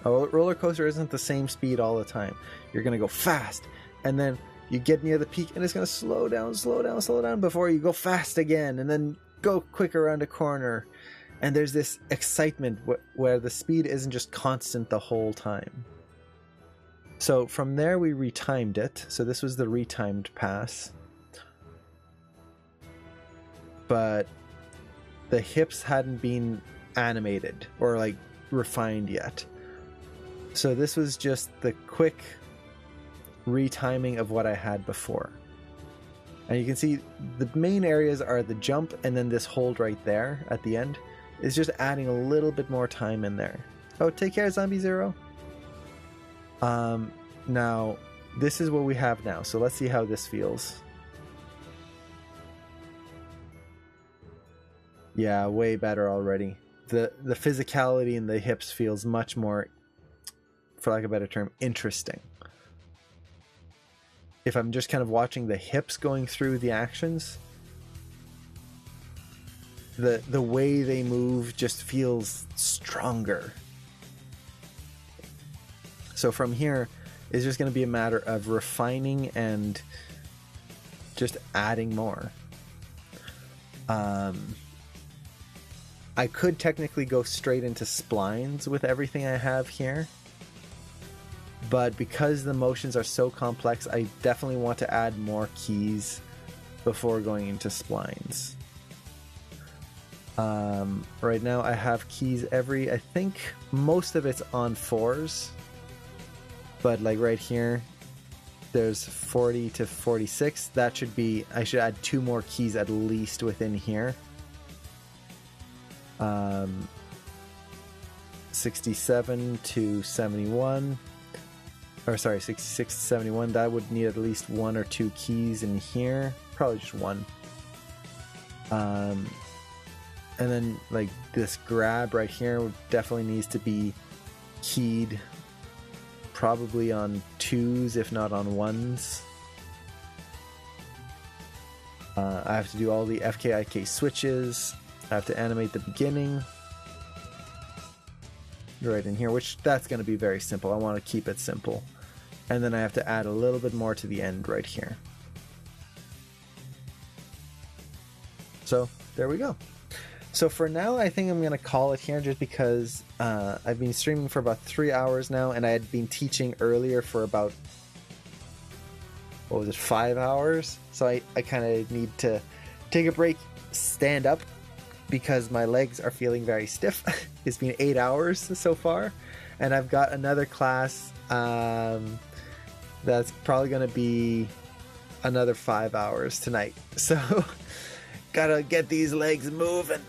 A roller coaster isn't the same speed all the time. You're going to go fast, and then you get near the peak, and it's going to slow down, slow down, slow down before you go fast again, and then go quick around a corner. And there's this excitement where the speed isn't just constant the whole time. So from there we retimed it. So this was the retimed pass. But the hips hadn't been animated or like refined yet. So this was just the quick retiming of what I had before. And you can see the main areas are the jump and then this hold right there at the end. is just adding a little bit more time in there. Oh, take care, Zombie Zero. Now, this is what we have now, so let's see how this feels. Yeah, way better already. The physicality in the hips feels much more, for lack of a better term, interesting. If I'm just kind of watching the hips going through the actions, the way they move just feels stronger. So from here, it's just going to be a matter of refining and just adding more. I could technically go straight into splines with everything I have here, but because the motions are so complex, I definitely want to add more keys before going into splines. Right now I have keys I think most of it's on 4s, but like right here, there's 40 to 46. That should be, I should add 2 more keys at least within here. 67 to 71, or sorry, 66 to 71, that would need at least 1 or 2 keys in here, probably just 1. And then like this grab right here definitely needs to be keyed, probably on 2s if not on 1s. I have to do all the FKIK switches. I have to animate the beginning right in here, which that's going to be very simple. I want to keep it simple. And then I have to add a little bit more to the end right here. So there we go. So for now, I think I'm going to call it here, just because I've been streaming for about 3 hours now, and I had been teaching earlier for about, 5 hours? So I kind of need to take a break, stand up, because my legs are feeling very stiff. It's been 8 hours so far, and I've got another class that's probably going to be another 5 hours tonight. So gotta get these legs moving.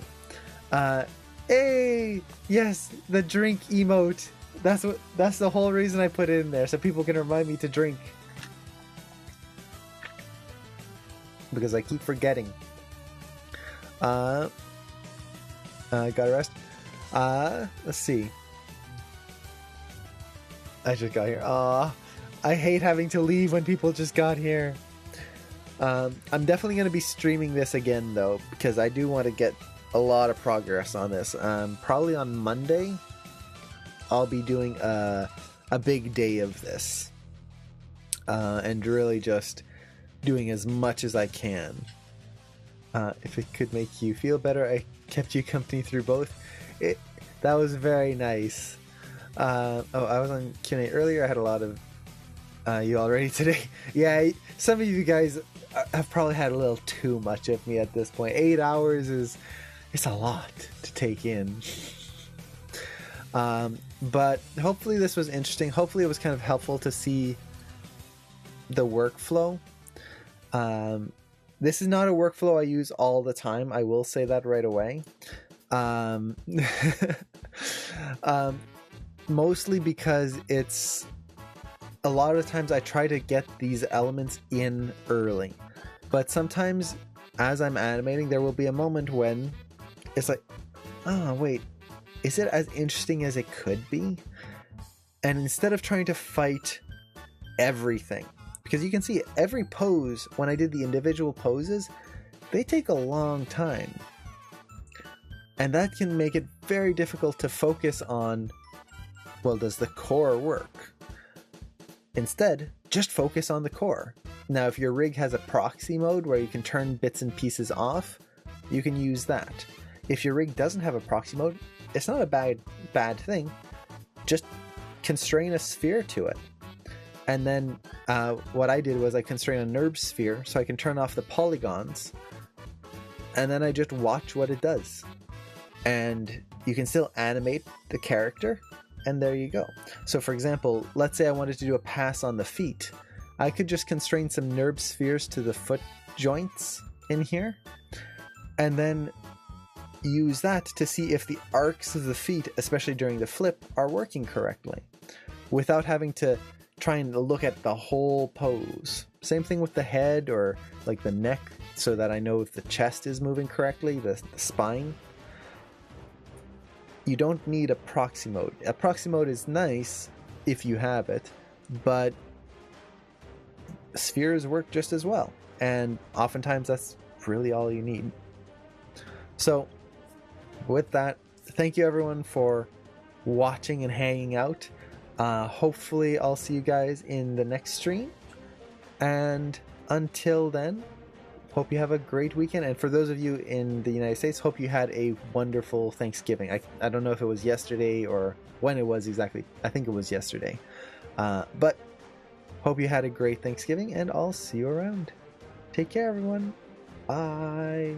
Hey, yes, the drink emote. That's the whole reason I put it in there, so people can remind me to drink, because I keep forgetting. Gotta rest. Let's see. I just got here. I hate having to leave when people just got here. I'm definitely going to be streaming this again though, because I do want to get a lot of progress on this. Probably on Monday, I'll be doing a big day of this, and really just doing as much as I can. If it could make you feel better, I kept you company through both. That was very nice. I was on Q&A earlier. I had a lot of you already today. Yeah, some of you guys have probably had a little too much of me at this point. 8 hours it's a lot to take in. But hopefully this was interesting. Hopefully it was kind of helpful to see the workflow. This is not a workflow I use all the time. I will say that right away. Mostly because it's a lot of times I try to get these elements in early, but sometimes as I'm animating, there will be a moment when it's like, oh wait, is it as interesting as it could be? And instead of trying to fight everything, because you can see every pose, when I did the individual poses, they take a long time, and that can make it very difficult to focus on, well, does the core work? Instead, just focus on the core. Now, if your rig has a proxy mode where you can turn bits and pieces off, you can use that. If your rig doesn't have a proxy mode, it's not a bad thing. Just constrain a sphere to it. And then what I did was I constrained a NURB sphere so I can turn off the polygons, and then I just watch what it does. And you can still animate the character, and there you go. So for example, let's say I wanted to do a pass on the feet. I could just constrain some NURB spheres to the foot joints in here, and then use that to see if the arcs of the feet, especially during the flip, are working correctly without having to try and look at the whole pose. Same thing with the head or like the neck, so that I know if the chest is moving correctly, the spine. You don't need a proxy mode. A proxy mode is nice if you have it, but spheres work just as well, and oftentimes that's really all you need. So with that, thank you everyone for watching and hanging out. Hopefully I'll see you guys in the next stream, and until then, hope you have a great weekend. And for those of you in the United States, hope you had a wonderful Thanksgiving. I don't know if it was yesterday or when it was exactly. I think it was yesterday, but hope you had a great Thanksgiving, and I'll see you around. Take care everyone. Bye.